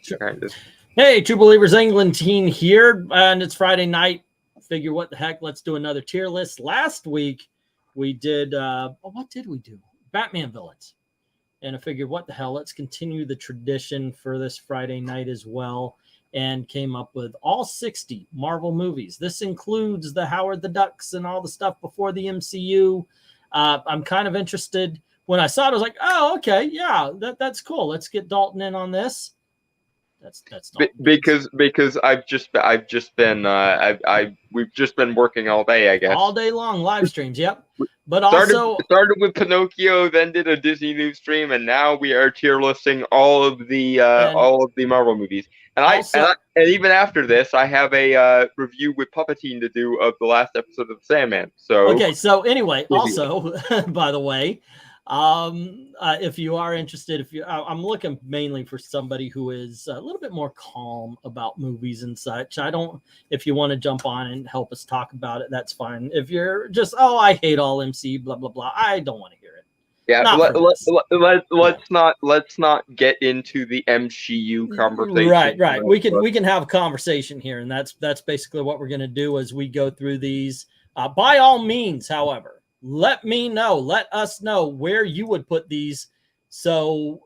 Sure. Hey, True Believers England team here, and it's Friday night. Figure what the heck, let's do another tier list. Last week we did, what did we do? Batman villains. And I figured what the hell, let's continue the tradition for this Friday night as well, and came up with all 60 Marvel movies. This includes the Howard the Ducks and all the stuff before the MCU. I'm kind of interested. When I saw it, I was like, oh, okay, yeah, that's cool. Let's get Dalton in on this. That's because we've just been working all day, I guess. All day long live streams, yep. But started with Pinocchio, then did a Disney news stream, and now we are tier listing all of the Marvel movies. And even after this, I have a review with Puppetine to do of the last episode of Sandman. So okay, so anyway, also by the way, if you are interested, I'm looking mainly for somebody who is a little bit more calm about movies and such. If you want to jump on and help us talk about it, that's fine. If you're just, oh, I hate all MC, blah, blah, blah, I don't want to hear it. Yeah, let's not get into the MCU conversation. Right. We can have a conversation here, and that's basically what we're going to do as we go through these. By all means, however, let us know where you would put these, so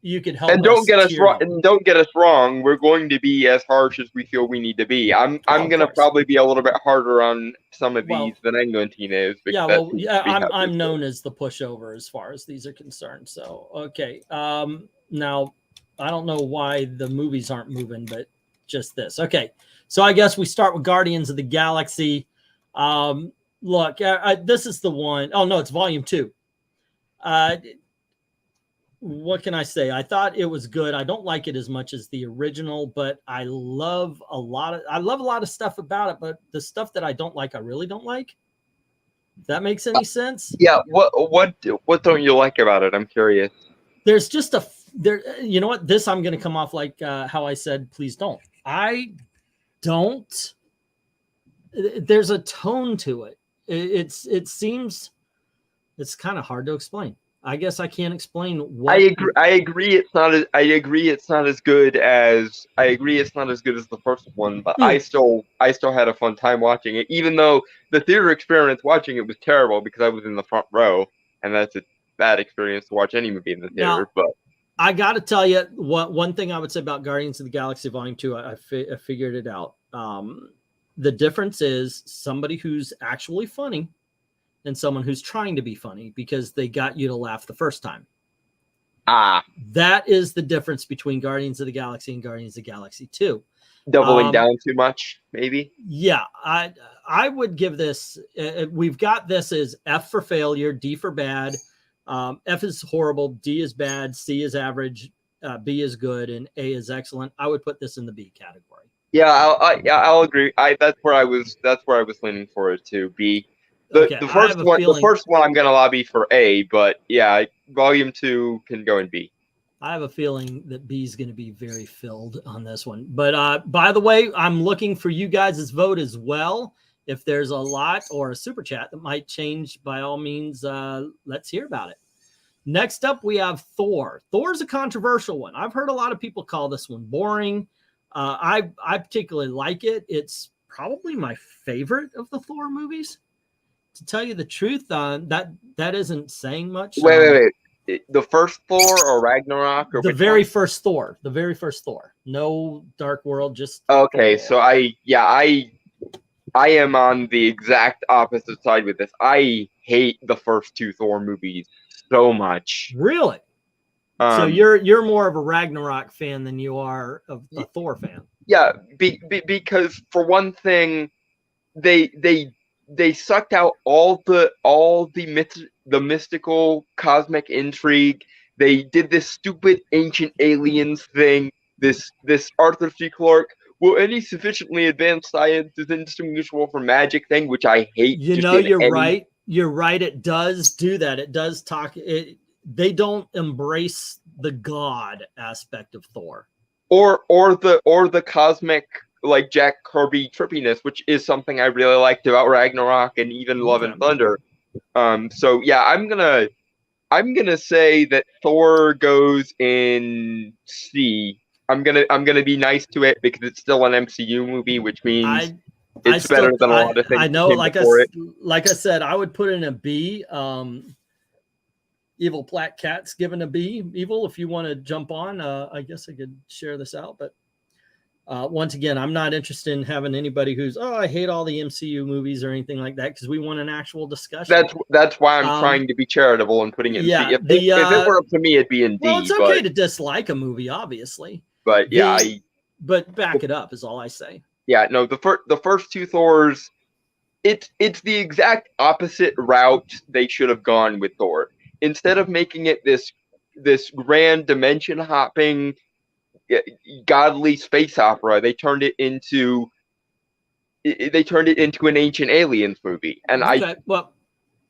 you could help. And don't get us wrong. And don't get us wrong. We're going to be as harsh as we feel we need to be. I'm going to probably be a little bit harder on some of these than England is. I'm known as the pushover as far as these are concerned. So okay. Now I don't know why the movies aren't moving, but just this. Okay. So I guess we start with Guardians of the Galaxy. Look, this is the one. Oh, no, it's volume 2. What can I say? I thought it was good. I don't like it as much as the original, but I love a lot of stuff about it. But the stuff that I don't like, I really don't like. If that makes any sense? Yeah. What don't you like about it? I'm curious. There's just you know what? This I'm going to come off like how I said, please don't. I don't. There's a tone to it. It seems it's kind of hard to explain. I guess I can't explain what. I agree. It's not as good as the first one, but I still had a fun time watching it, even though the theater experience watching it was terrible because I was in the front row, and that's a bad experience to watch any movie in the theater. Now, but I got to tell you, one thing I would say about Guardians of the Galaxy Volume 2, I figured it out. The difference is somebody who's actually funny and someone who's trying to be funny because they got you to laugh the first time. That is the difference between Guardians of the Galaxy and Guardians of the Galaxy 2. Doubling down too much, maybe? Yeah, I would give this, we've got this as F for failure, D for bad, F is horrible, D is bad, C is average, B is good, and A is excellent. I would put this in the B category. Yeah, I'll agree. That's where I was leaning for it to be. The first one I'm gonna lobby for A, but yeah, volume 2 can go in B. I have a feeling that B is going to be very filled on this one. But by the way, I'm looking for you guys' vote as well. If there's a lot or a super chat that might change, by all means, let's hear about it. Next up, we have Thor. Thor's a controversial one. I've heard a lot of people call this one boring. I particularly like it. It's probably my favorite of the Thor movies. To tell you the truth, that isn't saying much. Wait. The first Thor or Ragnarok? Or the very first Thor. The very first Thor. No Dark World, just okay. Thor. So I am on the exact opposite side with this. I hate the first 2 Thor movies so much. Really? So you're more of a Ragnarok fan than you are of a Thor fan. Yeah, because for one thing, they sucked out all the mystical cosmic intrigue. They did this stupid ancient aliens thing. This Arthur C. Clarke. Well, any sufficiently advanced science is indistinguishable from magic thing, which I hate. You're right. You're right. It does do that. It does talk. They don't embrace the god aspect of Thor, or the cosmic like Jack Kirby trippiness, which is something I really liked about Ragnarok and even Love and Thunder. So yeah, I'm gonna say that Thor goes in C, I'm gonna be nice to it because it's still an MCU movie, which means it's better than a lot of things. I know, like I said, I would put it in a B. Evil Black Cat's given a B. Evil, if you want to jump on, I guess I could share this out. But once again, I'm not interested in having anybody who's, oh, I hate all the MCU movies or anything like that, because we want an actual discussion. That's why I'm trying to be charitable and putting it in C. If it were up to me, it'd be in D. Well, it's okay to dislike a movie, obviously. But yeah, but back it up is all I say. Yeah, no, the first two Thors, it's the exact opposite route they should have gone with Thor. Instead of making it this grand dimension hopping godly space opera, they turned it into an ancient aliens movie. And okay.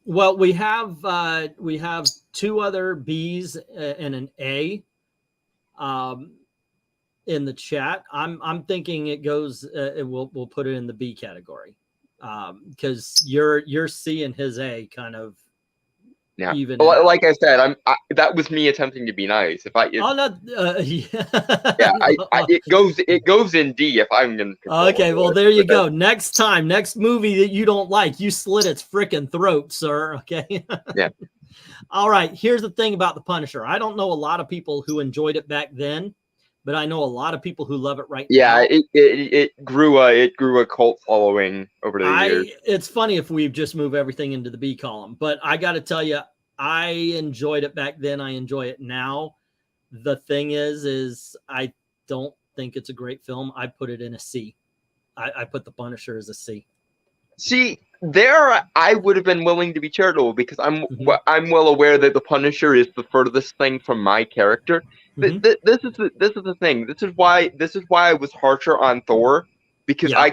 Well, we have two other B's and an A in the chat. I'm thinking it goes we'll put it in the B category, because your C and his A kind of even. Well, like I said, that was me attempting to be nice. It goes in D if I'm gonna. Okay, well there you go. Next movie that you don't like, you slit its freaking throat, sir. Okay. Yeah. All right. Here's the thing about the Punisher. I don't know a lot of people who enjoyed it back then, but I know a lot of people who love it right now. Yeah, it grew a cult following over the years. It's funny if we just move everything into the B column, but I got to tell you, I enjoyed it back then. I enjoy it now. The thing is I don't think it's a great film. I put it in a C. I put the Punisher as a C. See, I would have been willing to be charitable because I'm well aware that the Punisher is the furthest thing from my character. This is the thing. This is why I was harsher on Thor, because I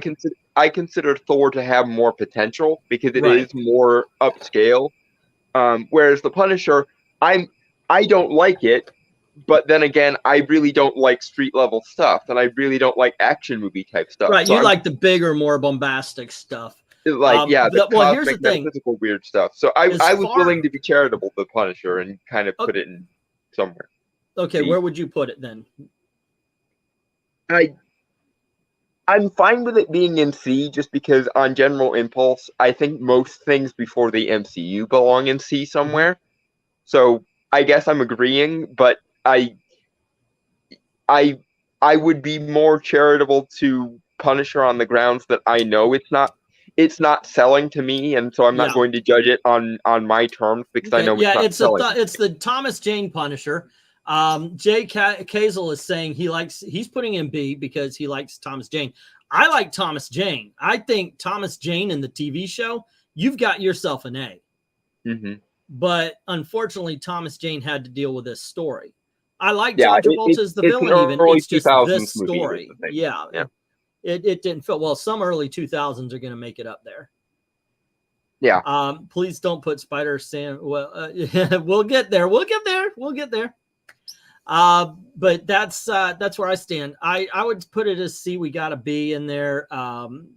consider Thor to have more potential because it is more upscale. Whereas the Punisher, I don't like it, but then again, I really don't like street level stuff, and I really don't like action movie type stuff. Right, so you like the bigger, more bombastic stuff. Like the here's the thing. Metaphysical weird stuff. So I was willing to be charitable to the Punisher and kind of put it in somewhere. Okay, where would you put it then? I'm fine with it being in C, just because on general impulse, I think most things before the MCU belong in C somewhere. So I guess I'm agreeing, but I would be more charitable to Punisher on the grounds that I know it's not selling to me, and so I'm not going to judge it on my terms because I know it's not selling. It's the Thomas Jane Punisher. Jay Kazel is saying he's putting in B because he likes Thomas Jane. I like Thomas Jane. I think Thomas Jane in the TV show, you've got yourself an A. But unfortunately, Thomas Jane had to deal with this story. I like John Travolta as the villain, even. It's just this story. It didn't feel well. Some early 2000s are going to make it up there. Yeah. Please don't put Spider Sam. Well, we'll get there. We'll get there. But that's where I stand. I would put it as C. We got a B in there.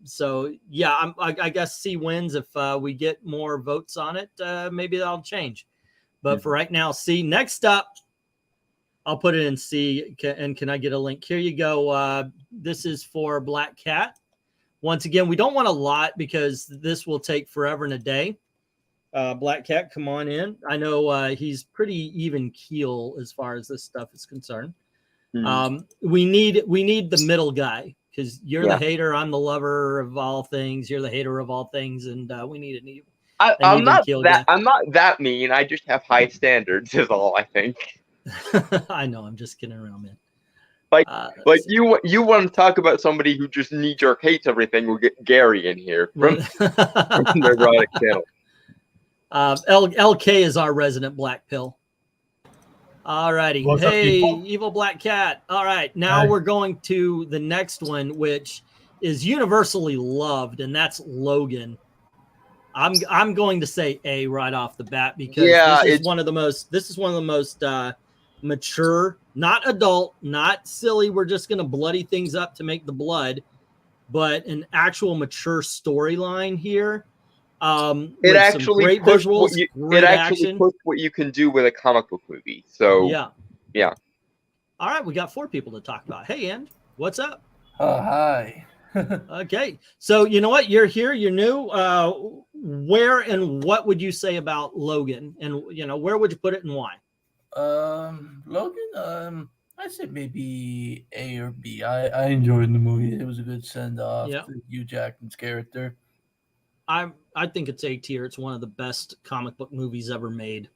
So yeah, I guess C wins. If we get more votes on it, maybe that'll change. But for right now, C. Next up, I'll put it in C. And can I get a link? Here you go. This is for Black Cat. Once again, we don't want a lot because this will take forever and a day. Black Cat, come on in. I know he's pretty even keel as far as this stuff is concerned. We need the middle guy, because you're the hater, I'm the lover of all things. You're the hater of all things, and we need an even. I'm not that mean. I just have high standards, is all I think. I know. I'm just kidding around, man. Like you want to talk about somebody who just knee-jerk hates everything? We'll get Gary in here from the erotic channel. LK is our resident black pill. All righty. Hey, Evil Black Cat. All right. Now we're going to the next one, which is universally loved, and that's Logan. I'm going to say A right off the bat because this is one of the most mature, not adult, not silly. We're just going to bloody things up to make the blood, but an actual mature storyline here. It actually pushed what you can do with a comic book movie. So yeah. All right, we got 4 people to talk about. Hey, And, what's up? Hi. Okay, so you know what? You're here. You're new. Where and what would you say about Logan? And where would you put it and why? Logan. I say maybe A or B. I enjoyed the movie. It was a good send off to Hugh Jackman's character. I think it's A tier. It's one of the best comic book movies ever made.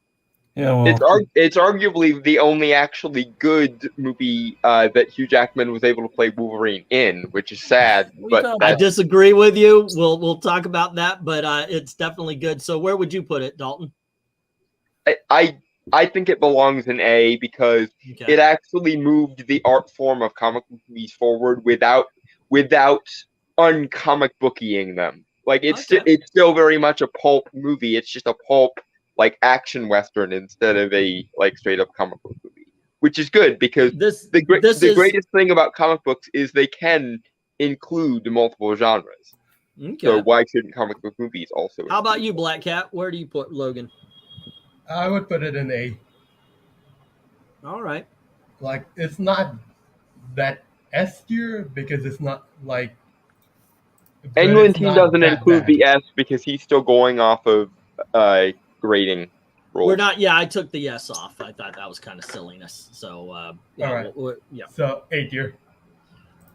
Yeah, well, it's arguably the only actually good movie that Hugh Jackman was able to play Wolverine in, which is sad. But I disagree with you. We'll talk about that, but it's definitely good. So where would you put it, Dalton? I think it belongs in A because it actually moved the art form of comic movies forward without uncomic bookieing them. Like it's still very much a pulp movie. It's just a pulp like action western instead of a like straight up comic book movie, which is good because the greatest thing about comic books is they can include multiple genres. Okay. So why shouldn't comic book movies also? How about you, Black Cat? Where do you put Logan? I would put it in A. All right. Like it's not that S tier because it's not like. England team doesn't include the S because he's still going off of grading rules. We're not. Yeah, I took the S off. I thought that was kind of silliness. So all right. Yeah. So A tier.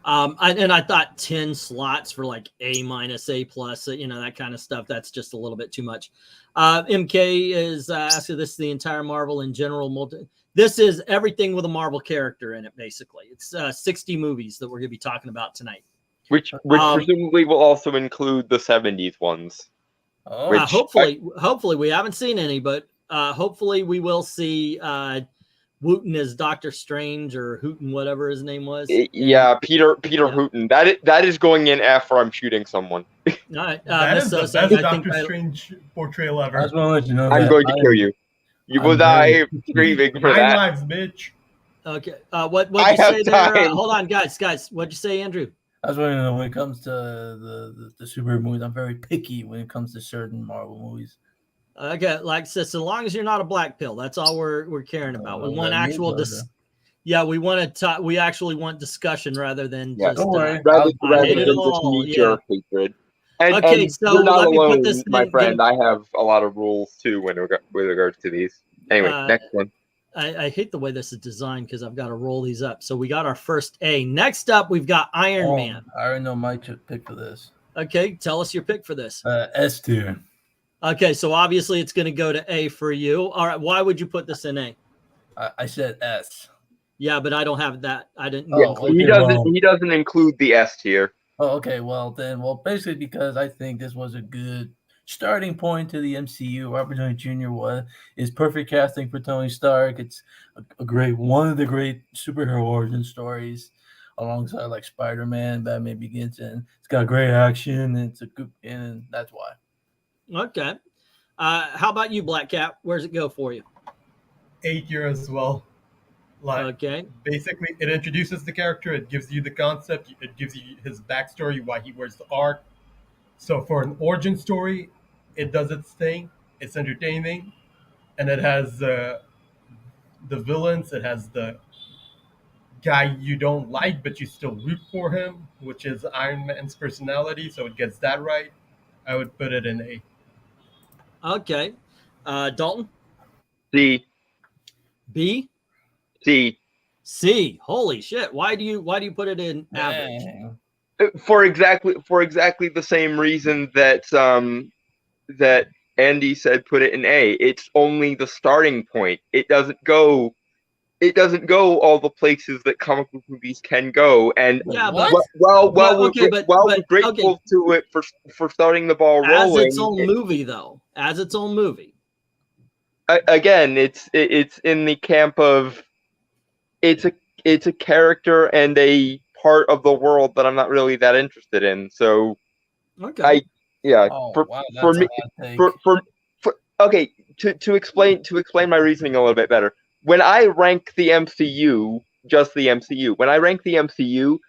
I thought 10 slots for like A-, A+, that kind of stuff. That's just a little bit too much. MK is asking, this is the entire Marvel in general. This is everything with a Marvel character in it, basically. It's 60 movies that we're going to be talking about tonight. Which presumably will also include the 70s ones. Hopefully we haven't seen any, but hopefully we will see Wooten as Doctor Strange or Hooten, whatever his name was. Yeah, Peter Hooten. That is going in F, or I'm shooting someone. All right, that is the best Doctor Strange portrayal ever. I just want to let you know I'm going to kill you. You will die screaming for that. 9 lives, bitch. Okay. What'd you say there? Hold on, guys. What'd you say, Andrew? I was wondering, when it comes to the superhero movies, I'm very picky when it comes to certain Marvel movies. Okay, like I said, so long as you're not a black pill, that's all we're caring about. We want actual we want to talk. We actually want discussion rather than just rather than just knee-jerk hatred. And so you're not let me alone, put this my friend. I have a lot of rules too with regards to these. Anyway, next one. I hate the way this is designed because I've got to roll these up. So we got our first A. Next up, we've got Iron Man. I already know my pick for this. Okay, tell us your pick for this. S tier. Okay, so obviously it's going to go to A for you. All right, why would you put this in A? I said S. Yeah, but I don't have that. I didn't. Yeah, he doesn't include the S tier. Oh, okay. Well, basically because I think this was a good starting point to the MCU. Robert Downey Jr. is perfect casting for Tony Stark. It's one of the great superhero origin stories, alongside like Spider-Man, Batman Begins, and it's got great action. And it's a good, and that's why. Okay. How about you, Black Cat? Where's it go for you? A tier as well. Like, basically, it introduces the character. It gives you the concept. It gives you his backstory, why he wears the arc. So for an origin story, it does its thing. It's entertaining, and it has the villains. It has the guy you don't like, but you still root for him, which is Iron Man's personality. So it gets that right. I would put it in A. Okay. Dalton? C. B? C. C. Holy shit. Why do you put it in average? For exactly the same reason that that Andy said put it in A. It's only the starting point. It doesn't go all the places that comic book movies can go. And we're grateful to it for starting the ball rolling. As its own movie, though. As its own movie. Again, it's in the camp of it's a character and a part of the world that I'm not really that interested in. So okay. To explain my reasoning a little bit better. When I rank the MCU, just the MCU, when I rank the MCU,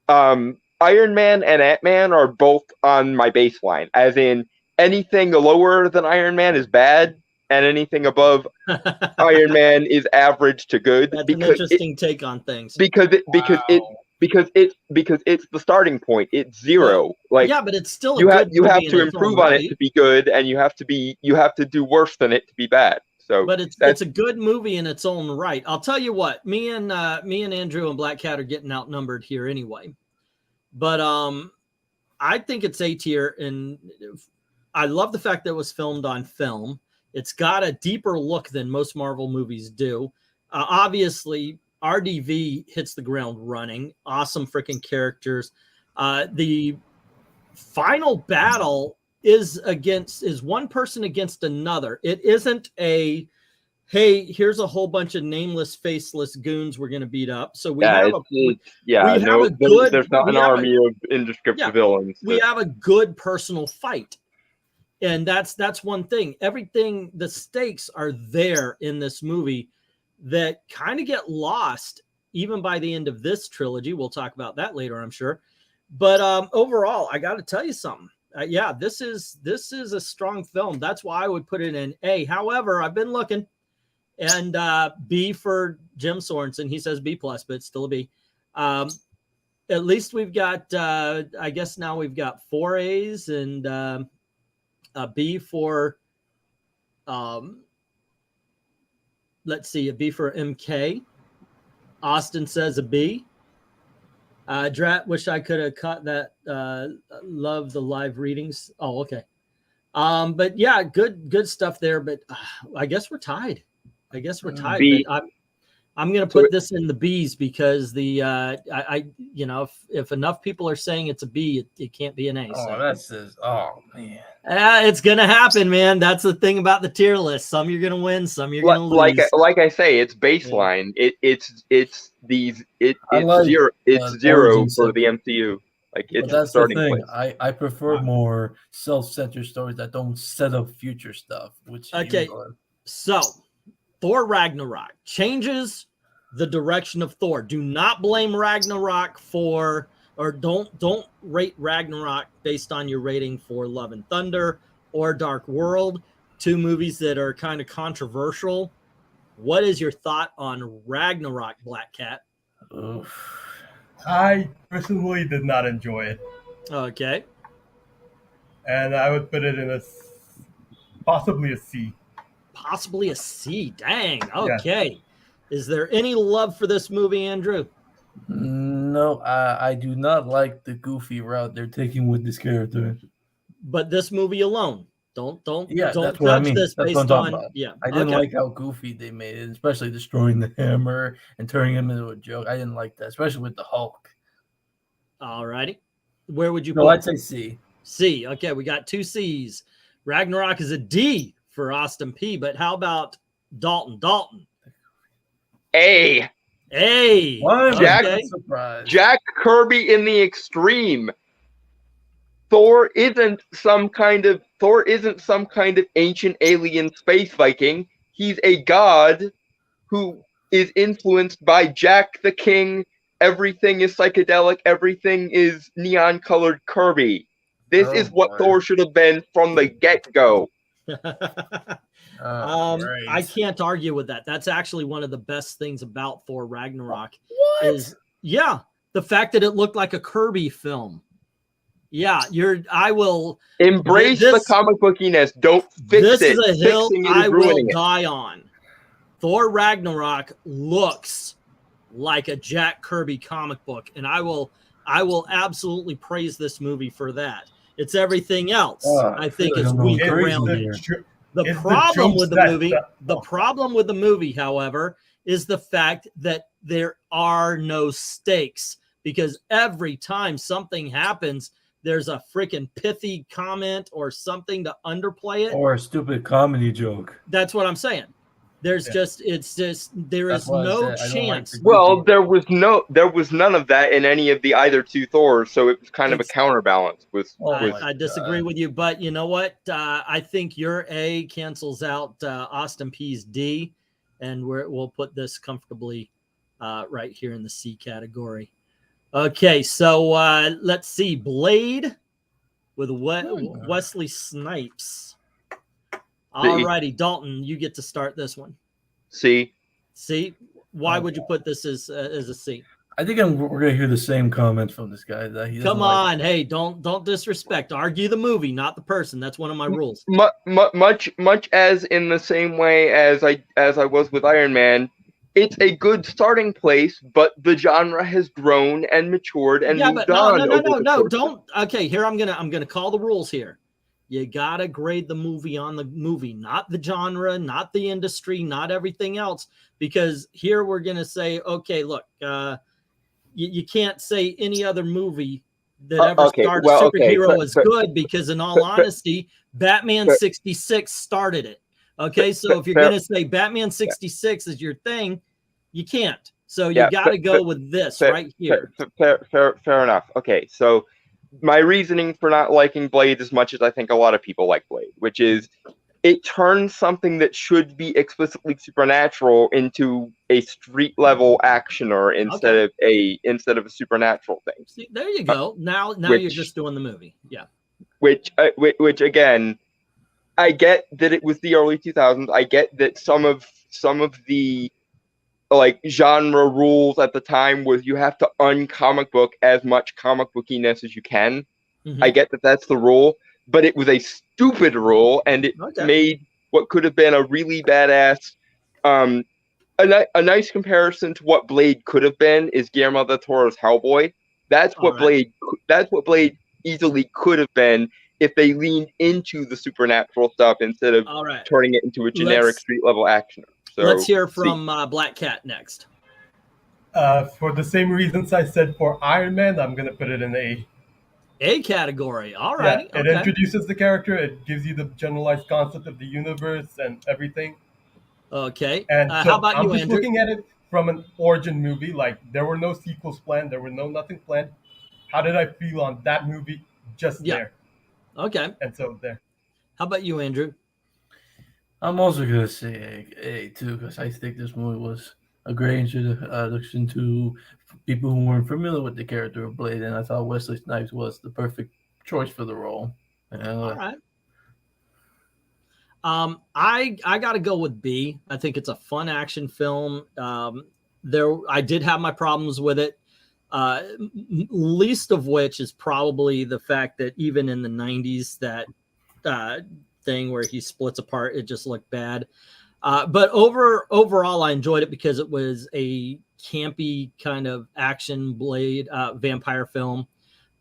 Iron Man and Ant-Man are both on my baseline. As in, anything lower than Iron Man is bad. Anything higher than Ant-Man is good. So I would put Iron Man and anything above Iron Man is average to good. That's an interesting take on things. Because it's the starting point. It's zero. Well, like yeah, but it's still you a have good movie to in its improve own on right. it to be good, and you have to do worse than it to be bad. So, but it's a good movie in its own right. I'll tell you what, me and Andrew and Black Cat are getting outnumbered here anyway. But I think it's A tier, and I love the fact that it was filmed on film. It's got a deeper look than most Marvel movies do. Obviously, RDV hits the ground running. Awesome freaking characters. The final battle is one person against another. It isn't a, hey, here's a whole bunch of nameless, faceless goons we're going to beat up. So there's not an army of indescriptible villains. We have a good personal fight. And that's one thing. Everything, the stakes are there in this movie that kind of get lost even by the end of this trilogy. We'll talk about that later, I'm sure. But overall, I got to tell you something. Yeah, this is a strong film. That's why I would put it in A. However, I've been looking, and B for Jim Sorensen. He says B+, but it's still a B. At least we've got, I guess now we've got 4 A's and a B for, let's see, a B for MK. Austin says a B. Drat, wish I could have caught that. Love the live readings. Oh, okay. But yeah, good stuff there. But I guess we're tied. B. But I'm going to put this in the B's because the if enough people are saying it's a B, it can't be an A. Oh man. It's going to happen, man. That's the thing about the tier list. Some you're going to win, some you're going to lose. Like I say, it's baseline. Yeah. It's zero for the MCU. Like it's that's starting the thing. place. I prefer more self-centered stories that don't set up future stuff. So Thor Ragnarok changes the direction of Thor. Do not blame Ragnarok don't rate Ragnarok based on your rating for Love and Thunder or Dark World, 2 movies that are kind of controversial. What is your thought on Ragnarok, Black Cat? I personally did not enjoy it. Okay. And I would put it in possibly a C. Possibly a C. Dang. Okay. Yeah. Is there any love for this movie, Andrew? No, I do not like the goofy route they're taking with this character. But this movie alone, don't touch this that's based on. Yeah, I didn't like how goofy they made it, especially destroying the hammer and turning him into a joke. I didn't like that, especially with the Hulk. All righty, where would you? No, I'd say C. C. Okay, we got 2 C's. Ragnarok is a D for Austin P. But how about Dalton? A. Jack Kirby in the extreme. Thor isn't some kind of ancient alien space Viking. He's a god who is influenced by Jack the King. Everything is psychedelic. Everything is neon colored Kirby. This is what Thor should have been from the get-go. I can't argue with that. That's actually one of the best things about Thor Ragnarok. Is the fact that it looked like a Kirby film. Yeah, I will embrace the comic bookiness. Don't fix it. This is a hill I will die on. Thor Ragnarok looks like a Jack Kirby comic book, and I will absolutely praise this movie for that. It's everything else. I think is weak around here. The problem with the movie, however, is the fact that there are no stakes, because every time something happens, there's a freaking pithy comment or something to underplay it, or a stupid comedy joke. That's what I'm saying. There is no chance. Well, there was none of that in any of the either 2 Thors, so it was kind of a counterbalance. I disagree with you, but you know what? I think your A cancels out Austin P's D, and we'll put this comfortably right here in the C category. Okay, so let's see. Blade with Wesley Snipes. All righty, Dalton, you get to start this one. C. C. Why would you put this as a C? I think we're gonna hear the same comments from this guy that he doesn't Come on, hey, don't disrespect. Argue the movie, not the person. That's one of my rules. Much as in the same way as I was with Iron Man, it's a good starting place, but the genre has grown and matured and moved on. No, don't. Okay, here I'm gonna call the rules here. You gotta grade the movie on the movie, not the genre, not the industry, not everything else. Because here we're gonna say, okay, look, you can't say any other movie that ever starred a superhero is good, because in all honesty, Batman 66 started it. Okay, so if you're gonna say Batman 66 is your thing, you can't. So you got to go with this right here. Fair enough. Okay, so my reasoning for not liking Blade as much as I think a lot of people like Blade, which is it turns something that should be explicitly supernatural into a street level actioner instead of a supernatural thing. See, there you go. Now you're just doing the movie. Yeah. Which again, I get that it was the early 2000s. I get that some of the like genre rules at the time was you have to uncomic book as much comic bookiness as you can. I get that that's the rule, but it was a stupid rule, and it made what could have been a really badass. A nice comparison to what Blade could have been is Guillermo del Toro's Hellboy. That's what Blade easily could have been if they leaned into the supernatural stuff instead of turning it into a generic street level actioner. So, let's hear from Black Cat next. For the same reasons I said for Iron Man, I'm going to put it in A category. All right. Yeah, it introduces the character. It gives you the generalized concept of the universe and everything. Okay. And so how about I'm you, just Andrew? looking at it from an origin movie. Like, there were no sequels planned. There were nothing planned. How did I feel on that movie just there? Okay. And so there. How about you, Andrew? I'm also going to say A too, because I think this movie was a great introduction to people who weren't familiar with the character of Blade, and I thought Wesley Snipes was the perfect choice for the role. All right. I got to go with B. I think it's a fun action film. I did have my problems with it. Least of which is probably the fact that even in the 90s, that thing where he splits apart, it just looked bad. But overall, I enjoyed it because it was a campy kind of action Blade vampire film.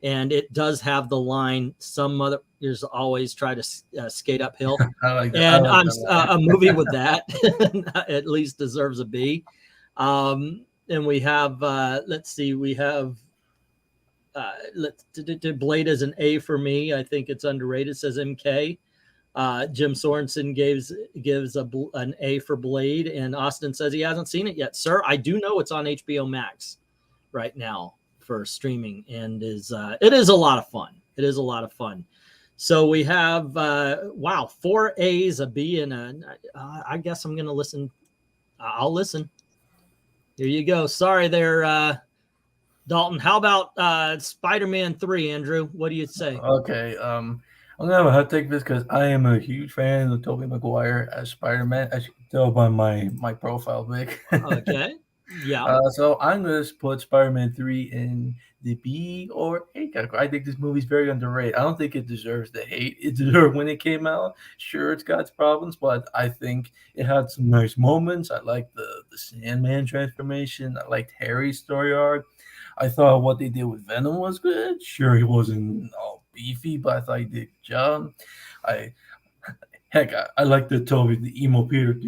And it does have the line, some motherfuckers always try to skate uphill. I like that. And a movie with that at least deserves a B. And we have, let's see, we have Blade as an A for me. I think it's underrated. It says MK. Jim Sorensen gives an A for Blade, and Austin says he hasn't seen it yet. Sir, I do know it's on HBO Max right now for streaming, and it is a lot of fun. It is a lot of fun. So we have 4 A's, a B, and I guess I'm gonna listen. I'll listen. Here you go. Sorry there, Dalton. How about Spider-Man 3, Andrew? What do you say? Okay. I'm gonna have a hot take this because I am a huge fan of Tobey Maguire as Spider-Man, as you can tell by my profile pic. Okay. Yeah. So I'm gonna put Spider-Man 3 in the B or A category. I think this movie's very underrated. I don't think it deserves the hate it deserved when it came out. Sure, it's got its problems, but I think it had some nice moments. I liked the Sandman transformation. I liked Harry's story arc. I thought what they did with Venom was good. Sure, he wasn't all beefy, but I thought he did a good job. I like the Toby, the emo Peter. I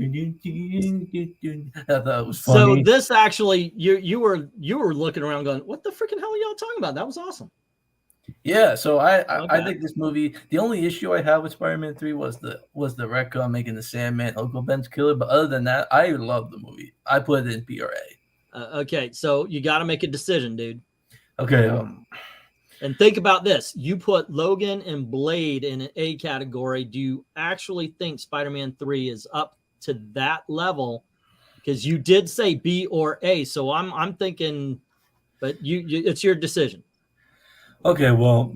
thought it was funny. So this actually, you were looking around going, "What the freaking hell are y'all talking about?" That was awesome. Yeah, so I think this movie. The only issue I have with Spider-Man 3 was the retcon making the Sandman Uncle Ben's killer. But other than that, I love the movie. I put it in B or A. Okay, so you got to make a decision, dude. Okay. And think about this. You put Logan and Blade in an A category. Do you actually think Spider-Man 3 is up to that level? Because you did say B or A. So I'm thinking, but it's your decision. Okay, well.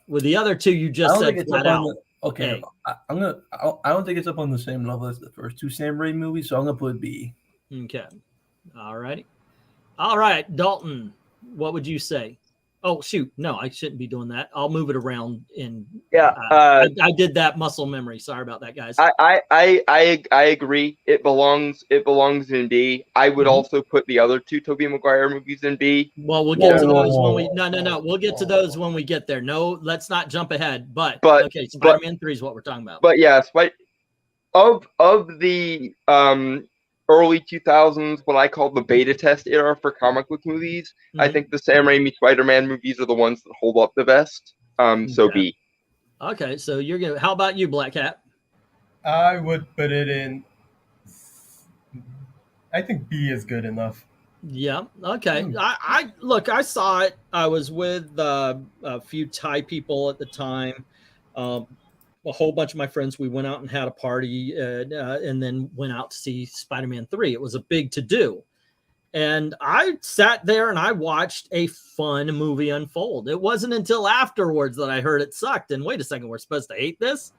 With the other two, you just said flat out. Okay, I don't think it's up on the same level as the first two Sam Raimi movies, so I'm gonna put B. Okay. All righty. All right, Dalton, what would you say? Oh, shoot. No, I shouldn't be doing that. I'll move it around. I did that muscle memory. Sorry about that, guys. I agree. It belongs in B. I would also put the other two Tobey Maguire movies in B. Well, we'll get to those when we no. We'll get to those when we get there. No, let's not jump ahead. But okay, Spider-Man 3 is what we're talking about. But yes, of the early 2000s, what I call the beta test era for comic book movies, I think the Sam Raimi Spider-Man movies are the ones that hold up the best. So B. Okay, so you're gonna. How about you, Black Cat? I would put it in. I think B is good enough. Yeah. Okay. I look. I saw it. I was with a few Thai people at the time. A whole bunch of my friends. We went out and had a party, and then went out to see Spider-Man 3. It was a big to-do. And I sat there and I watched a fun movie unfold. It wasn't until afterwards that I heard it sucked. And wait a second, we're supposed to hate this?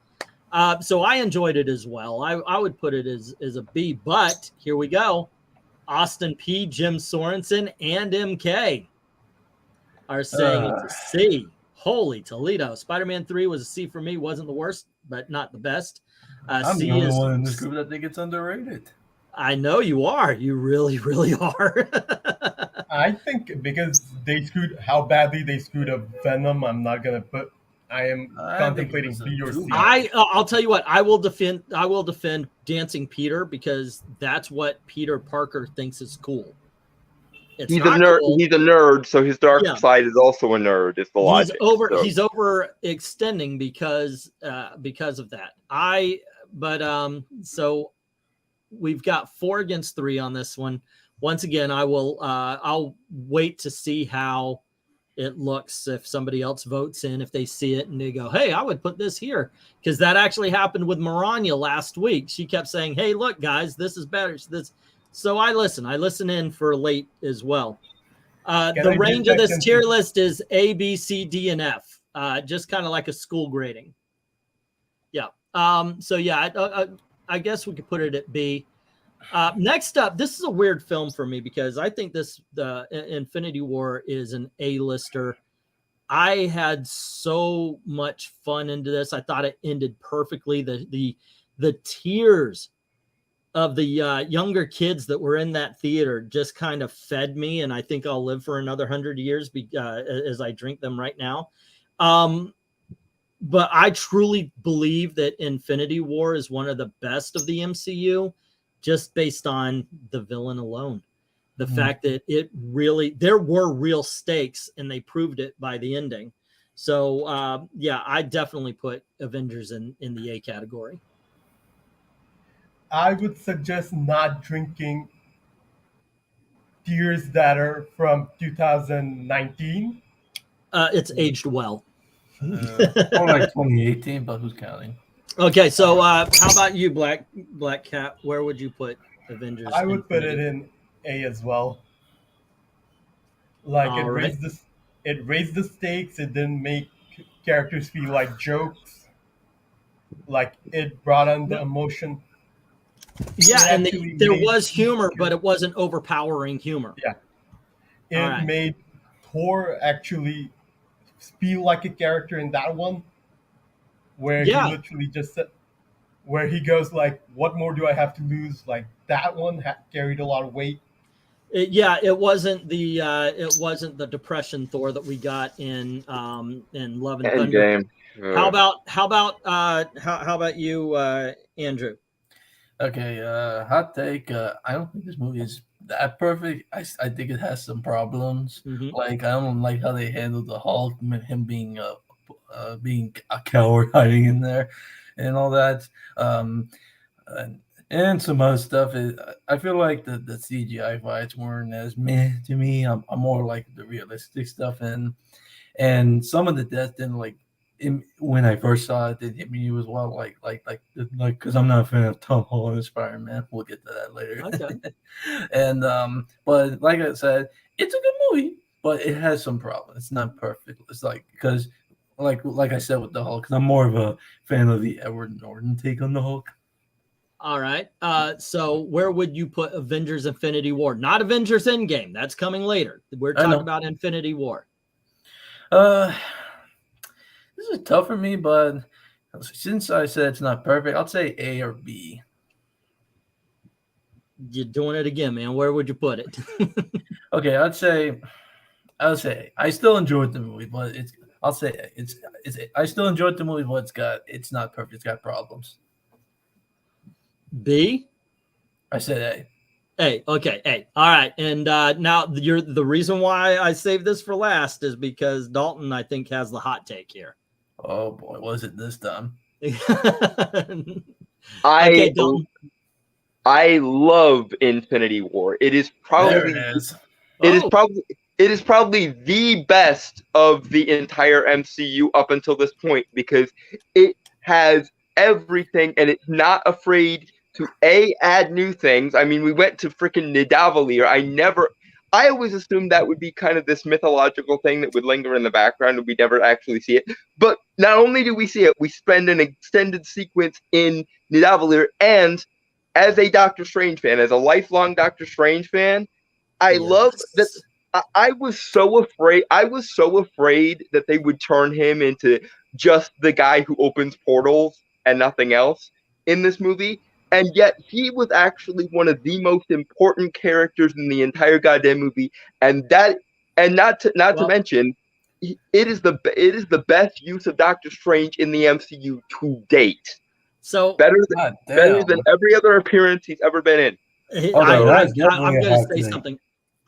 So I enjoyed it as well. I would put it as a B. But here we go. Austin P., Jim Sorensen, and MK are saying it's a C. Holy Toledo. Spider-Man 3 was a C for me. Wasn't the worst, but not the best. I'm the only one in this group that think it's underrated. I know you are. You really, really are. I think because they screwed how badly they screwed up Venom, I'm not gonna put. I am contemplating B or C. I'll tell you what. I will defend Dancing Peter because that's what Peter Parker thinks is cool. He's a nerd. Cool. He's a nerd, so his dark side is also a nerd. Is the logic? He's overextending because of that. So we've got 4 against 3 on this one. Once again, I'll wait to see how it looks if somebody else votes in, if they see it and they go, hey, I would put this here. Because that actually happened with Maranya last week. She kept saying, hey, look, guys, this is better. So I listen in for late as well. The range of this tier list is A, B, C, D, and F. Just kind of like a school grading. Yeah. I guess we could put it at B. Next up, this is a weird film for me because I think the Infinity War is an A-lister. I had so much fun into this. I thought it ended perfectly. The tears of the younger kids that were in that theater just kind of fed me, and I think I'll live for another 100 years as I drink them right now. But I truly believe that Infinity War is one of the best of the MCU, just based on the villain alone. The fact that there were real stakes, and they proved it by the ending. So, I definitely put Avengers in the A category. I would suggest not drinking beers that are from 2019. It's aged well. More like 2018, but who's counting? Okay, so how about you, Black Cat? Where would you put Avengers? I would put it in A as well. Like it raised the stakes. It didn't make characters feel like jokes. Like it brought on the emotion. Yeah, and there was humor, but it wasn't overpowering humor. Yeah, it made Thor actually feel like a character in that one, where he literally just said, where he goes like, "What more do I have to lose?" Like that one carried a lot of weight. It wasn't the depression Thor that we got in Love and Thunder. How about you, Andrew? Okay, hot take. I don't think this movie is that perfect. I think it has some problems. Like I don't like how they handled the Hulk, him being a coward hiding in there, and all that. And some other stuff. I feel like the CGI fights weren't as meh to me. I'm more like the realistic stuff, and some of the deaths didn't like. When I first saw it, it hit me as well, like, because I'm not a fan of Tom Holland as Spider-Man. We'll get to that later. Okay. And but like I said, it's a good movie, but it has some problems. It's not perfect. It's like because like I said with the Hulk, I'm more of a fan of the Edward Norton take on the Hulk. All right. So where would you put Avengers Infinity War? Not Avengers Endgame. That's coming later. We're talking about Infinity War. This is tough for me, but since I said it's not perfect, I'll say A or B. You're doing it again, man. Where would you put it? Okay, I'll say I still enjoyed the movie, but I still enjoyed the movie, but it's not perfect. It's got problems. B? I said A. A. Okay, A. All right. And now the reason why I saved this for last is because Dalton, I think, has the hot take here. Oh boy, was it this time? I love Infinity War. It is probably it is probably the best of the entire MCU up until this point, because it has everything and it's not afraid to add new things. I mean, we went to freaking Nidavellir. I always assumed that would be kind of this mythological thing that would linger in the background and we never actually see it. But not only do we see it, we spend an extended sequence in Nidavellir. And as a Doctor Strange fan, as a lifelong Doctor Strange fan, I love that. I was so afraid that they would turn him into just the guy who opens portals and nothing else in this movie. And yet he was actually one of the most important characters in the entire goddamn movie. And not to mention, it is the best use of Doctor Strange in the MCU to date. So better than every other appearance he's ever been in. I'm going to say something.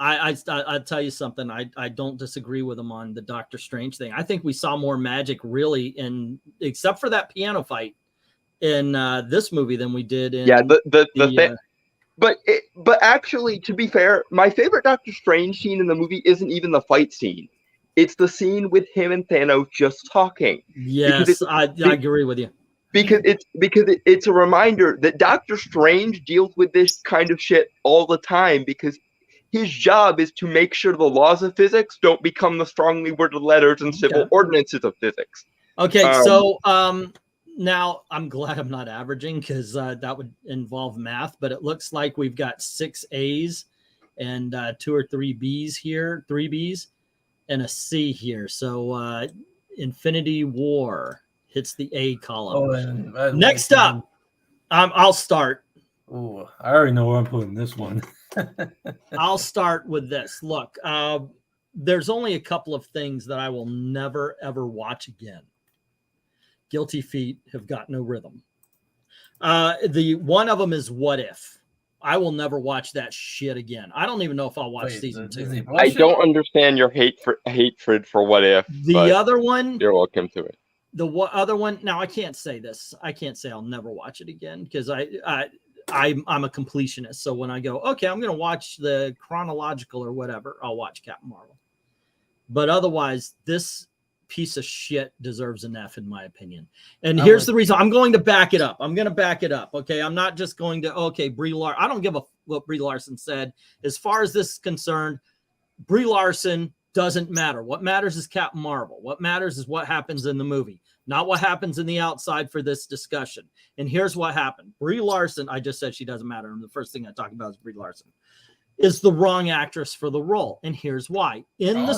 I'll tell you something. I don't disagree with him on the Doctor Strange thing. I think we saw more magic really except for that piano fight in this movie than we did in but actually, to be fair, my favorite Doctor Strange scene in the movie isn't even the fight scene. It's the scene with him and Thanos just talking. Yes, I agree with you. Because it's a reminder that Doctor Strange deals with this kind of shit all the time, because his job is to make sure the laws of physics don't become the strongly worded letters and civil ordinances of physics. Okay, now I'm glad I'm not averaging, because that would involve math, but it looks like we've got 6 A's and 2 or 3 B's here, 3 B's and a C here. So Infinity War hits the A column. Next up, I'll start. Oh, I already know where I'm putting this one. I'll start with this. Look, there's only a couple of things that I will never, ever watch again. Guilty Feet have got no rhythm. The one of them is What If. I will never watch that shit again. I don't even know if I'll watch season 2. I don't understand your hatred for What If. The other one, you're welcome to it. The other one, now I can't say this. I can't say I'll never watch it again, because I'm a completionist. So when I go, okay, I'm going to watch the chronological or whatever, I'll watch Captain Marvel. But otherwise, this piece of shit deserves an F in my opinion. And here's the reason. I'm going to back it up. I'm going to back it up. Okay. I'm not just going to, okay, Brie Larson. I don't give a what Brie Larson said. As far as this is concerned, Brie Larson doesn't matter. What matters is Captain Marvel. What matters is what happens in the movie, not what happens in the outside for this discussion. And here's what happened. Brie Larson, I just said she doesn't matter. And the first thing I talk about is Brie Larson is the wrong actress for the role. And here's why. In the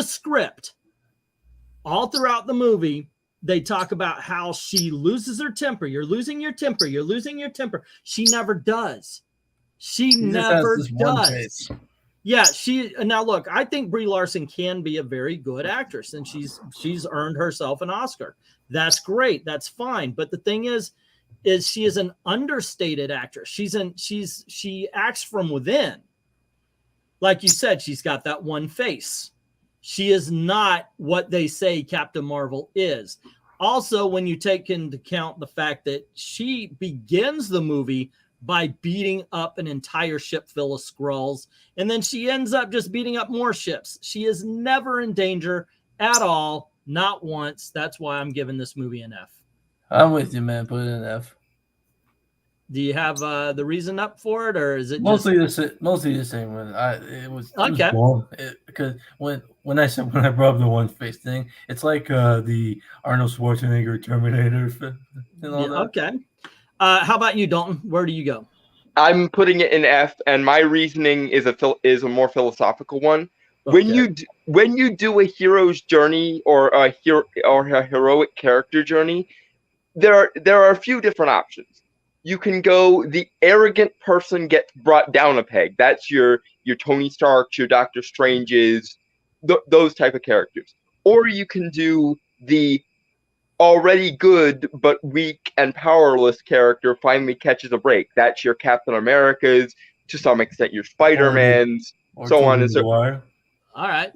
script, all throughout the movie, they talk about how she loses her temper. You're losing your temper. You're losing your temper. She never does. She never does. Yeah, now look, I think Brie Larson can be a very good actress, and she's earned herself an Oscar. That's great. That's fine. But the thing is she is an understated actress. She acts from within. Like you said, she's got that one face. She is not what they say Captain Marvel is. Also, when you take into account the fact that she begins the movie by beating up an entire ship full of Skrulls, and then she ends up just beating up more ships. She is never in danger at all, not once. That's why I'm giving this movie an F. I'm with you, man. Put it in F. Do you have the reason up for it, or is it mostly the same one? It was boring. Because when I brought up the one face thing, it's like the Arnold Schwarzenegger Terminator and all that. Okay. How about you, Dalton? Where do you go? I'm putting it in F, and my reasoning is a more philosophical one. Okay. When you do a hero's journey or a heroic character journey, there are a few different options. You can go the arrogant person gets brought down a peg. That's your Tony Starks, your Doctor Stranges, those type of characters. Or you can do the already good but weak and powerless character finally catches a break. That's your Captain America's, to some extent your Spider-Man's, so on and so forth. All right.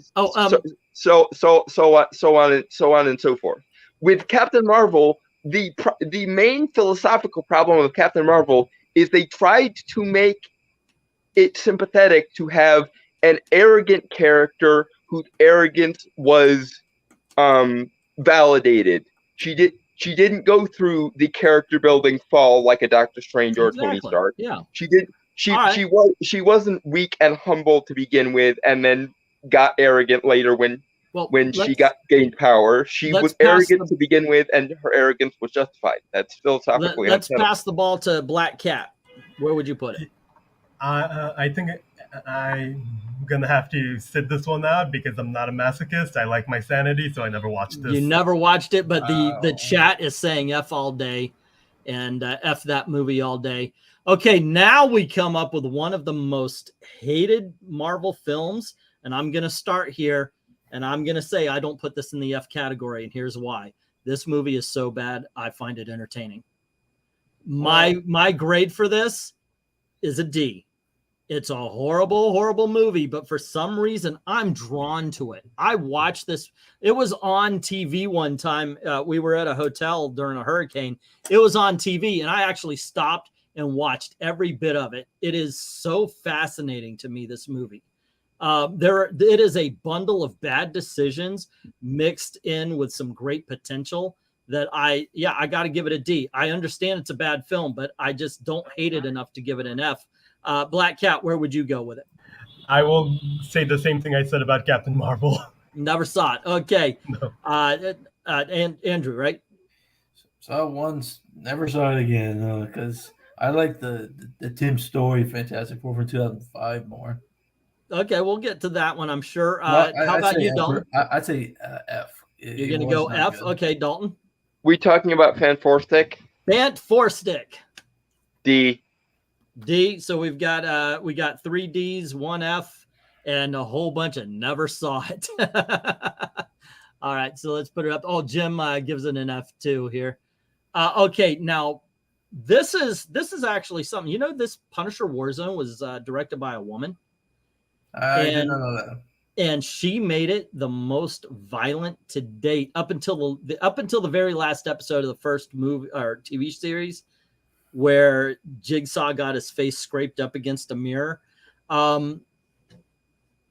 So on and so forth. With Captain Marvel, the main philosophical problem with Captain Marvel is they tried to make it sympathetic to have an arrogant character whose arrogance was validated. She didn't go through the character building fall like a Doctor Strange or a Tony Stark. Yeah. She wasn't weak and humble to begin with, and then got arrogant later when she gained power. She was arrogant to begin with, and her arrogance was justified. That's philosophically. Let's pass the ball to Black Cat. Where would you put it? I think I'm gonna have to sit this one out because I'm not a masochist. I like my sanity, so I never watched this. You never watched it, but the chat is saying F all day, and F that movie all day. Okay, now we come up with one of the most hated Marvel films, and I'm gonna start here. And I'm going to say I don't put this in the F category, and here's why. This movie is so bad, I find it entertaining. My grade for this is a D. It's a horrible, horrible movie, but for some reason, I'm drawn to it. I watched this. It was on TV one time. We were at a hotel during a hurricane. It was on TV, and I actually stopped and watched every bit of it. It is so fascinating to me, this movie. It is a bundle of bad decisions mixed in with some great potential that I got to give it a D. I understand it's a bad film, but I just don't hate it enough to give it an F. Black Cat, where would you go with it? I will say the same thing I said about Captain Marvel. Never saw it. Okay. No. And Andrew, right? Saw it once, never saw it again because I like the Tim Story Fantastic Four from 2005 more. Okay, we'll get to that one, I'm sure. How about you, Dalton? I'd say F. You're going to go F? Good. Okay, Dalton. We talking about Fan-4-Stick? Fan-4-Stick. D. D. So we got 3 Ds, 1 F, and a whole bunch of never saw it. All right, so let's put it up. Oh, Jim gives it an F too here. Okay, now this is actually something. You know, this Punisher Warzone was directed by a woman. I didn't know that. And she made it the most violent to date up until the very last episode of the first movie or TV series, where Jigsaw got his face scraped up against a mirror.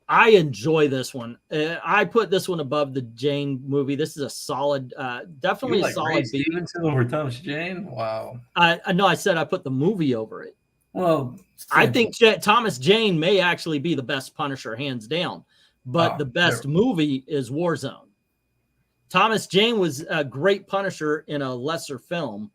I enjoy this one. I put this one above the Jane movie. This is a solid, definitely a solid. Ray Stevenson over Thomas Jane. Wow. I know. I said I put the movie over it. Well, I think Thomas Jane may actually be the best Punisher, hands down. But the best movie is Warzone. Thomas Jane was a great Punisher in a lesser film.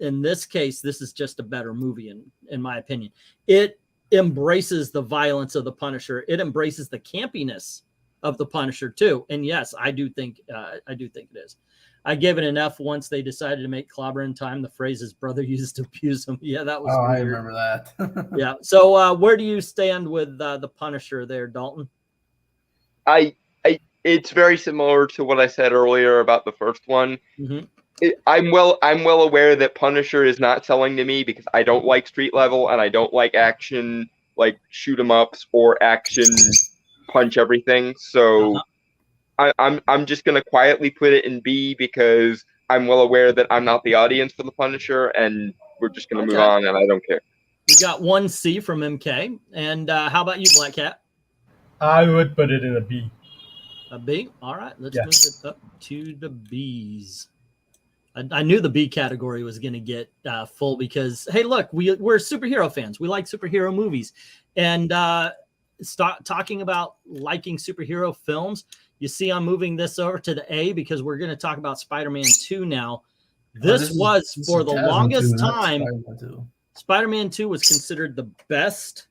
In this case, this is just a better movie, in my opinion. It embraces the violence of the Punisher. It embraces the campiness of the Punisher too. And yes, I do think it is. I gave it an F once they decided to make Clobber in Time the phrase his brother used to abuse him. Yeah, that was weird. I remember that. Yeah. So where do you stand with the Punisher there, Dalton? It's very similar to what I said earlier about the first one. Mm-hmm. I'm well aware that Punisher is not selling to me because I don't like street level and I don't like action, like shoot 'em ups or action punch everything. So I'm just gonna quietly put it in B because I'm well aware that I'm not the audience for the Punisher, and we're just gonna move on, and I don't care. We got 1 C from MK, and how about you, Black Cat? I would put it in a B. A B. All right, let's move it up to the B's. I knew the B category was going to get full because, hey, look, we're superhero fans. We like superhero movies. And talking about liking superhero films, you see I'm moving this over to the A because we're going to talk about Spider-Man 2 now. This was for the longest time. Spider-Man 2 was considered the best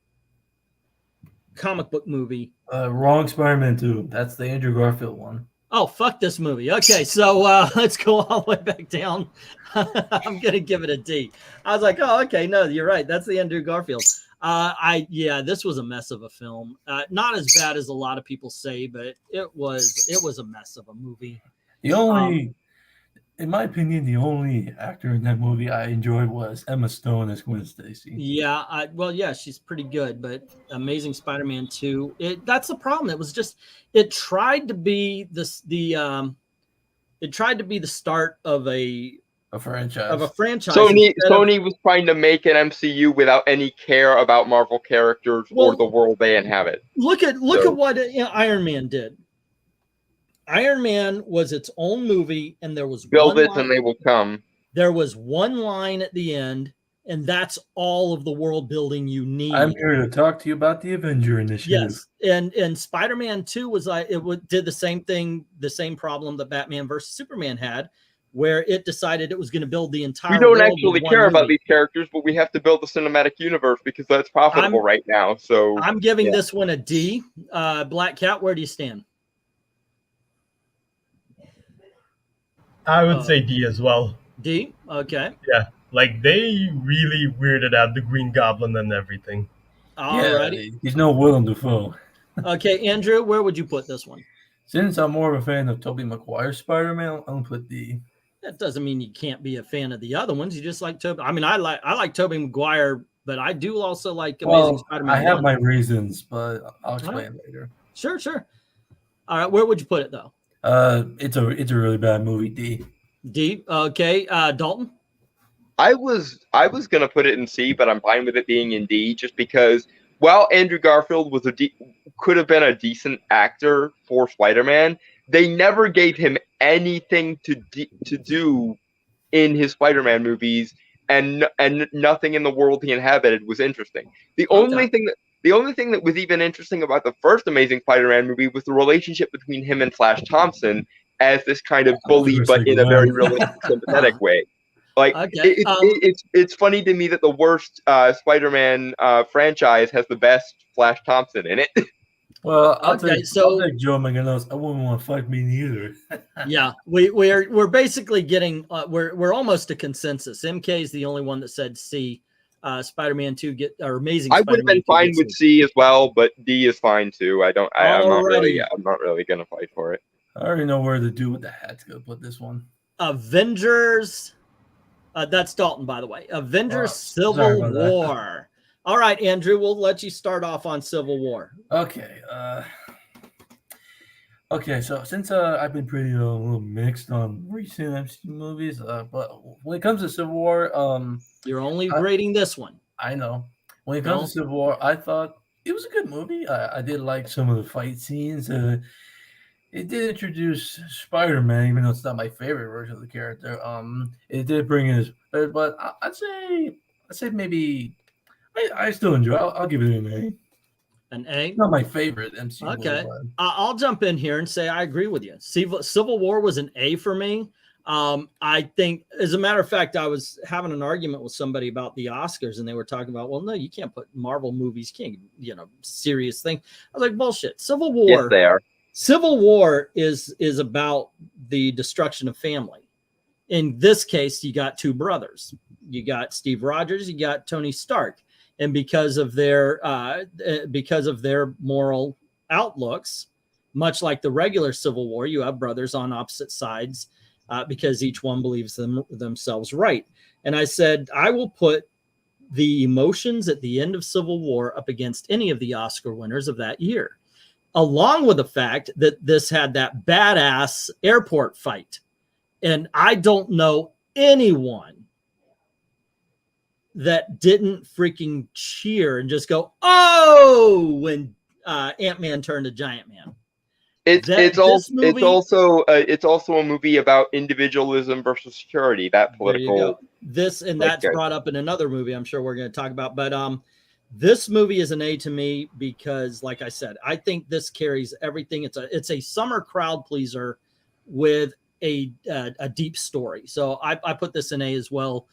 comic book movie. Wrong Spider-Man 2. That's the Andrew Garfield one. Oh, fuck this movie. Okay, so let's go all the way back down. I'm going to give it a D. I was like, oh, okay, no, you're right. That's the Andrew Garfield. Yeah, this was a mess of a film. Not as bad as a lot of people say, but it was a mess of a movie. The only, in my opinion, the only actor in that movie I enjoyed was Emma Stone as Gwen Stacy. Yeah, well, yeah, she's pretty good, but Amazing Spider-Man 2, that's the problem. It was just it tried to be the start of a franchise. Sony was trying to make an MCU without any care about Marvel characters or the world they inhabit. Look at what Iron Man did. Iron Man was its own movie, and there was build it and they will come. There was one line at the end, and that's all of the world building you need. I'm here to talk to you about the Avenger Initiative. Yes, and Spider-Man 2 was like did the same thing, the same problem that Batman versus Superman had, where it decided it was going to build the entire. We don't actually care about these characters, but we have to build the cinematic universe because that's profitable right now. So I'm giving this one a D. Black Cat, where do you stand? I would say D as well. D? Okay. Yeah, like they really weirded out the Green Goblin and everything. Alrighty. Yeah, he's no Willem Dafoe. Okay, Andrew, where would you put this one? Since I'm more of a fan of Tobey Maguire's Spider-Man, I'm gonna put D. That doesn't mean you can't be a fan of the other ones. You just like Tobey. I mean, I like Tobey Maguire, but I do also like Amazing Spider-Man. I have my reasons, but I'll explain later. Sure. All right, where would you put it though? It's a really bad movie. D. D. Okay. Dalton. I was gonna put it in C, but I'm fine with it being in D, just because while Andrew Garfield was could have been a decent actor for Spider-Man, they never gave him anything to do in his Spider-Man movies, and nothing in the world he inhabited was interesting. The only thing that was even interesting about the first Amazing Spider-Man movie was the relationship between him and Flash Thompson as this kind of bully, but in a very realistic, sympathetic way. Like it's funny to me that the worst Spider-Man franchise has the best Flash Thompson in it. Well, I'll take Joe Manganiello. I wouldn't want to fight me neither. Yeah, we're basically getting we're almost a consensus. MK is the only one that said C. Spider-Man 2 Amazing. I would have been fine with C as well, but D is fine too. I'm not really gonna fight for it. I already know where the dude with the hat's gonna put this one. Avengers. That's Dalton, by the way. Avengers Civil War. All right, Andrew, we'll let you start off on Civil War. Okay. Okay, so since I've been pretty a little mixed on recent MCU movies, but when it comes to Civil War, you're only rating this one. I know. When it comes to Civil War, I thought it was a good movie. I did like some of the fight scenes. It did introduce Spider-Man, even though it's not my favorite version of the character. It did bring in his, but I'd say maybe I still enjoy it. I'll give it an A. An A? Not my favorite MCU. Okay. I'll jump in here and say I agree with you. Civil War was an A for me. I think, as a matter of fact, I was having an argument with somebody about the Oscars, and they were talking about, well, no, you can't put Marvel movies, serious thing. I was like, bullshit. Civil War. Yes, they are. Civil War is about the destruction of family. In this case, you got two brothers. You got Steve Rogers, you got Tony Stark. And because of their moral outlooks, much like the regular Civil War, you have brothers on opposite sides because each one believes themselves right. And I said, I will put the emotions at the end of Civil War up against any of the Oscar winners of that year, along with the fact that this had that badass airport fight. And I don't know anyone that didn't freaking cheer and just go, oh, when Ant-Man turned to Giant Man. It's also a movie about individualism versus security. That political. That's brought up in another movie I'm sure we're going to talk about. But this movie is an A to me because, like I said, I think this carries everything. It's a summer crowd pleaser with a deep story. So I put this in A as well.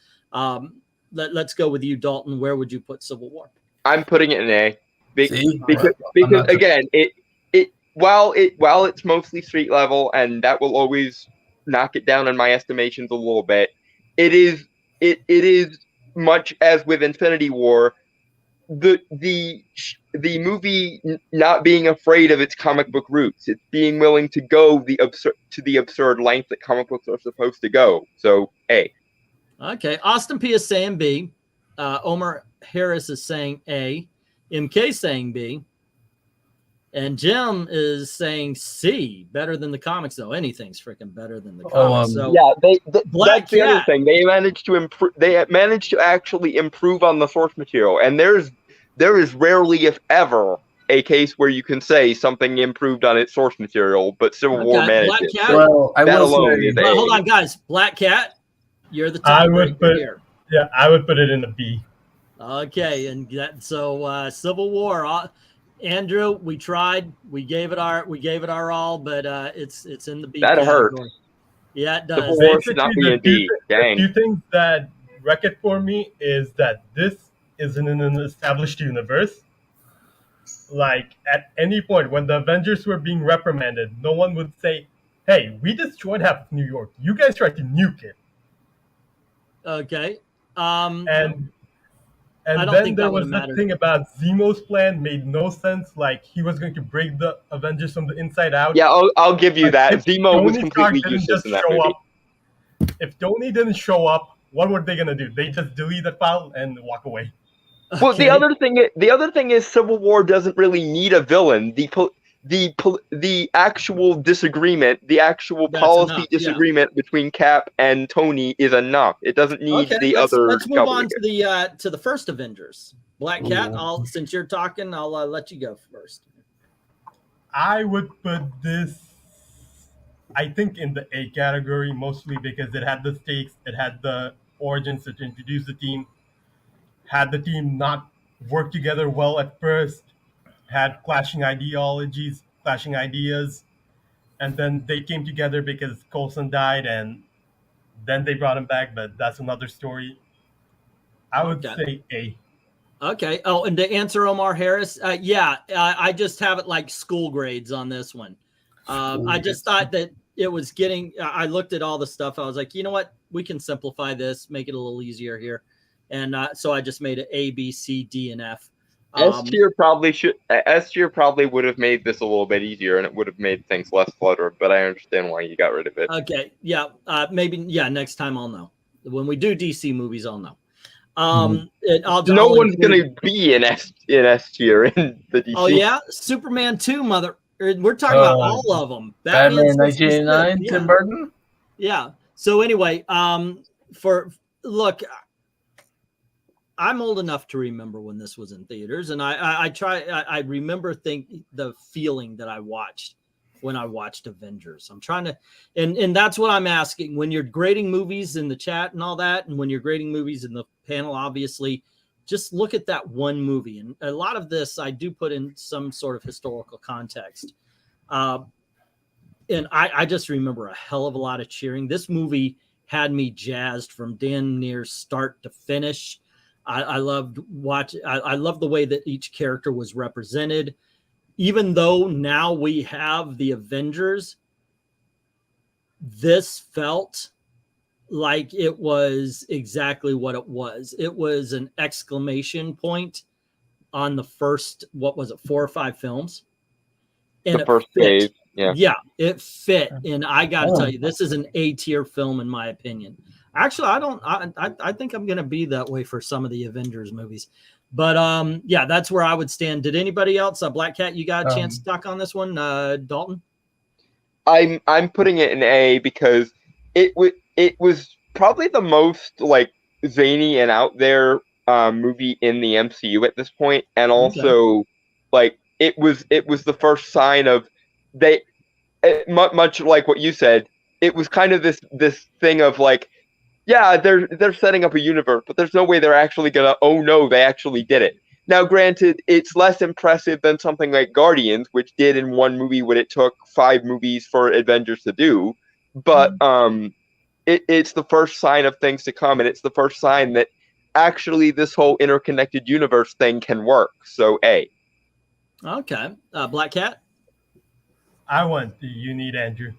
Let's go with you, Dalton. Where would you put Civil War? I'm putting it in A because again, while it's mostly street level, and that will always knock it down in my estimations a little bit, it is much as with Infinity War, the movie not being afraid of its comic book roots. It's being willing to go to the absurd length that comic books are supposed to go. So A. Okay, Austin P is saying B. Omar Harris is saying A. MK saying B. And Jim is saying C. Better than the comics, though. Anything's freaking better than the comics. So yeah, that's the other thing. They managed to improve. They managed to actually improve on the source material, and there is rarely, if ever, a case where you can say something improved on its source material, but Civil War managed it. Cat, well, I will say, hold on, guys. Black Cat, you're the top here. Yeah, I would put it in the B. Okay, and so Civil War. Andrew, we tried. We gave it our all, but it's in the B. That hurt. Yeah, it does. Civil War should not be in B. Dang. A few things that wreck it for me is that this isn't in an established universe. Like, at any point when the Avengers were being reprimanded, no one would say, "Hey, we destroyed half of New York. You guys tried to nuke it." Okay. And then there was that thing about Zemo's plan made no sense. Like, he was going to break the Avengers from the inside out. Yeah, I'll give you that. Zemo was completely useless in that movie. If Tony didn't show up, what were they going to do? They just delete that file and walk away. Okay. Well, the other thing is Civil War doesn't really need a villain. The actual disagreement, the actual policy disagreement between Cap and Tony is enough. It doesn't need the other. Let's move on to the first Avengers. Black Cat. Since you're talking, I'll let you go first. I would put this, I think, in the A category, mostly because it had the stakes, it had the origins to introduce the team, had the team not work together well at first, had clashing ideologies, clashing ideas, and then they came together because Coulson died, and then they brought him back, but that's another story. I would say A. Okay. Oh, and to answer Omar Harris, I just have it like school grades on this one. I just thought that it was getting, I looked at all the stuff. I was like, you know what? We can simplify this, make it a little easier here. And so I just made it A, B, C, D, and F. S tier probably would have made this a little bit easier, and it would have made things less cluttered. But I understand why you got rid of it. Okay, yeah, maybe next time I'll know. When we do DC movies, I'll know. No one's gonna be in S tier in the DC. Oh yeah, Superman 2, we're talking about all of them. Batman 1989, Tim Burton. Yeah. So anyway, look. I'm old enough to remember when this was in theaters, and I remember the feeling that I watched when I watched Avengers. I'm trying to, and that's what I'm asking. When you're grading movies in the chat and all that, and when you're grading movies in the panel, obviously, just look at that one movie. And a lot of this I do put in some sort of historical context. And I just remember a hell of a lot of cheering. This movie had me jazzed from damn near start to finish. I loved I love the way that each character was represented. Even though now we have the Avengers, this felt like it was exactly what it was. It was an exclamation point on the first, 4 or 5 films. And the first phase, yeah, it fit. And I got to tell you, this is an A tier film in my opinion. Actually, I think I'm going to be that way for some of the Avengers movies. But yeah, that's where I would stand. Did anybody else? Black Cat, you got a chance to talk on this one? Dalton? I'm putting it in A because it was probably the most like zany and out there movie in the MCU at this point, and also like it was the first sign of much like what you said, it was kind of this thing of like, yeah, they're setting up a universe, but there's no way they're actually gonna. Oh no, they actually did it. Now, granted, it's less impressive than something like Guardians, which did in one movie what it took 5 movies for Avengers to do. But it's the first sign of things to come, and it's the first sign that actually this whole interconnected universe thing can work. So, A. Okay, Black Cat. I want the You Need Andrew.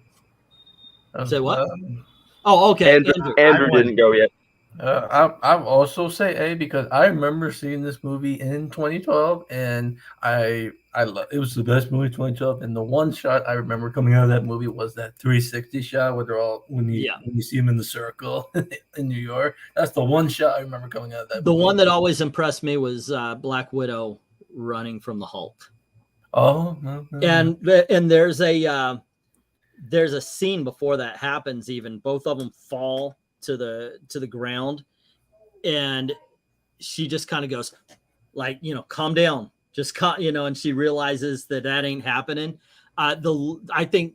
Say what? Oh, okay. Andrew didn't go yet. I'll also say A because I remember seeing this movie in 2012, and I love it. Was the best movie 2012, and the one shot I remember coming out of that movie was that 360 shot where they're all when you see them in the circle in New York. That's the one shot I remember coming out of that. The movie. One that always impressed me was Black Widow running from the Hulk. Oh no. And there's a scene before that happens. Even both of them fall to the ground, and she just kind of goes like, calm down, just and she realizes that ain't happening. I think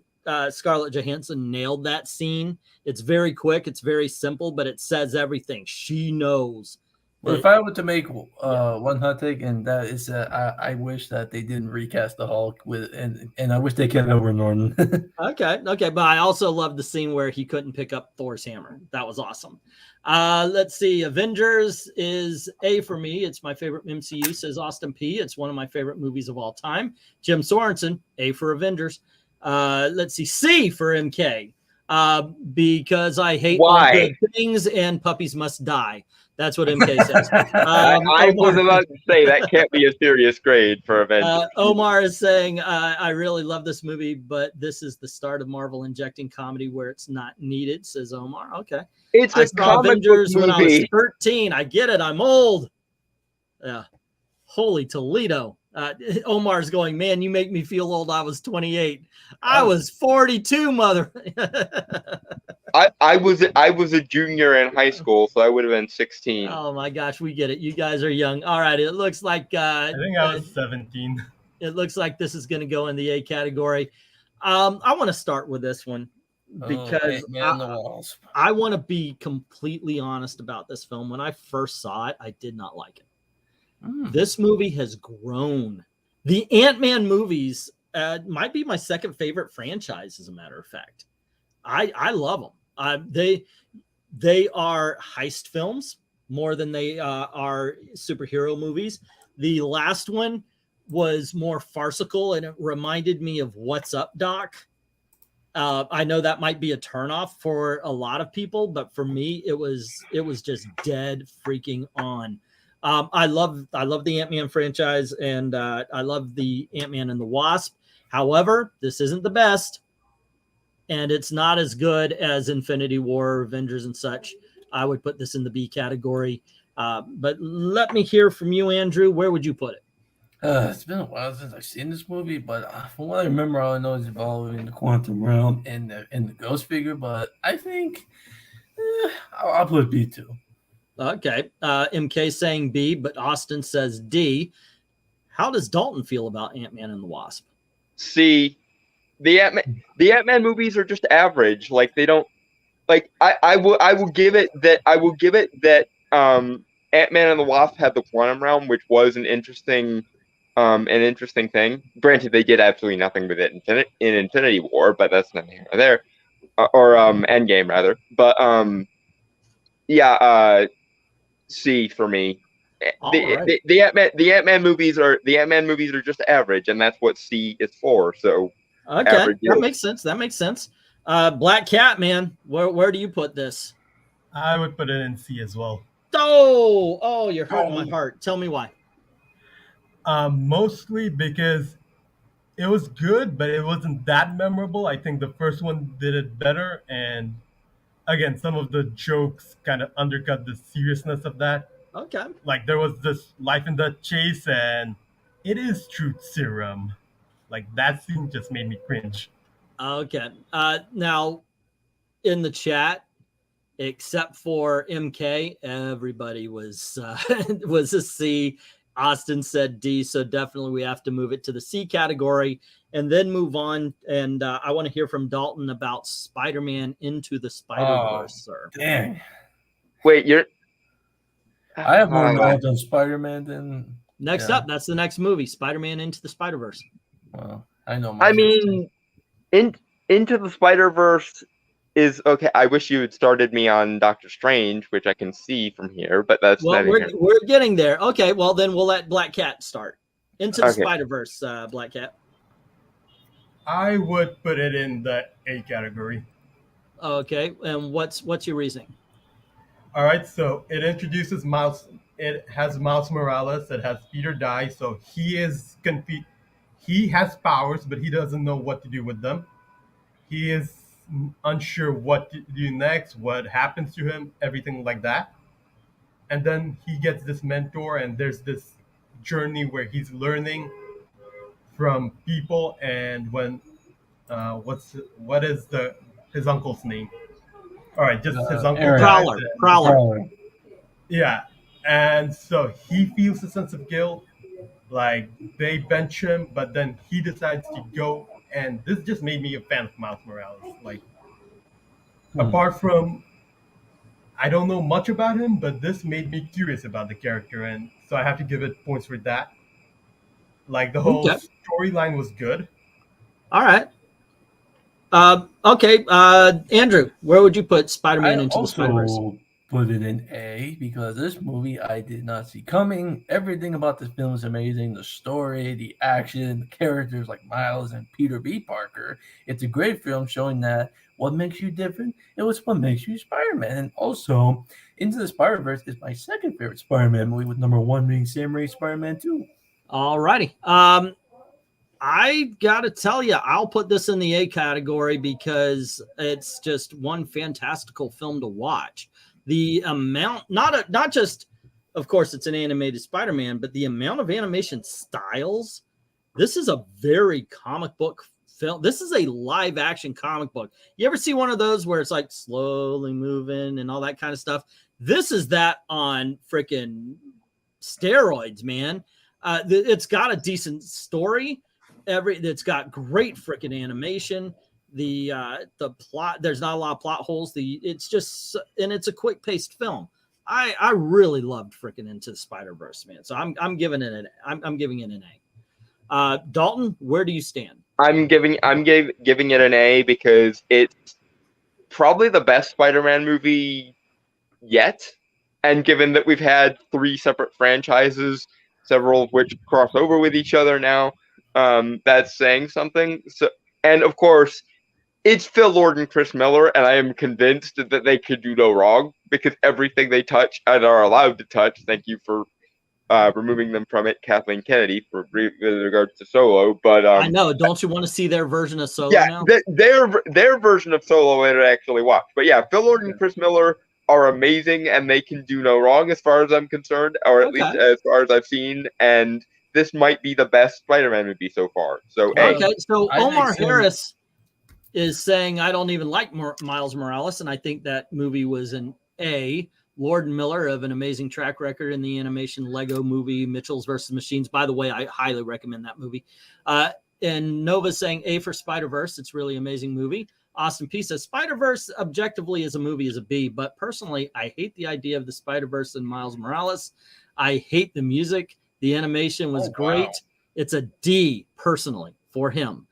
Scarlett Johansson nailed that scene. It's very quick, it's very simple, but it says everything. She knows. Well, if I were to make one hot take, and that is that I wish that they didn't recast the Hulk and I wish they kept Edward Norton. Okay, but I also loved the scene where he couldn't pick up Thor's hammer. That was awesome. Let's see. Avengers is A for me. It's my favorite MCU, says Austin P. It's one of my favorite movies of all time. Jim Sorensen, A for Avengers. Let's see. C for MK. Because I hate all good things and puppies must die. That's what MK says. I was about to say that can't be a serious grade for Avengers. Omar is saying, I really love this movie, but this is the start of Marvel injecting comedy where it's not needed, says Omar. Okay. It's a comic Avengers book movie. When I was 13. I get it. I'm old. Yeah. Holy Toledo. Omar's going, man, you make me feel old. I was 28. I was 42, mother. I was a junior in high school, so I would have been 16. Oh my gosh, we get it. You guys are young. All right, it looks like I think I was 17. It looks like this is going to go in the A category. I want to start with this one because I want to be completely honest about this film. When I first saw it, I did not like it. This movie has grown. The Ant-Man movies might be my second favorite franchise, as a matter of fact. I love them. They are heist films more than they are superhero movies. The last one was more farcical, and it reminded me of What's Up, Doc? I know that might be a turnoff for a lot of people, but for me, it was just dead freaking on. I love the Ant-Man franchise, and I love the Ant-Man and the Wasp. However, this isn't the best, and it's not as good as Infinity War, Avengers, and such. I would put this in the B category. But let me hear from you, Andrew. Where would you put it? It's been a while since I've seen this movie, but from what I remember, all I know is involved in the quantum realm and the ghost figure. But I think I'll put B too. Okay. MK saying B, but Austin says D. How does Dalton feel about Ant-Man and the Wasp? C. The Ant-Man movies are just average. Like, they don't like. I will give it that. Ant-Man and the Wasp had the quantum realm, which was an interesting thing. Granted, they did absolutely nothing with it in Infinity War, but that's nothing here or there, or Endgame rather. But C for me. The Ant-Man movies are just average, and that's what C is for. So okay, that makes sense. That makes sense. Black Cat, man, where do you put this? I would put it in C as well. Oh, you're hurting my heart. Tell me why. Mostly because it was good, but it wasn't that memorable. I think the first one did it better, and again, some of the jokes kind of undercut the seriousness of that. Okay. Like, there was this life and death chase, and it is truth serum. Like, that scene just made me cringe. Okay. Now, in the chat, except for MK, everybody was was a C. Austin said D, so definitely we have to move it to the C category and then move on. And I want to hear from Dalton about Spider-Man Into the Spider-Verse, sir. Dang. Wait, you're... I have more knowledge on Spider-Man than... Next up, that's the next movie, Spider-Man Into the Spider-Verse. Well, I know. I mean, Into the Spider-Verse is okay. I wish you had started me on Doctor Strange, which I can see from here, but that's well, not we're getting there. Okay, well then we'll let Black Cat start. Into the Spider-Verse, Black Cat. I would put it in the A category. Okay, and what's your reasoning? All right, so it introduces Miles. It has Miles Morales. It has Peter Dye. So he is he has powers, but he doesn't know what to do with them. He is unsure what to do next, what happens to him, everything like that. And then he gets this mentor, and there's this journey where he's learning from people. And when what is his uncle's name? All right, just his uncle. Prowler. Yeah, and so he feels a sense of guilt, like they bench him, but then he decides to go. And this just made me a fan of Miles Morales. Like, apart from, I don't know much about him, but this made me curious about the character, and so I have to give it points for that. Like, the whole storyline was good. All right. Okay, Andrew, where would you put Spider-Man Into the Spider-Verse? Put it in A because this movie I did not see coming. Everything about this film is amazing. The story, the action, the characters like Miles and Peter B. Parker. It's a great film showing that what makes you different, it was what makes you Spider-Man. And also, Into the Spider-Verse is my second favorite Spider-Man movie, with number 1 being Sam Raimi's Spider-Man 2. All righty. I gotta tell you, I'll put this in the A category because it's just one fantastical film to watch. The amount, not just, of course, it's an animated Spider-Man, but the amount of animation styles. This is a very comic book film. This is a live action comic book. You ever see one of those where it's like slowly moving and all that kind of stuff? This is that on freaking steroids, man. It's got a decent story. It's got great freaking animation. The plot, there's not a lot of plot holes. It's just, and it's a quick paced film. I really loved freaking Into the Spider-Verse, man. So I'm giving it an A. Dalton, where do you stand? I'm giving it an A because it's probably the best Spider-Man movie yet. And given that we've had 3 separate franchises, several of which cross over with each other now, that's saying something. So, and of course, it's Phil Lord and Chris Miller, and I am convinced that they could do no wrong because everything they touch and are allowed to touch. Thank you for removing them from it, Kathleen Kennedy, with regards to Solo. But I know, don't you want to see their version of Solo? Yeah, now? their version of Solo I actually watched. But yeah, Phil Lord and Chris Miller are amazing, and they can do no wrong as far as I'm concerned, or at least as far as I've seen. And this might be the best Spider-Man movie so far. So okay, so Omar Harris is saying I don't even like Miles Morales, and I think that movie was an A. Lord and Miller have an amazing track record in the animation Lego movie Mitchells versus Machines. By the way, I highly recommend that movie. And Nova's saying A for Spider-Verse. It's a really amazing movie. Austin P says Spider-Verse objectively as a movie is a B, but personally, I hate the idea of the Spider-Verse and Miles Morales. I hate the music. The animation was great. Wow. It's a D personally for him.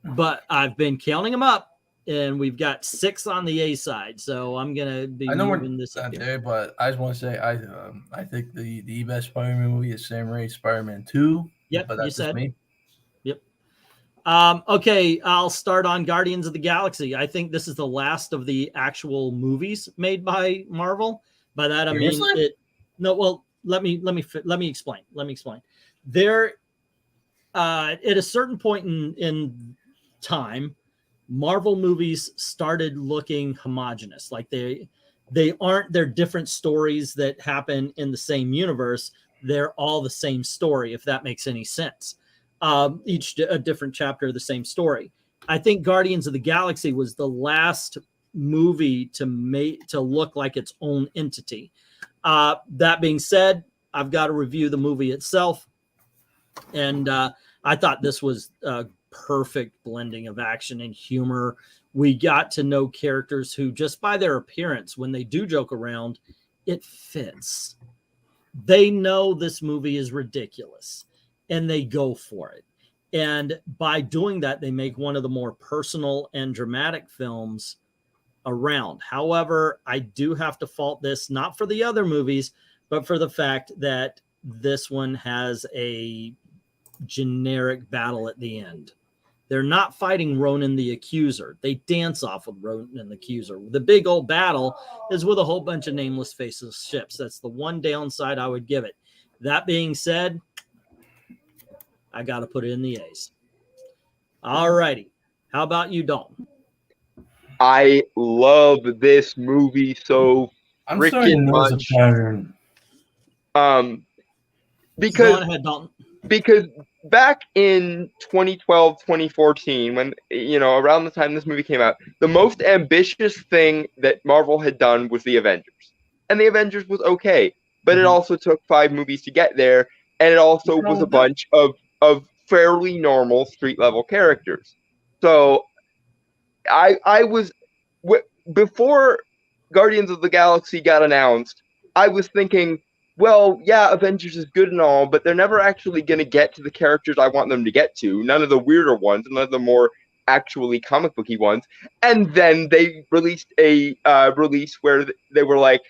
But I've been counting them up, and we've got 6 on the A side. So I'm gonna be moving this up there. But I just want to say I think the best Spider-Man movie is Sam Raimi's Spider-Man 2. Yep, but that's you said me. Yep. Okay, I'll start on Guardians of the Galaxy. I think this is the last of the actual movies made by Marvel. By that I mean it. No, well, let me explain. There, at a certain point in time, Marvel movies started looking homogenous. Like they're different stories that happen in the same universe. They're all the same story, if that makes any sense. Each a different chapter of the same story. I think Guardians of the Galaxy was the last movie to look like its own entity. That being said, I've got to review the movie itself. And I thought this was a perfect blending of action and humor. We got to know characters who, just by their appearance, when they do joke around, it fits. They know this movie is ridiculous, and they go for it. And by doing that, they make one of the more personal and dramatic films around. However, I do have to fault this, not for the other movies, but for the fact that this one has a generic battle at the end. They're not fighting Ronan the Accuser. They dance off with Ronan the Accuser. The big old battle is with a whole bunch of nameless faceless ships. That's the one downside I would give it. That being said, I got to put it in the A's. All righty. How about you, Dalton? I love this movie so freaking much. Because go ahead, Dalton. Because back in 2012, 2014, when, you know, around the time this movie came out, the most ambitious thing that Marvel had done was the Avengers. And the Avengers was okay, but it also took 5 movies to get there, and it also was a bunch of fairly normal street level characters. So I was, before Guardians of the Galaxy got announced, I was thinking, well, yeah, Avengers is good and all, but they're never actually going to get to the characters I want them to get to. None of the weirder ones, none of the more actually comic booky ones. And then they released a release where they were like,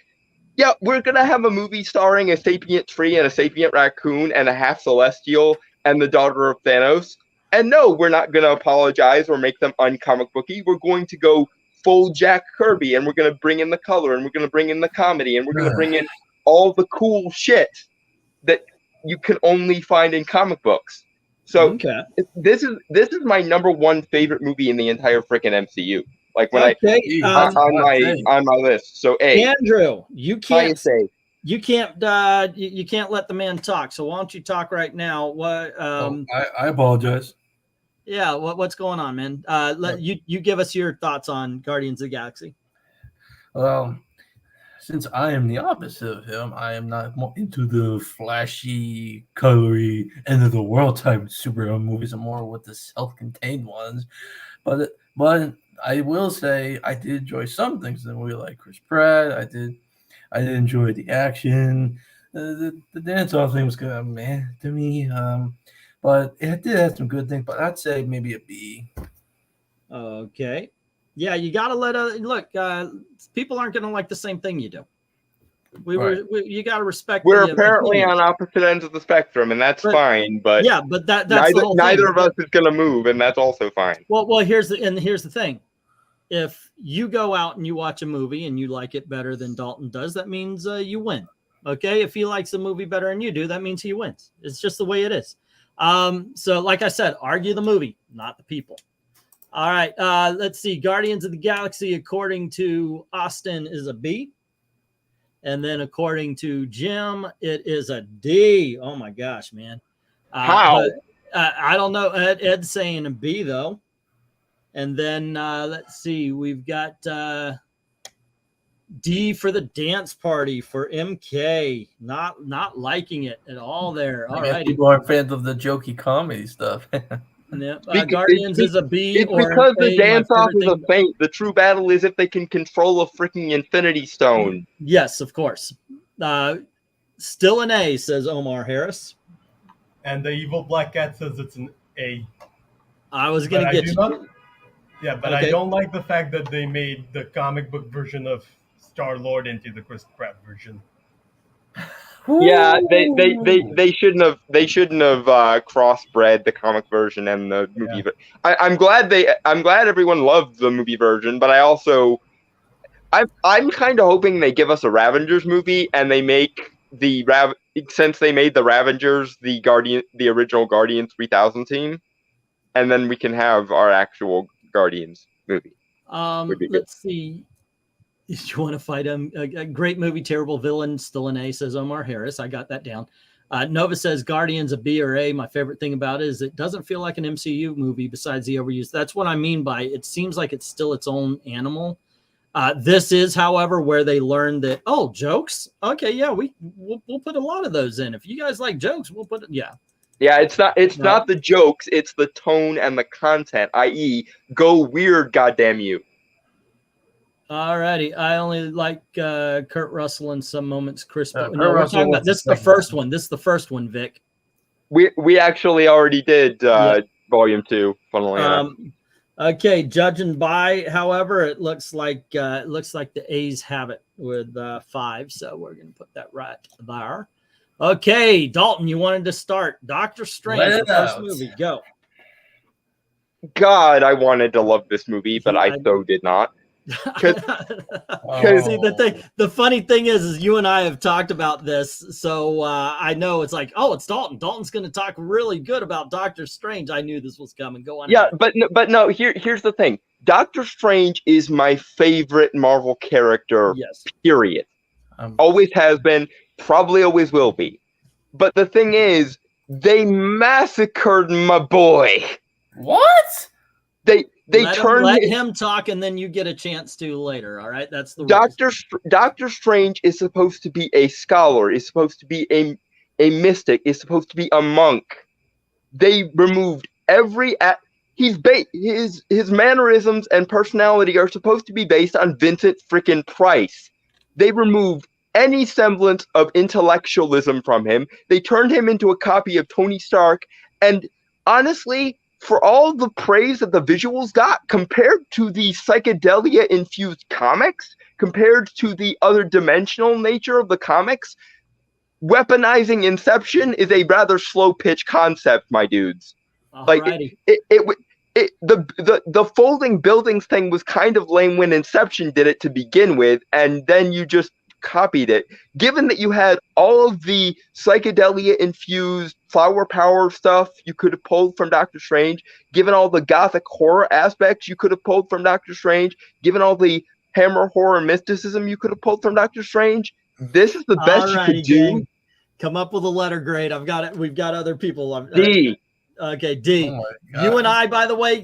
yeah, we're going to have a movie starring a sapient tree and a sapient raccoon and a half celestial and the daughter of Thanos. And no, we're not going to apologize or make them uncomic booky. We're going to go full Jack Kirby, and we're going to bring in the color, and we're going to bring in the comedy, and we're going to bring in all the cool shit that you can only find in comic books. So this is my _1 favorite movie in the entire freaking MCU. Like when on my list. So Andrew, you can't let the man talk. So why don't you talk right now? What I apologize. Yeah, what's going on, man? You give us your thoughts on Guardians of the Galaxy. Well, since I am the opposite of him, I am not more into the flashy, colory, end of the world type superhero movies. I'm more with the self-contained ones. But I will say I did enjoy some things in the movie, like Chris Pratt. I did enjoy the action. The dance-off thing was kind of meh to me. But it did have some good things. But I'd say maybe a B. Okay. Yeah, you got to look. People aren't going to like the same thing you do. You got to respect. We're apparently on opposite ends of the spectrum, and that's fine. But yeah, but that's neither of us is going to move, and that's also fine. Well, here's the thing. If you go out and you watch a movie and you like it better than Dalton does, that means you win. Okay, if he likes the movie better than you do, that means he wins. It's just the way it is. So, like I said, argue the movie, not the people. All right, let's see. Guardians of the Galaxy, according to Austin, is a B. And then according to Jim, it is a D. Oh, my gosh, man. How? But, I don't know. Ed's saying a B, though. And then let's see. We've got D for the dance party for MK. Not liking it at all there. All right. People aren't fans of the jokey comedy stuff. Yeah, Guardians is a B. It's because the dance-off is a feint. The true battle is if they can control a freaking Infinity Stone. Yes, of course. Still an A, says Omar Harris. And the evil Black Cat says it's an A. I was going to get you. Yeah, but okay. I don't like the fact that they made the comic book version of Star-Lord into the Chris Pratt version. Yeah, they shouldn't have crossbred the comic version and the movie. Yeah. But I'm glad everyone loved the movie version. But I'm kind of hoping they give us a Ravengers movie and they make since they made the Ravengers the original Guardians 3000 team, and then we can have our actual Guardians movie. Let's see. If you want to fight him, a great movie, terrible villain, still an A, says Omar Harris. I got that down. Nova says Guardians a B or A. My favorite thing about it is it doesn't feel like an MCU movie besides the overuse. That's what I mean by it seems like it's still its own animal. This is, however, where they learned that, oh, jokes. Okay, yeah, we'll put a lot of those in. If you guys like jokes, we'll put it. Yeah. Yeah, it's not the jokes, it's the tone and the content, i.e., go weird, goddamn you. Alrighty, I only like Kurt Russell in some moments. Chris, Kurt no, we're Russell talking about this is the first one. This is the first one, Vic. We actually already did volume 2, funnily enough. Okay, judging by, however, it looks like the A's have it with 5, so we're gonna put that right there. Okay, Dalton, you wanted to start Doctor Strange, the first movie. Go. God, I wanted to love this movie, but I so did not. See, the funny thing is you and I have talked about this, so I know it's like, oh, it's Dalton. Dalton's going to talk really good about Doctor Strange. I knew this was coming. Go on. Yeah, ahead. but no. Here's the thing. Doctor Strange is my favorite Marvel character. Yes. Period. Always has been. Probably always will be. But the thing is, they massacred my boy. What? They let him talk, and then you get a chance to later. All right, that's the Doctor Strange is supposed to be a scholar. Is supposed to be a mystic. Is supposed to be a monk. They removed every his mannerisms and personality are supposed to be based on Vincent frickin' Price. They removed any semblance of intellectualism from him. They turned him into a copy of Tony Stark, and honestly, for all the praise that the visuals got, compared to the psychedelia-infused comics, compared to the other dimensional nature of the comics, weaponizing Inception is a rather slow-pitch concept, my dudes. Alrighty. Like the folding buildings thing was kind of lame when Inception did it to begin with, and then you just copied it. Given that you had all of the psychedelia-infused flower power stuff you could have pulled from Doctor Strange, given all the gothic horror aspects you could have pulled from Doctor Strange, given all the hammer horror mysticism you could have pulled from Doctor Strange, this is the best you could do. Come up with a letter grade. I've got it. We've got other people. D. Okay, D. Oh you and I, by the way,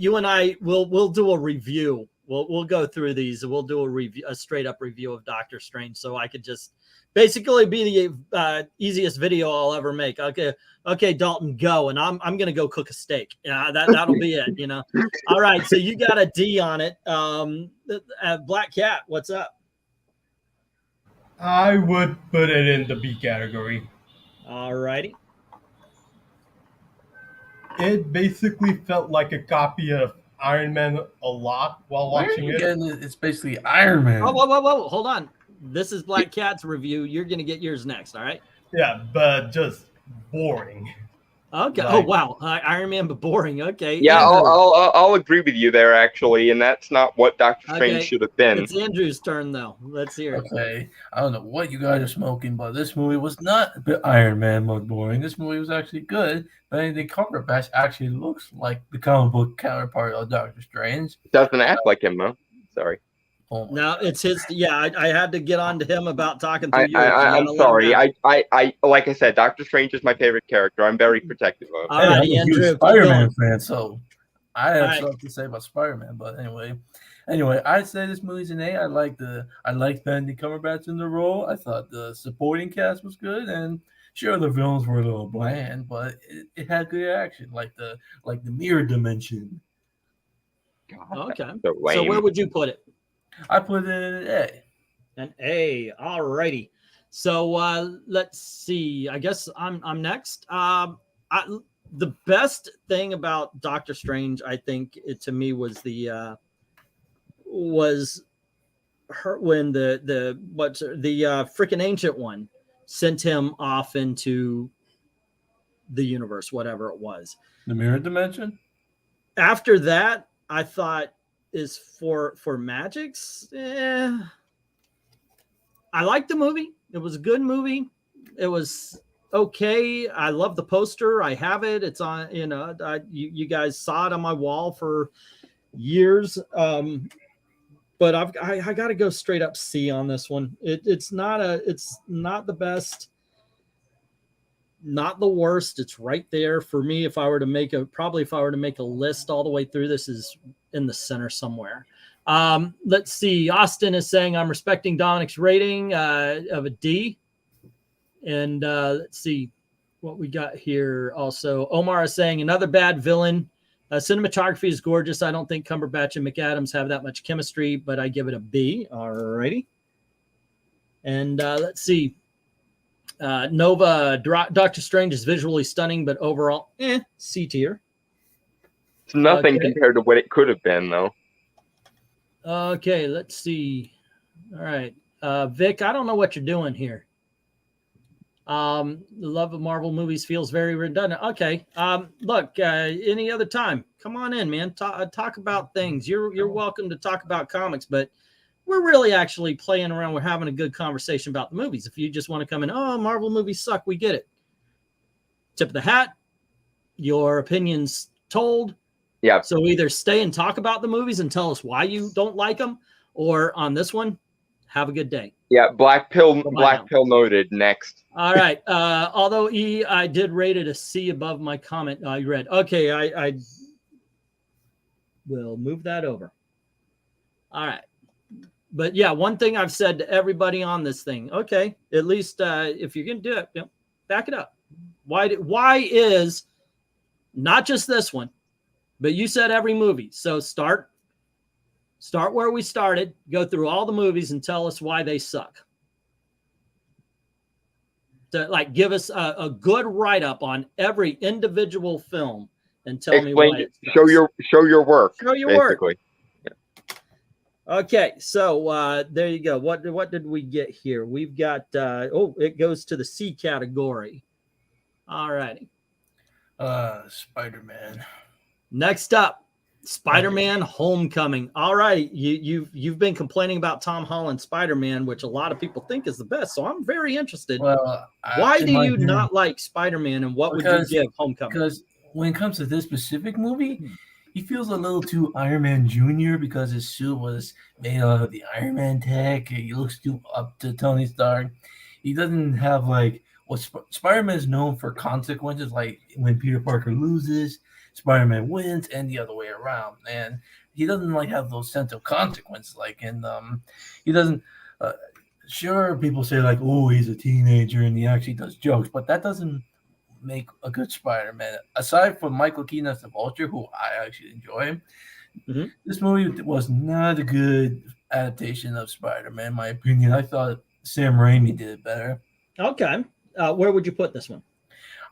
we'll do a review. We'll go through these and we'll do a straight up review of Doctor Strange, so I could just basically be the easiest video I'll ever make. Okay, Dalton, go, and I'm gonna go cook a steak. Yeah, that'll be it. You know. All right, so you got a D on it. Black Cat, what's up? I would put it in the B category. All righty. It basically felt like a copy of Iron Man a lot while watching it. It's basically Iron Man. Oh, whoa, hold on. This is Black Cat's review. You're gonna get yours next, all right? Yeah, but just boring. Okay. Oh wow, Iron Man, but boring. Okay. Yeah, I'll agree with you there actually, and that's not what Doctor Strange should have been. It's Andrew's turn though. Let's hear it. Okay, I don't know what you guys are smoking, but this movie was not Iron Man mode boring. This movie was actually good. But the CUMBERBATCH actually looks like the comic book counterpart of Doctor Strange. Doesn't act like him though. Sorry. Oh now it's his. Yeah, I had to get on to him about talking to you. I'm sorry. I like I said, Doctor Strange is my favorite character. I'm very protective of him. All right, I'm a huge Spider-Man fan, so I have something to say about Spider-Man. But anyway, I'd say this movie's an A. I like Benedict Cumberbatch in the role. I thought the supporting cast was good, and sure the villains were a little bland, but it had good action, like the mirror dimension. God, okay. So where would you put it? I put it in an A. An A. All righty. So let's see. I guess I'm next. The best thing about Doctor Strange, I think, to me was when the freaking Ancient One sent him off into the universe, whatever it was. The mirror dimension. After that, I thought is for Magic's. I liked the movie. It was a good movie. It was okay. I love the poster. I have it. It's on, you guys saw it on my wall for years. But I got to go straight up C on this one. It's not the best, not the worst. It's right there for me. If I were to make a list all the way through, this is in the center somewhere. Let's see. Austin is saying, I'm respecting Dominic's rating of a D. And let's see what we got here. Also, Omar is saying another bad villain. Cinematography is gorgeous. I don't think Cumberbatch and McAdams have that much chemistry, but I give it a B. All righty. And let's see. Nova, Doctor Strange is visually stunning, but overall, C tier. It's nothing compared to what it could have been, though. Okay, let's see. All right. Vic, I don't know what you're doing here. The love of Marvel movies feels very redundant. Okay. Look, any other time, come on in, man. Talk about things. You're welcome to talk about comics, but we're really actually playing around. We're having a good conversation about the movies. If you just want to come in, oh, Marvel movies suck, we get it. Tip of the hat. Your opinion's told. Yeah. So either stay and talk about the movies and tell us why you don't like them, or on this one, have a good day. Yeah, black pill noted. Next. All right. Although I did rate it a C above my comment you read. Okay, I will move that over. All right. But yeah, one thing I've said to everybody on this thing, okay, at least if you're going to do it, back it up. Why is not just this one, but you said every movie. So start where we started, go through all the movies and tell us why they suck. To give us a good write-up on every individual film and tell me why it sucks. Show your work. Show your work. Yeah. Okay, so there you go. What did we get here? We've got it goes to the C category. All righty. Spider-Man. Next up, Spider-Man Homecoming. All right, you've been complaining about Tom Holland's Spider-Man, which a lot of people think is the best. So I'm very interested. Well, why do you not like Spider-Man, and what would you give Homecoming? Because when it comes to this specific movie, he feels a little too Iron Man Jr. because his suit was made out of the Iron Man tech. He looks too up to Tony Stark. He doesn't have what Spider-Man is known for consequences, like when Peter Parker loses, Spider-Man wins, and the other way around. And he doesn't have those sense of consequence. He doesn't. Sure, people say oh, he's a teenager and he actually does jokes, but that doesn't make a good Spider-Man. Aside from Michael Keaton as the Vulture, who I actually enjoy, this movie was not a good adaptation of Spider-Man, in my opinion. I thought Sam Raimi did it better. Okay, where would you put this one?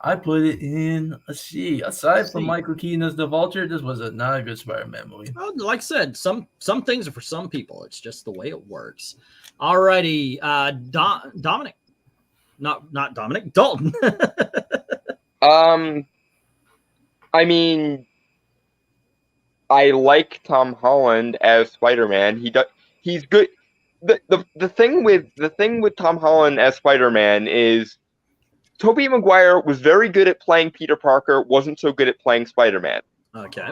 I put it in a C. Aside from Michael Keaton as the Vulture, this was not a good Spider-Man movie. Well, like I said, some things are for some people. It's just the way it works. All righty, Dominic. Not Dominic, Dalton. I mean, I like Tom Holland as Spider-Man. He's good. The thing with Tom Holland as Spider-Man is Tobey Maguire was very good at playing Peter Parker, wasn't so good at playing Spider-Man. Okay.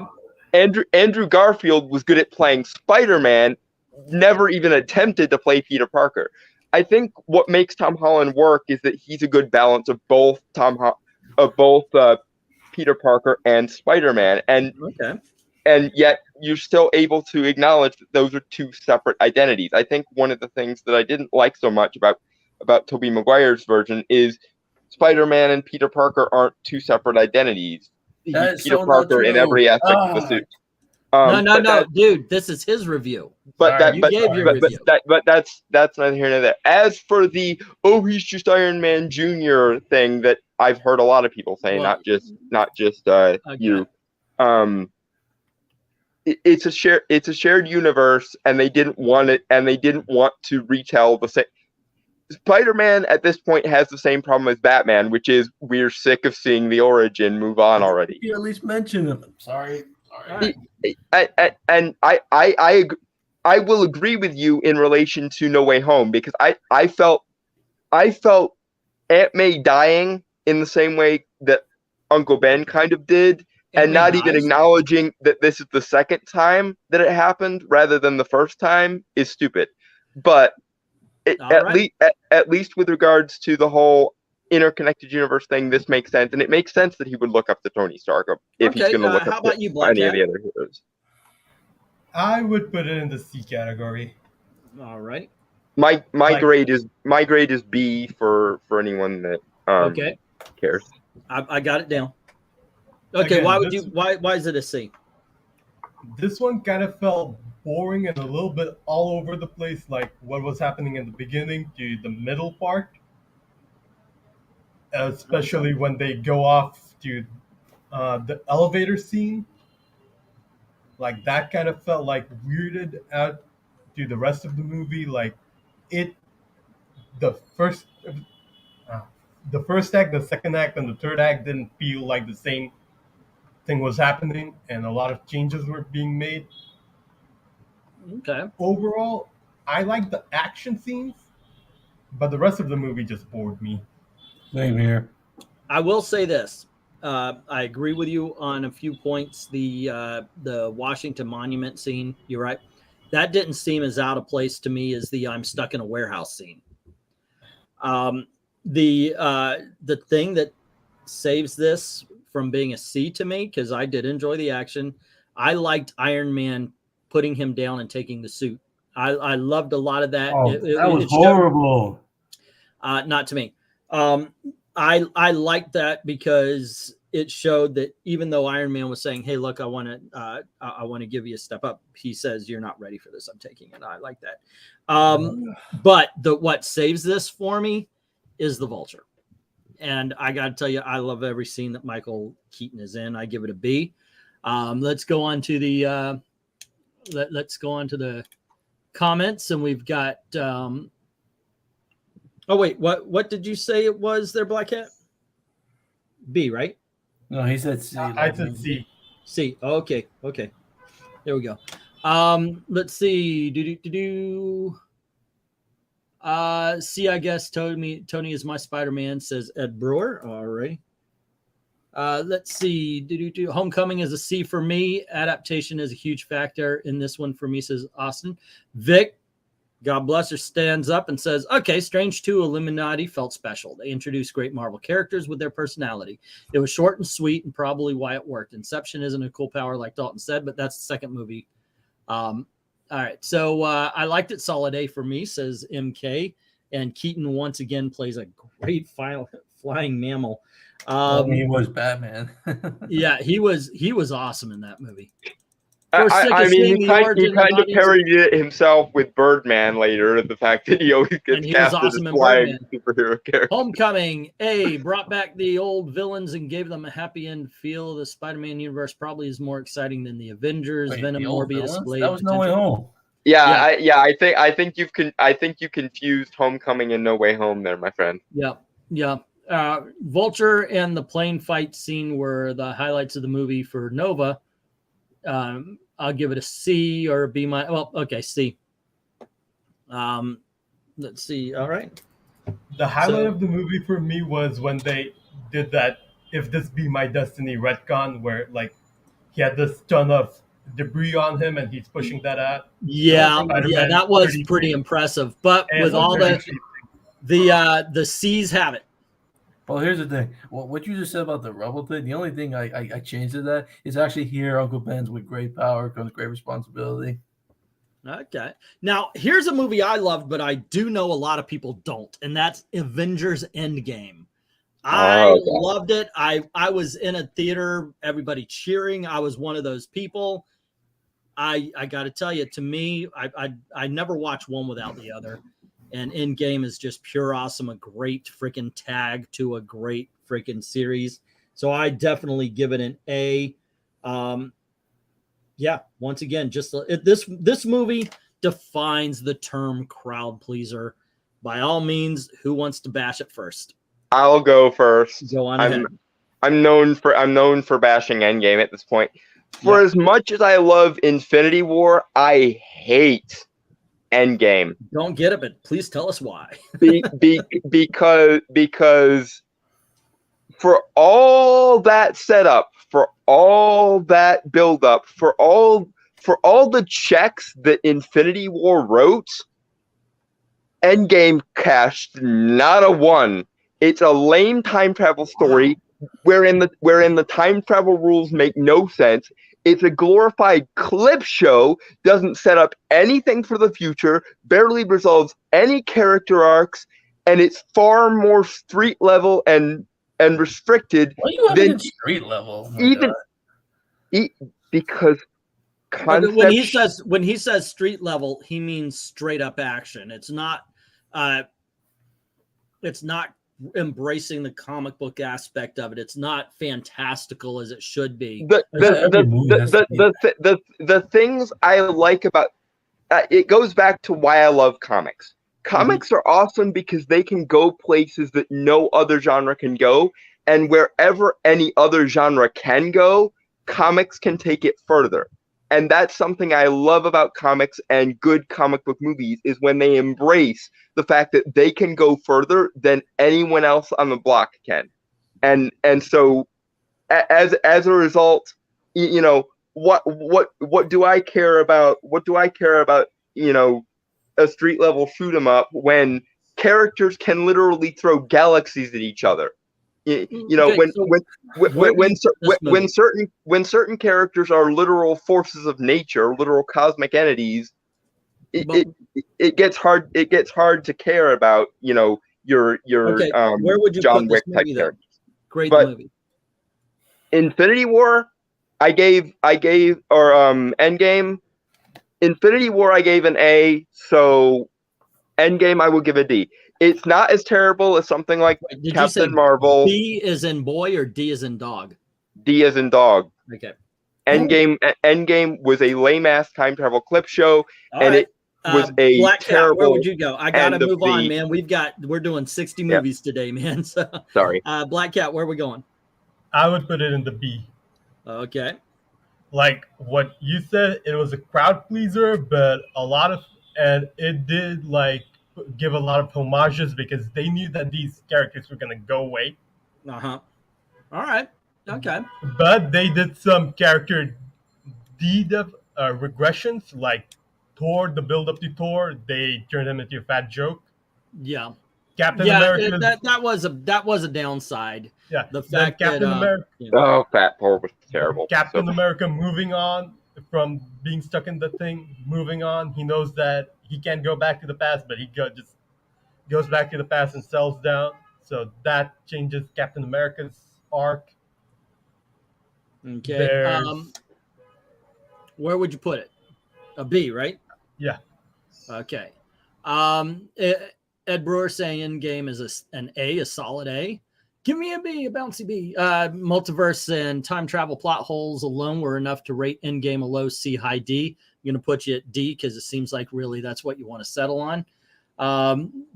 Andrew Garfield was good at playing Spider-Man, never even attempted to play Peter Parker. I think what makes Tom Holland work is that he's a good balance of both Peter Parker and Spider-Man, and yet you're still able to acknowledge that those are two separate identities. I think one of the things that I didn't like so much about Tobey Maguire's version is Spider-Man and Peter Parker aren't two separate identities. Peter Parker in every aspect of the suit. No, dude, this is his review. But that's neither here nor there. As for the he's just Iron Man Jr. thing that I've heard a lot of people say, not just you. It's a shared universe, and they didn't want it, and they didn't want to retell the same. Spider-Man at this point has the same problem as Batman, which is we're sick of seeing the origin. Move on already. You at least mention him. Sorry. And I will agree with you in relation to No Way Home, because I felt Aunt May dying in the same way that Uncle Ben kind of did, and not even acknowledging that this is the second time that it happened rather than the first time is stupid. But at least with regards to the whole interconnected universe thing, this makes sense, and it makes sense that he would look up to Tony Stark if he's going to look up to any of the other heroes. I would put it in the C category. All right. My grade is B for anyone that okay cares. I got it down. Okay, Again, why is it a C? This one kind of felt boring and a little bit all over the place, like what was happening in the beginning to the middle part. Especially when they go off to the elevator scene. Like that kind of felt like weirded out to the rest of the movie. Like the first act, the second act, and the third act didn't feel like the same thing was happening, and a lot of changes were being made. Okay. Overall, I like the action scenes, but the rest of the movie just bored me. Same here. I will say this. I agree with you on a few points. The Washington Monument scene, you're right. That didn't seem as out of place to me as the I'm stuck in a warehouse scene. The thing that saves this from being a C to me, because I did enjoy the action, I liked Iron Man putting him down and taking the suit. I loved a lot of that. Oh, that was horrible. Not to me. I liked that because it showed that even though Iron Man was saying, "Hey, look, I want to give you a step up," he says, "You're not ready for this. I'm taking it." I like that. But what saves this for me is the Vulture, and I got to tell you, I love every scene that Michael Keaton is in. I give it a B. Let's go on to the comments, and we've got. Oh wait, what did you say it was there, Black Hat? B, right? No, he said C. I said C. C. Okay. There we go. Let's see. C, I guess Tony is my Spider-Man, says Ed Brewer. All right. Let's see. Homecoming is a C for me. Adaptation is a huge factor in this one for me, says Austin. Vic, God bless her, stands up and says, okay, Strange 2 Illuminati felt special. They introduced great Marvel characters with their personality. It was short and sweet and probably why it worked. Inception isn't a cool power like Dalton said, but that's the second movie. All right, so I liked it. Solid A for me, says MK. And Keaton once again plays a great flying mammal. He was Batman. Yeah, he was awesome in that movie. I mean, he kind of parodied it himself with Birdman later. The fact that he always gets cast as a flying superhero character. Homecoming, A, brought back the old villains and gave them a happy end feel. The Spider-Man universe probably is more exciting than the Avengers. Wait, Venom, Morbius, Blade. That was No Way Home. Yeah. I think you confused Homecoming and No Way Home there, my friend. Yeah. Vulture and the plane fight scene were the highlights of the movie for Nova. I'll give it a C or a B minus. Well, okay, C. Let's see. All right. The highlight of the movie for me was when they did that "If This Be My Destiny" retcon, where like he had this ton of debris on him and he's pushing that out. Yeah, that was pretty impressive. But with all the C's have it. Well, here's the thing. Well, what you just said about the Rebel thing, the only thing I changed to that is actually here Uncle Ben's with great power comes great responsibility. Okay. Now, here's a movie I loved, but I do know a lot of people don't, and that's Avengers Endgame. I loved it. I was in a theater, everybody cheering. I was one of those people. I got to tell you, to me, I never watch one without the other. And Endgame is just pure awesome, a great freaking tag to a great freaking series. So I definitely give it an A. Yeah, once again, just this movie defines the term crowd pleaser. By all means, who wants to bash it first? I'll go first. Go on ahead. I'm known for bashing Endgame at this point. For as much as I love Infinity War, I hate Endgame. Don't get it, but please tell us why. because for all that setup, for all that buildup, for all the checks that Infinity War wrote, Endgame cashed not a one. It's a lame time travel story wherein the time travel rules make no sense. It's a glorified clip show, doesn't set up anything for the future, barely resolves any character arcs, and it's far more street level and restricted What do you have than against street level? Oh my even because concept. When he says street level, he means straight up action. It's not embracing the comic book aspect of it. It's not fantastical as it should be. The things I like about it goes back to why I love comics. Comics are awesome because they can go places that no other genre can go, and wherever any other genre can go, comics can take it further. And that's something I love about comics and good comic book movies, is when they embrace the fact that they can go further than anyone else on the block can. And so as a result, you know, what do I care about? What do I care about, you know, a street level shoot 'em up when characters can literally throw galaxies at each other? You know, when certain characters are literal forces of nature, literal cosmic entities, it gets hard. It gets hard to care about, you know, your where would you John put Wick this type movie, characters. Great But movie. Infinity War, I gave Endgame. Infinity War, I gave an A. So Endgame, I will give a D. It's not as terrible as something like Captain Marvel. B is in boy or D is in dog? D as in dog. Okay. Endgame was a lame ass time travel clip show, it was a Black terrible. Cat, where would you go? I gotta move on, the- man. We're doing 60 movies today, man. So Sorry. Black Cat, where are we going? I would put it in the B. Okay. Like what you said, it was a crowd pleaser, but it did like give a lot of homages because they knew that these characters were gonna go away. All right. Okay. But they did some character regressions, like Thor. The build up to Thor, they turned him into a fat joke. Yeah. Captain America. That was a downside. Yeah. The fact Captain America. Oh, Fat Thor was terrible. Captain America moving on from being stuck in the thing, moving on. He knows that he can't go back to the past, but he just goes back to the past and settles down. So that changes Captain America's arc. Okay. Where would you put it? A B, right? Yeah. Okay. Ed Brewer saying Endgame is an A, a solid A. Give me a B, a bouncy B. Multiverse and time travel plot holes alone were enough to rate Endgame a low C, high D. I'm going to put you at D because it seems like really that's what you want to settle on.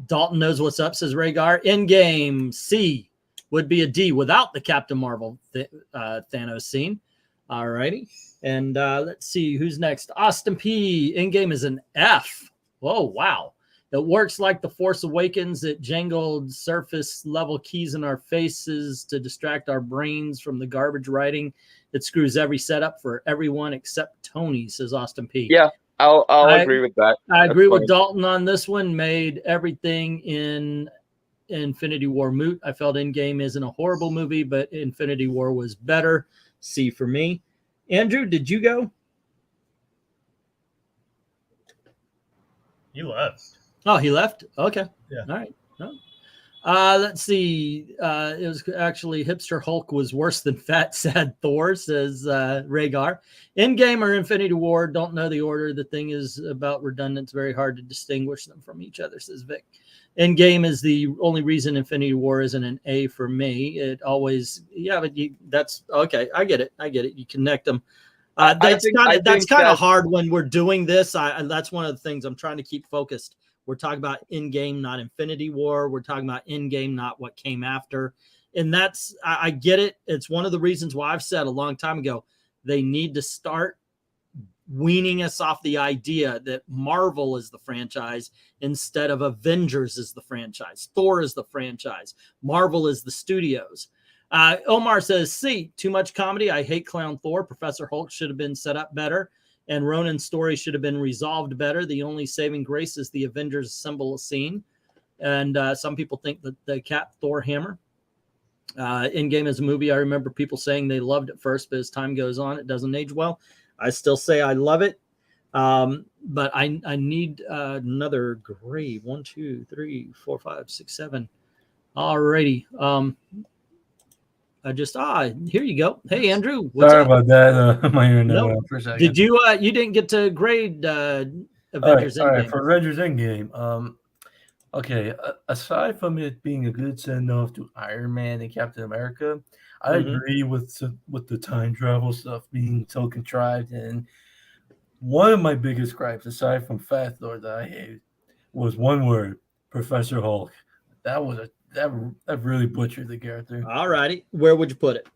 Dalton knows what's up, says Rhaegar. Endgame C would be a D without the Captain Marvel Thanos scene. All righty. And let's see who's next. Austin P. Endgame is an F. Whoa, wow. It works like The Force Awakens. It jangled surface level keys in our faces to distract our brains from the garbage writing. It screws every setup for everyone except Tony, says Austin P. Yeah, I'll agree with that. I agree with Dalton on this one. Made everything in Infinity War moot. I felt Endgame isn't a horrible movie, but Infinity War was better. C for me. Andrew, did you go? He left. Oh, he left? Okay. Yeah. All right. No. Let's see. It was actually Hipster Hulk was worse than Fat Sad Thor, says Rhaegar. Endgame or Infinity War, don't know the order. The thing is about redundant. It's very hard to distinguish them from each other, says Vic. Endgame is the only reason Infinity War isn't an A for me. It always, yeah, but that's okay. I get it. You connect them. That's kind of hard when we're doing this. That's one of the things I'm trying to keep focused. We're talking about Endgame, not Infinity War. We're talking about Endgame, not what came after. And that's, I get it. It's one of the reasons why I've said a long time ago, they need to start weaning us off the idea that Marvel is the franchise instead of Avengers is the franchise. Thor is the franchise. Marvel is the studios. Omar says, C, too much comedy. I hate Clown Thor. Professor Hulk should have been set up better. And Ronan's story should have been resolved better. The only saving grace is the Avengers assemble a scene. And some people think that the Cap Thor hammer. Endgame as a movie, I remember people saying they loved it first, but as time goes on, it doesn't age well. I still say I love it. But I need another grade. 1, 2, 3, 4, 5, 6, 7. Alrighty. Here you go. Hey Andrew, what's Sorry up? about that. My internet No. went out for a second. Did you didn't get to grade Avengers Endgame? All right, for Avengers Endgame. Okay, aside from it being a good send-off to Iron Man and Captain America, I agree with the time travel stuff being so contrived. And one of my biggest gripes, aside from Fat Thor that I hate, was one word: Professor Hulk. That really butchered the character. All righty, where would you put it?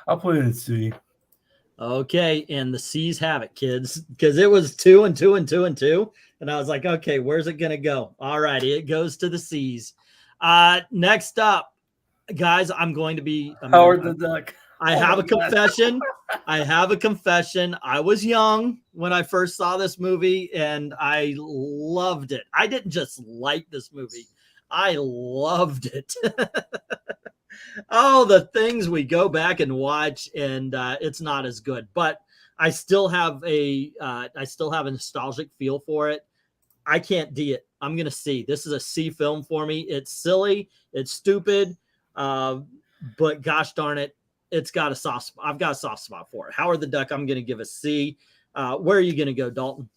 I'll put it in C. Okay, and the C's have it, kids, because it was 2 and 2 and 2 and 2. And I was like, okay, where's it going to go? All righty, it goes to the C's. Next up, guys, Howard the Duck. I have a confession. I was young when I first saw this movie, and I loved it. I didn't just like this movie. I loved it. Oh, the things we go back and watch, and it's not as good. But I still have a nostalgic feel for it. I can't D it. I'm gonna C. This is a C film for me. It's silly, it's stupid, but gosh darn it, it's got a soft spot. I've got a soft spot for it. Howard the Duck, I'm gonna give a C. Where are you gonna go, Dalton?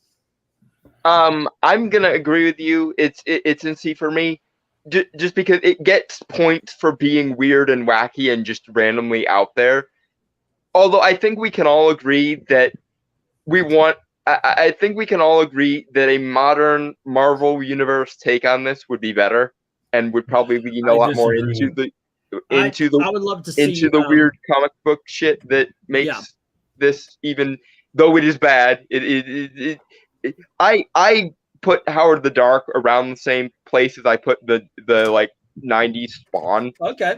I'm gonna agree with you. It's in C for me, just because it gets points for being weird and wacky and just randomly out there. Although I think we can all agree that I think we can all agree that a modern Marvel Universe take on this would be better and would probably be a lot more into the I would love to see into the weird comic book shit that makes this, even though it is bad. I put Howard the Duck around the same place as I put the like 90s Spawn. Okay.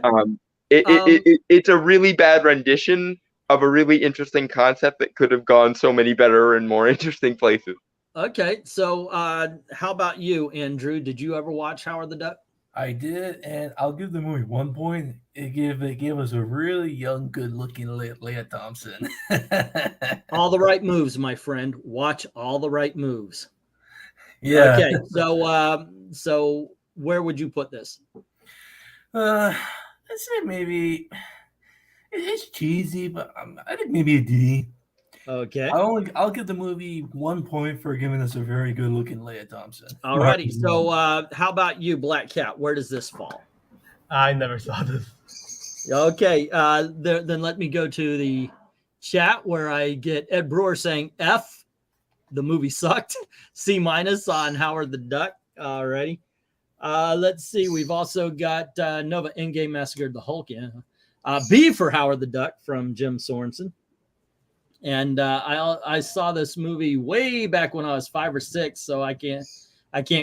It's a really bad rendition of a really interesting concept that could have gone so many better and more interesting places. Okay, so how about you, Andrew? Did you ever watch Howard the Duck? I did, and I'll give the movie 1 point. It gave us a really young, good-looking Leah Thompson. All the right moves, my friend. Watch all the right moves. Yeah. Okay, so where would you put this? I'd say maybe it's cheesy, but I think maybe a D. Okay. I'll give the movie 1 point for giving us a very good looking Leah Thompson. Alrighty. So how about you, Black Cat? Where does this fall? I never saw this. Okay. Then let me go to the chat where I get Ed Brewer saying F, the movie sucked. C- on Howard the Duck. Alrighty. Let's see. We've also got Nova Endgame massacred the Hulk. Yeah. B for Howard the Duck from Jim Sorensen. And I saw this movie way back when I was 5 or 6, so I can't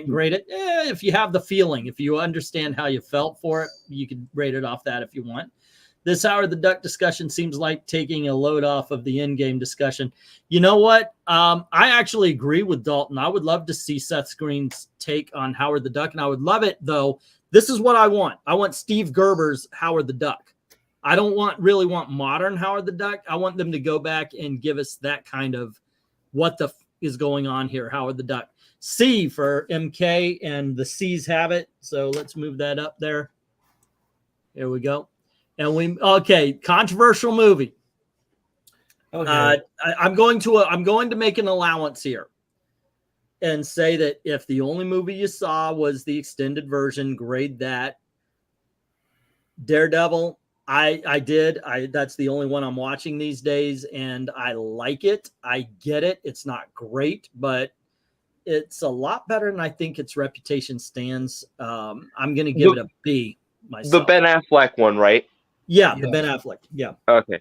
grade it. If you have the feeling, if you understand how you felt for it, you can rate it off that if you want. This Howard the Duck discussion seems like taking a load off of the Endgame discussion. You know what? I actually agree with Dalton. I would love to see Seth Green's take on Howard the Duck, and I would love it, though. This is what I want. I want Steve Gerber's Howard the Duck. I don't really want modern Howard the Duck. I want them to go back and give us that kind of what the f is going on here, Howard the Duck. C for MK, and the C's have it. So let's move that up there. There we go. And controversial movie. Okay. I'm going to make an allowance here and say that if the only movie you saw was the extended version, grade that. Daredevil, I did. That's the only one I'm watching these days, and I like it. I get it. It's not great, but it's a lot better than I think its reputation stands. I'm going to give it a B myself. The Ben Affleck one, right? Yeah, the Ben Affleck. Yeah. Okay.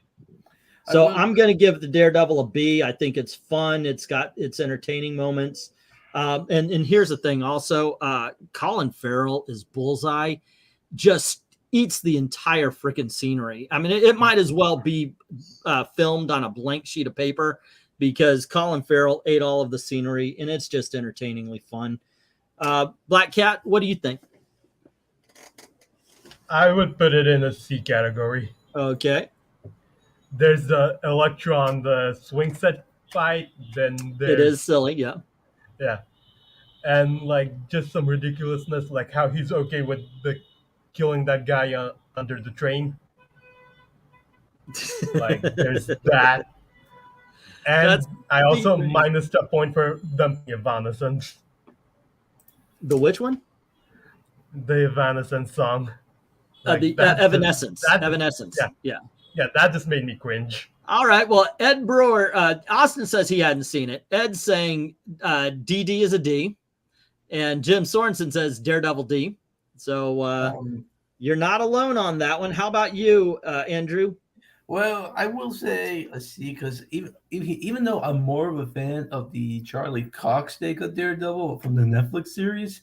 So I'm going to give the Daredevil a B. I think it's fun. It's got its entertaining moments. And here's the thing also, Colin Farrell is Bullseye. Just eats the entire freaking scenery. I mean, it might as well be filmed on a blank sheet of paper because Colin Farrell ate all of the scenery, and it's just entertainingly fun. Black Cat, what do you think? I would put it in a C category. Okay. There's the Electron, the swing set fight. Then It is there's silly, yeah. yeah, and like just some ridiculousness, like how he's okay with the killing that guy under the train. Like there's that, and I also minus a point for dumping Evanescence. The which one? The Evanescence song. Like, the Evanescence. Evanescence. Yeah. Yeah, that just made me cringe. All right. Well, Ed Brewer, Austin says he hadn't seen it. Ed's saying DD is a D. And Jim Sorensen says Daredevil D. So you're not alone on that one. How about you, Andrew? Well, I will say a C because even though I'm more of a fan of the Charlie Cox take of Daredevil from the Netflix series,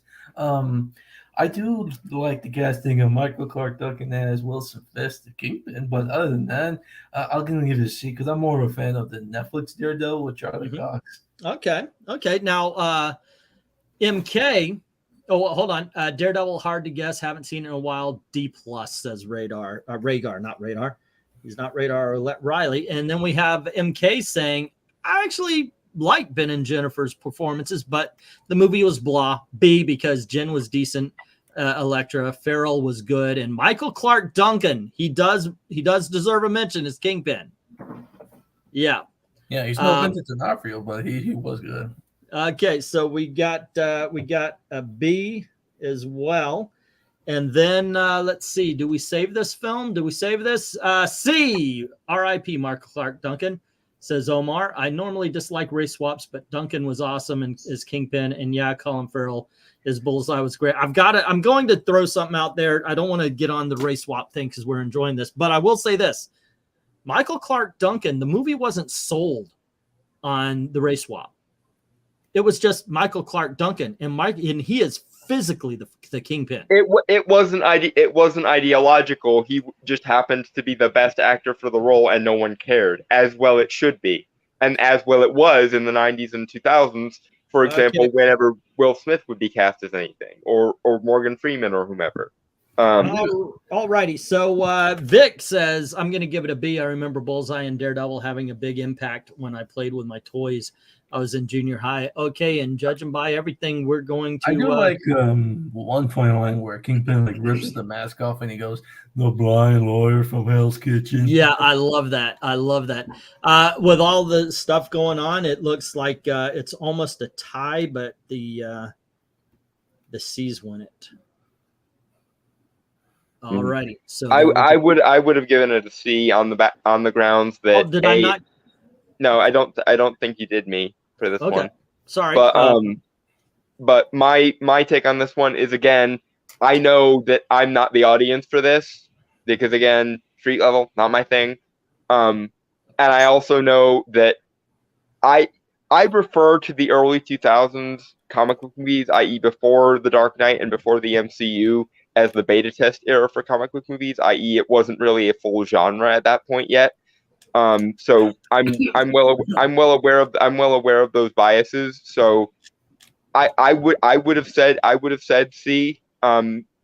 I do like the casting of Michael Clark Duncan as Wilson Fisk, the Kingpin. But other than that, I'm going to give it a C because I'm more of a fan of the Netflix Daredevil with Charlie Cox. Okay. Now, MK. Oh, hold on. Daredevil, hard to guess. Haven't seen it in a while. D plus says Rhaegar, not Radar. He's not Radar or Riley. And then we have MK saying, I actually like Ben and Jennifer's performances, but the movie was blah. B, because Jen was decent. Elektra, Farrell was good, and Michael Clark Duncan, he does deserve a mention as Kingpin. Yeah, he's no Vincent D'Onofrio, but he was good. Okay, so we got a B as well, and then let's see. Do we save this film? Do we save this? C. R.I.P. Michael Clark Duncan. Says Omar, I normally dislike race swaps, but Duncan was awesome and is Kingpin. And yeah, Colin Farrell is Bullseye was great. I'm going to throw something out there. I don't want to get on the race swap thing because we're enjoying this, but I will say this. Michael Clark Duncan, the movie wasn't sold on the race swap. It was just Michael Clark Duncan, and he is physically the Kingpin. It wasn't ideological. He just happened to be the best actor for the role, and no one cared. As well it should be, and as well it was in the 90s and 2000s. For example, whenever Will Smith would be cast as anything, or Morgan Freeman or whomever. All righty. So Vic says, I'm going to give it a B. I remember Bullseye and Daredevil having a big impact when I played with my toys. I was in junior high. Okay, and judging by everything, we're going to... I do like one point line where Kingpin rips the mask off and he goes, the blind lawyer from Hell's Kitchen. Yeah, I love that. With all the stuff going on, it looks like it's almost a tie, but the C's win it. All righty. So I would have given it a C on the grounds that. Oh, did I not? No, I don't think you did me for this one. Sorry. But my take on this one is, again, I know that I'm not the audience for this because, again, street level, not my thing. And I also know that I refer to the early 2000s comic book movies, i.e. before The Dark Knight and before the MCU, as the beta test era for comic book movies, i.e. it wasn't really a full genre at that point yet. So I'm well aware of those biases. So I would have said C,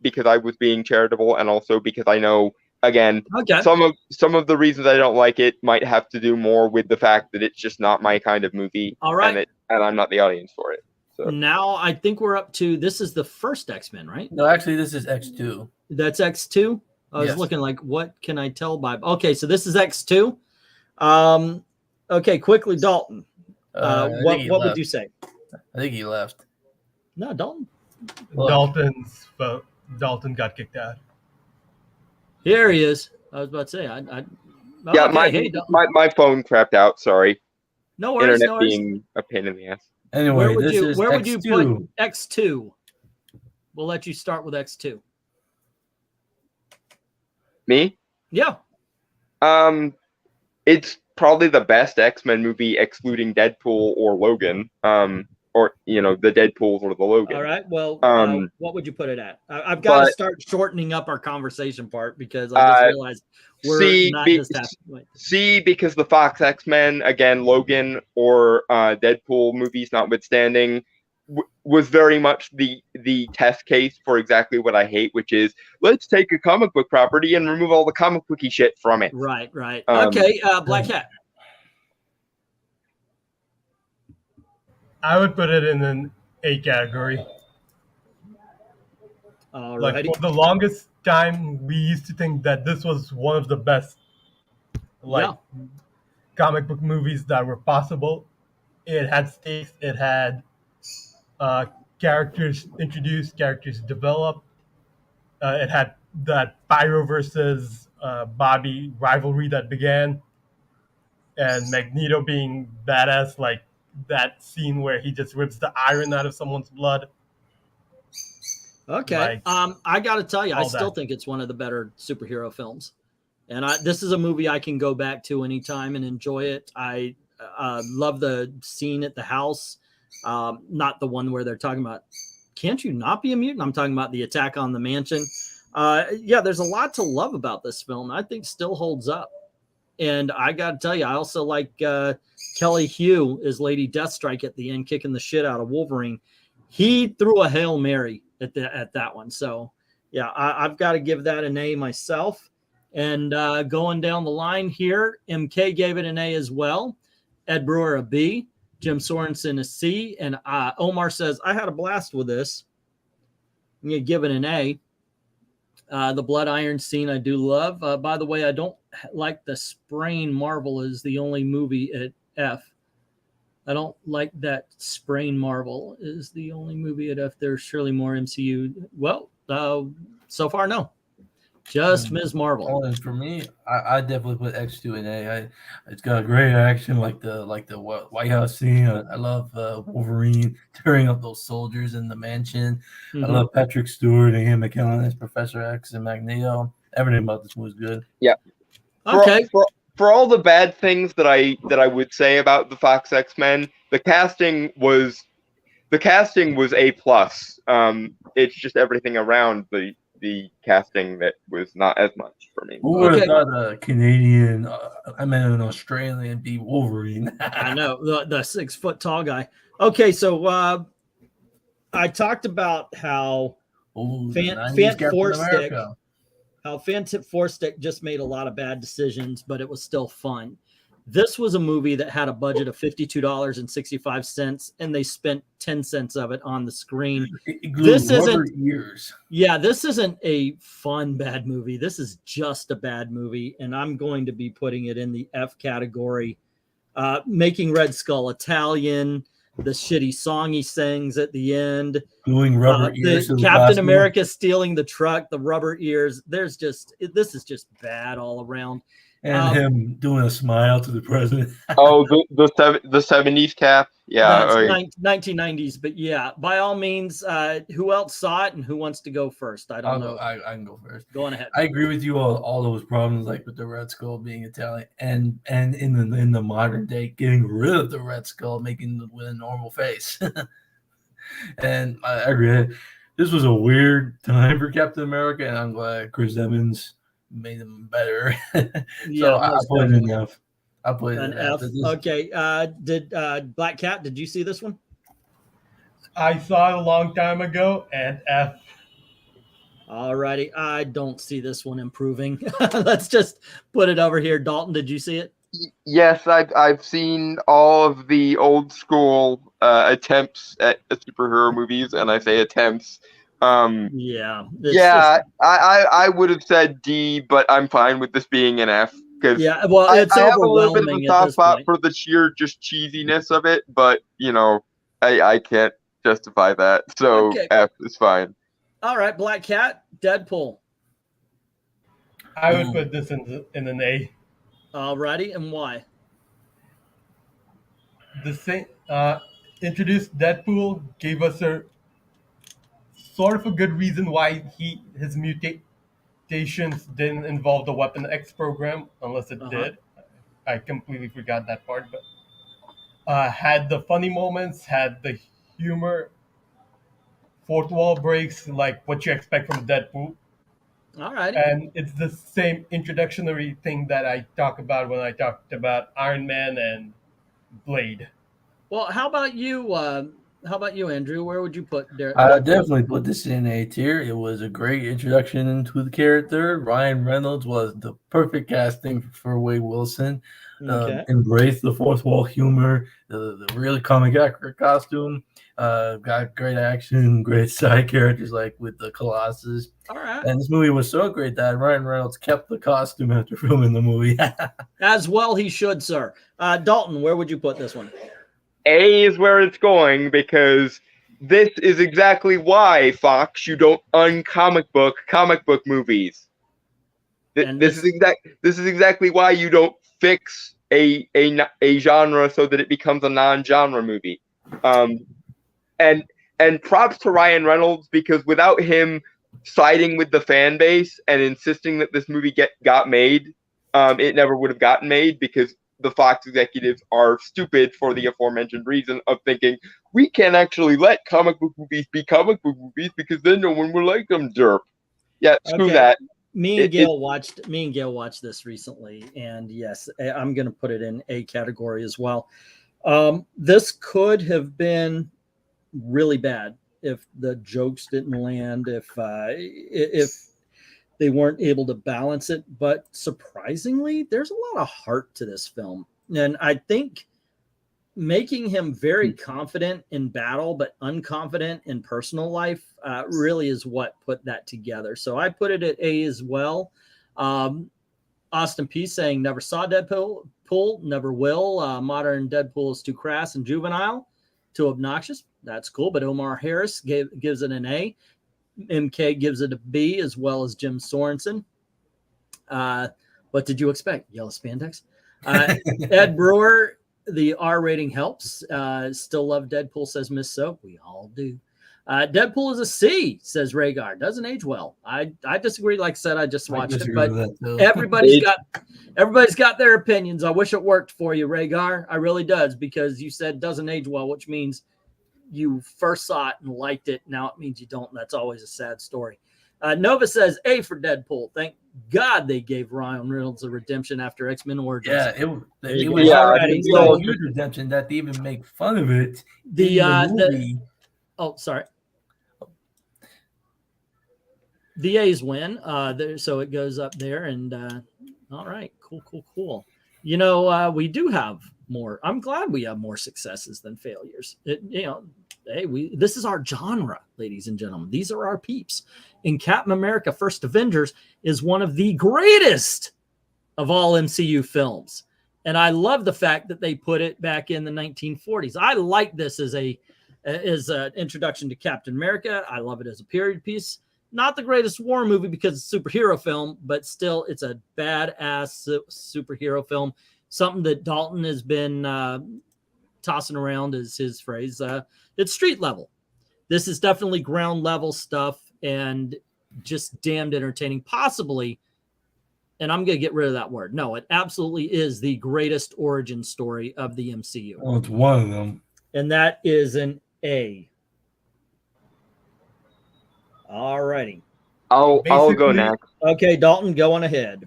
because I was being charitable, and also because I know, again, some of the reasons I don't like it might have to do more with the fact that it's just not my kind of movie. All right. And I'm not the audience for it. So now I think we're up to, this is the first X-Men, right? No, actually this is X2. That's X2? I was looking like, what can I tell by? Okay, so this is X2. Okay, quickly, Dalton. What would you say? I think he left. No, Dalton. Dalton got kicked out. Here he is. I was about to say. My phone crapped out. Sorry. No worries. Internet being a pain in the ass. Anyway, where would you put X2? We'll let you start with X2. Me? Yeah. It's probably the best X-Men movie, excluding Deadpool or Logan. Or the Deadpools or the Logan. All right. Well, what would you put it at? I've got to start shortening up our conversation part because I just realized we're not just happy. C, because the Fox X-Men, again, Logan or Deadpool movies notwithstanding, was very much the test case for exactly what I hate, which is let's take a comic book property and remove all the comic booky shit from it. Right. Okay, Black Cat. I would put it in an A category. Alrighty. Like for the longest time, we used to think that this was one of the best, comic book movies that were possible. It had stakes. It had characters introduced, characters developed. It had that Pyro versus Bobby rivalry that began, and Magneto being badass, like that scene where he just rips the iron out of someone's blood. Okay. I got to tell you, I still think it's one of the better superhero films. And this is a movie I can go back to anytime and enjoy it. I love the scene at the house. Not the one where they're talking about, can't you not be a mutant? I'm talking about the attack on the mansion. Yeah, there's a lot to love about this film. I think still holds up. And I got to tell you, I also like Kelly Hu as Lady Deathstrike at the end, kicking the shit out of Wolverine. He threw a Hail Mary at that one. So, yeah, I've got to give that an A myself. And going down the line here, MK gave it an A as well. Ed Brewer a B. Jim Sorensen a C. And Omar says, I had a blast with this. I'm going to give it an A. The Blood Iron scene I do love. By the way, I don't like the spraying Marvel is the only movie at F. I don't like that spraying Marvel is the only movie at F. There's surely more MCU. Well, so far, no. Just Ms. Marvel. And for me, I definitely put X2 in A. It's got great action, like the White House scene. I love Wolverine tearing up those soldiers in the mansion. I love Patrick Stewart and Ian McKellen as Professor X and Magneto. Everything about this movie is good. Yeah. Okay. For all the bad things that I would say about the Fox X-Men, the casting was A plus. It's just everything around the casting that was not as much for me. Who would have thought a Canadian, I meant an Australian, be Wolverine? I know, the 6 foot tall guy. Okay, so I talked about how Fant Forstick just made a lot of bad decisions, but it was still fun. This was a movie that had a budget of $52.65, and they spent 10 cents of it on the screen. This isn't a fun bad movie. This is just a bad movie, and I'm going to be putting it in the F category. Making Red Skull Italian, the shitty song he sings at the end, gluing rubber ears, Captain America stealing the truck, the rubber ears. This is just bad all around. And him doing a smile to the president. Oh, the 70s cap. Yeah. 1990s. But yeah, by all means, who else saw it and who wants to go first? I don't know. I can go first. Go on ahead. I agree with you all those problems, like with the Red Skull being Italian and in the modern day, getting rid of the Red Skull, making it with a normal face. And I agree. This was a weird time for Captain America, and I'm glad Chris Evans made them better. So I put it in F. I put it in F. Okay. Did Black Cat, did you see this one? I saw it a long time ago, and F. All righty. I don't see this one improving. Let's just put it over here. Dalton, did you see it? Yes, I've seen all of the old school attempts at superhero movies, and I say attempts. I would have said D, but I'm fine with this being an F because it's I have a little bit of a soft spot for the sheer just cheesiness of it, but I can't justify that, so F is fine. All right, Black Cat, Deadpool. I would put this in an A. All righty, and why? The same introduced Deadpool, gave us a sort of a good reason why his mutations didn't involve the Weapon X program, unless it did. I completely forgot that part, but had the funny moments, had the humor, fourth wall breaks, like what you expect from Deadpool. All right. And it's the same introductory thing that I talk about when I talked about Iron Man and Blade. Well, how about you, How about you, Andrew? Where would you put Deadpool? I definitely put this in A tier. It was a great introduction into the character. Ryan Reynolds was the perfect casting for Wade Wilson. Okay. Embraced the fourth wall humor, the really comic accurate costume. Got great action, great side characters like with the Colossus. All right. And this movie was so great that Ryan Reynolds kept the costume after filming the movie. As well he should, sir. Dalton, where would you put this one? A is where it's going because this is exactly why, Fox, you don't uncomic book movies. This is exactly why you don't fix a genre so that it becomes a non-genre movie. And props to Ryan Reynolds, because without him siding with the fan base and insisting that this movie got made, it never would have gotten made, because the Fox executives are stupid for the aforementioned reason of thinking we can't actually let comic book movies be comic book movies because then no one will like them. Derp. Yeah, screw that. Me and Gail watched this recently, and yes, I'm going to put it in A category as well. This could have been really bad if the jokes didn't land, if they weren't able to balance it. But surprisingly, there's a lot of heart to this film. And I think making him very confident in battle, but unconfident in personal life really is what put that together. So I put it at A as well. Austin P saying never saw Deadpool, never will. Modern Deadpool is too crass and juvenile, too obnoxious. That's cool. But Omar Harris gives it an A. MK gives it a B, as well as Jim Sorensen. What did you expect? Yellow spandex. Ed Brewer, the R rating helps. Still love Deadpool, says Miss Soap. We all do. Deadpool is a C, says Rhaegar. Doesn't age well. I disagree. Like I said, I just watched it, but everybody's got their opinions. I wish it worked for you, Rhaegar. I really does, because you said doesn't age well, which means you first saw it and liked it. Now it means you don't. That's always a sad story. Nova says A for Deadpool. Thank God they gave Ryan Reynolds a redemption after X-Men Origins. Yeah, it was a huge redemption that they even make fun of it. Sorry. The A's win. So it goes up there, and all right, cool. You know, we do have more. I'm glad we have more successes than failures. This is our genre, ladies and gentlemen. These are our peeps. And Captain America: First Avengers is one of the greatest of all MCU films. And I love the fact that they put it back in the 1940s. I like this as an introduction to Captain America. I love it as a period piece. Not the greatest war movie because it's a superhero film, but still it's a badass superhero film. Something that Dalton has been tossing around is his phrase. It's street level. This is definitely ground level stuff and just damned entertaining, possibly. And I'm going to get rid of that word. No, it absolutely is the greatest origin story of the MCU. Well, it's one of them. And that is an A. All righty. I'll go next. Okay, Dalton, go on ahead.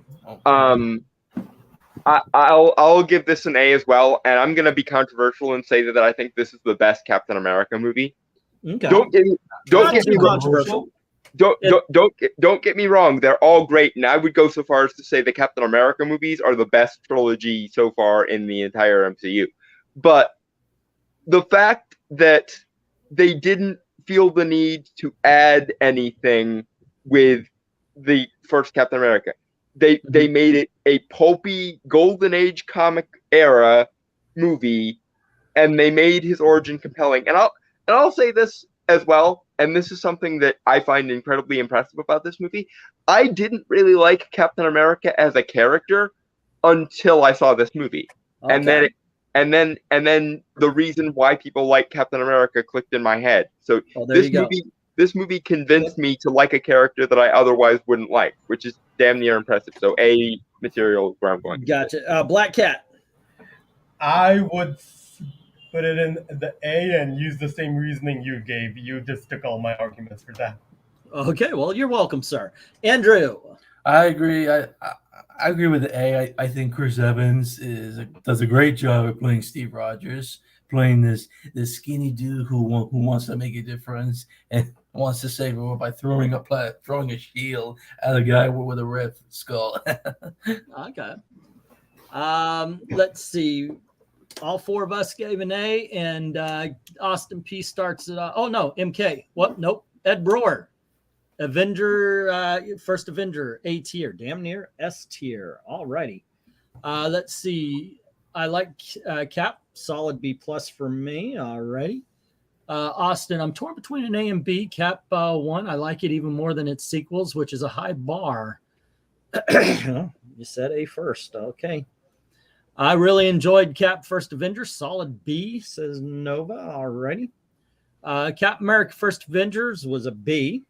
I'll give this an A as well, and I'm gonna be controversial and say that I think this is the best Captain America movie. Okay. Don't get me wrong. Don't get me wrong. They're all great, and I would go so far as to say the Captain America movies are the best trilogy so far in the entire MCU. But the fact that they didn't feel the need to add anything with the first Captain America. They made it a pulpy golden age comic era movie, and they made his origin compelling. And I'll say this as well, and this is something that I find incredibly impressive about this movie. I didn't really like Captain America as a character until I saw this movie. Okay. And then the reason why people like Captain America clicked in my head. So this movie convinced me to like a character that I otherwise wouldn't like, which is damn near impressive. So A material is where I'm going. Gotcha. Black Cat. I would put it in the A and use the same reasoning you gave. You just took all my arguments for that. Okay, well, you're welcome, sir. Andrew. I agree. I agree with the A. I think Chris Evans does a great job at playing Steve Rogers. playing this skinny dude who wants to make a difference and wants to save the world by throwing a shield at a guy with a red skull. Okay. Let's see. All four of us gave an A, and Austin P starts it off. Oh no, MK. What? Nope. Ed Brewer. Avenger, first Avenger, A tier, damn near S tier. All righty. Let's see. I like Cap, solid B plus for me. All righty. Austin, I'm torn between an A and B. Cap 1, I like it even more than its sequels, which is a high bar. You said A first. Okay. I really enjoyed Cap First Avenger, solid B, says Nova. All righty. Cap America First Avengers was a B,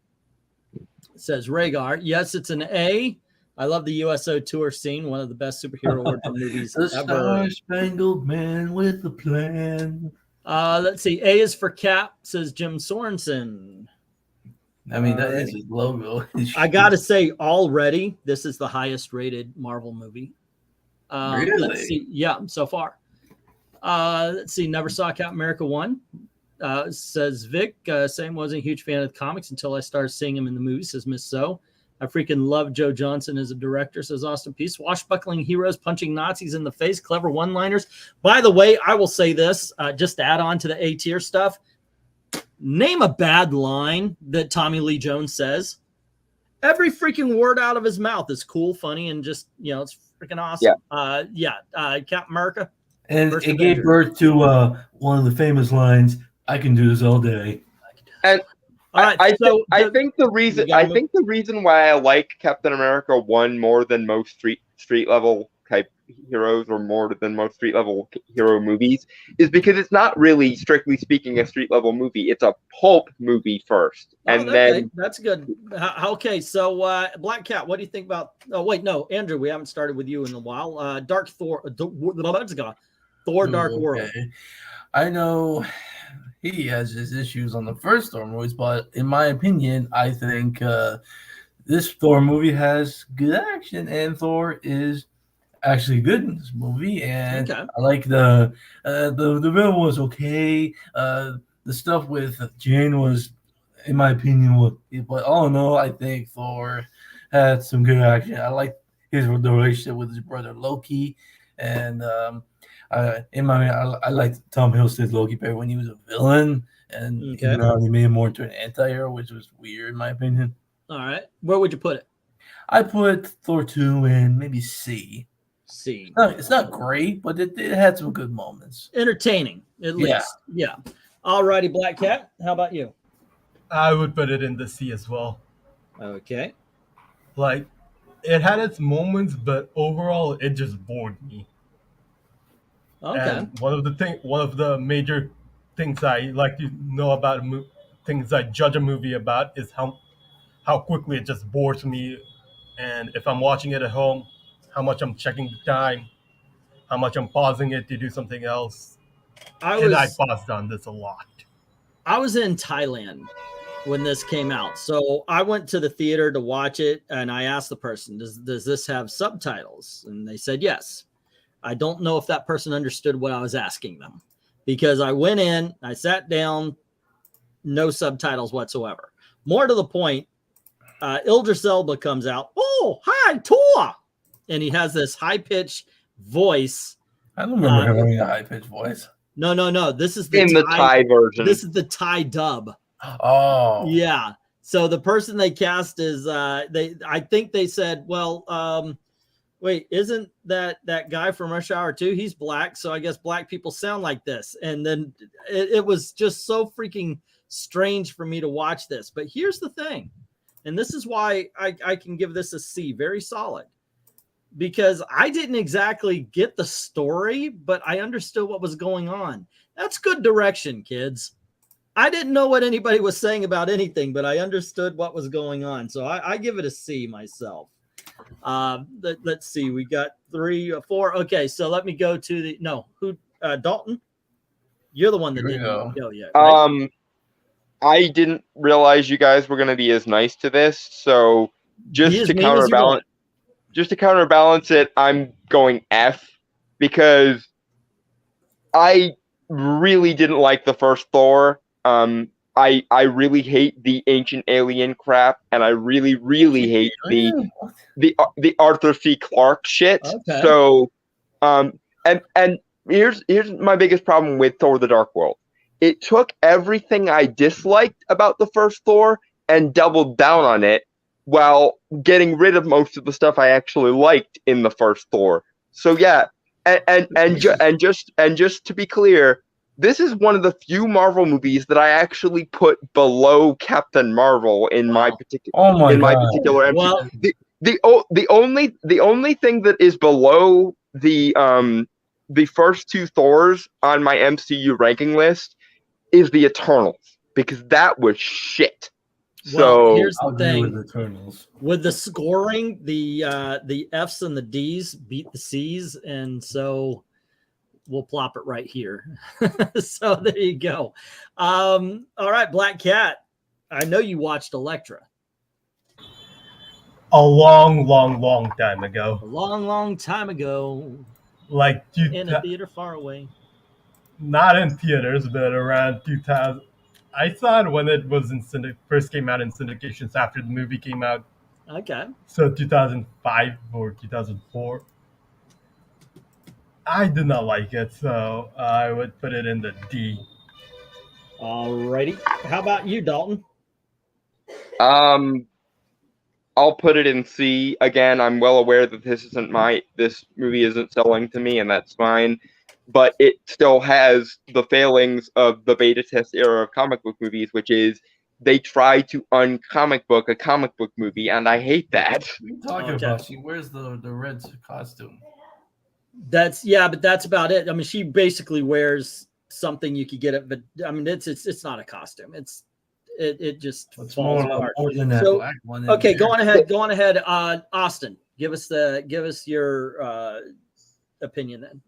says Rhaegar. Yes, it's an A. I love the USO tour scene, one of the best superhero origin movies the ever. Star-Spangled Man with a plan. Let's see. A is for Cap, says Jim Sorensen. I mean, that is his logo. I got to say, already, this is the highest rated Marvel movie. Really? Let's see. Yeah, so far. Let's see. Never saw Cap America 1. Says Vic. Sam wasn't a huge fan of the comics until I started seeing him in the movies, says Miss So. I freaking love Joe Johnson as a director, says Austin P. Swashbuckling heroes punching Nazis in the face, clever one-liners. By the way, I will say this, just to add on to the A-tier stuff. Name a bad line that Tommy Lee Jones says. Every freaking word out of his mouth is cool, funny, and just, it's freaking awesome. Captain America. And it gave birth to one of the famous lines, I can do this all day. And right, I think the reason why I like Captain America 1 more than most street level type heroes or more than most street level hero movies is because it's not really, strictly speaking, a street level movie. It's a pulp movie first, then that's good. Okay, so Black Cat, what do you think about? Oh wait, no, Andrew, we haven't started with you in a while. Dark Thor, Thor, Dark World. I know he has his issues on the first Thor movies, but in my opinion, I think this Thor movie has good action, and Thor is actually good in this movie. And I like the villain was okay. The stuff with Jane was, in my opinion, but all in all, I think Thor had some good action. I like the relationship with his brother Loki, and I liked Tom Hiddleston's Loki better when he was a villain, and now they made him more into an anti-hero, which was weird in my opinion. All right, where would you put it? I put Thor 2 in maybe C. C. It's not great, but it had some good moments. Entertaining, at least. Yeah. All righty, Black Cat. How about you? I would put it in the C as well. Okay. Like, it had its moments, but overall, it just bored me. Okay. And one of the major things I like to know about things I judge a movie about is how quickly it just bores me, and if I'm watching it at home, how much I'm checking the time, how much I'm pausing it to do something else. I paused on this a lot. I was in Thailand when this came out, so I went to the theater to watch it, and I asked the person, does this have subtitles? And they said yes. I don't know if that person understood what I was asking them, because I went in, I sat down, no subtitles whatsoever. More to the point, Idris Elba comes out, oh, hi, Tor! And he has this high-pitched voice. I don't remember having a high-pitched voice. No. This is the Thai version. This is the Thai dub. Oh. Yeah. So the person they cast is, I think they said, well, wait, isn't that guy from Rush Hour 2? He's black, so I guess black people sound like this. And then it was just so freaking strange for me to watch this. But here's the thing, and this is why I can give this a C, very solid, because I didn't exactly get the story, but I understood what was going on. That's good direction, kids. I didn't know what anybody was saying about anything, but I understood what was going on. So I give it a C myself. Let's see. We got 3 or 4. Okay, so let me go to Dalton? You're the one that didn't go yet. Right? I didn't realize you guys were going to be as nice to this, so just to counterbalance it, I'm going F, because I really didn't like the first Thor. I really hate the ancient alien crap, and I really hate the Arthur C. Clarke shit. Okay. So, and here's my biggest problem with Thor: The Dark World. It took everything I disliked about the first Thor and doubled down on it, while getting rid of most of the stuff I actually liked in the first Thor. So yeah, and just to be clear, this is one of the few Marvel movies that I actually put below Captain Marvel in my particular my particular MCU. Well, the only thing that is below the first two Thors on my MCU ranking list is the Eternals, because that was shit. Well, here's the I'll thing with Eternals. with the scoring, the F's and the D's beat the C's, and so we'll plop it right here. So there you go. All right, Black Cat, I know you watched Elektra. A long time ago. A long time ago. Like in a theater far away. Not in theaters, but around 2000. I saw it when it was in first came out in syndications after the movie came out. Okay. So 2005 or 2004. I did not like it, so I would put it in the D. Alrighty. How about you, Dalton? I'll put it in C. Again, I'm well aware that this movie isn't selling to me, and that's fine. But it still has the failings of the beta test era of comic book movies, which is they try to un-comic book a comic book movie, and I hate that. What are you talking about? She wears the red costume. But that's about it. I mean, she basically wears something you could get it, but I mean, it's not a costume. It just falls apart. So, black one okay, go on ahead. Austin, give us your opinion then.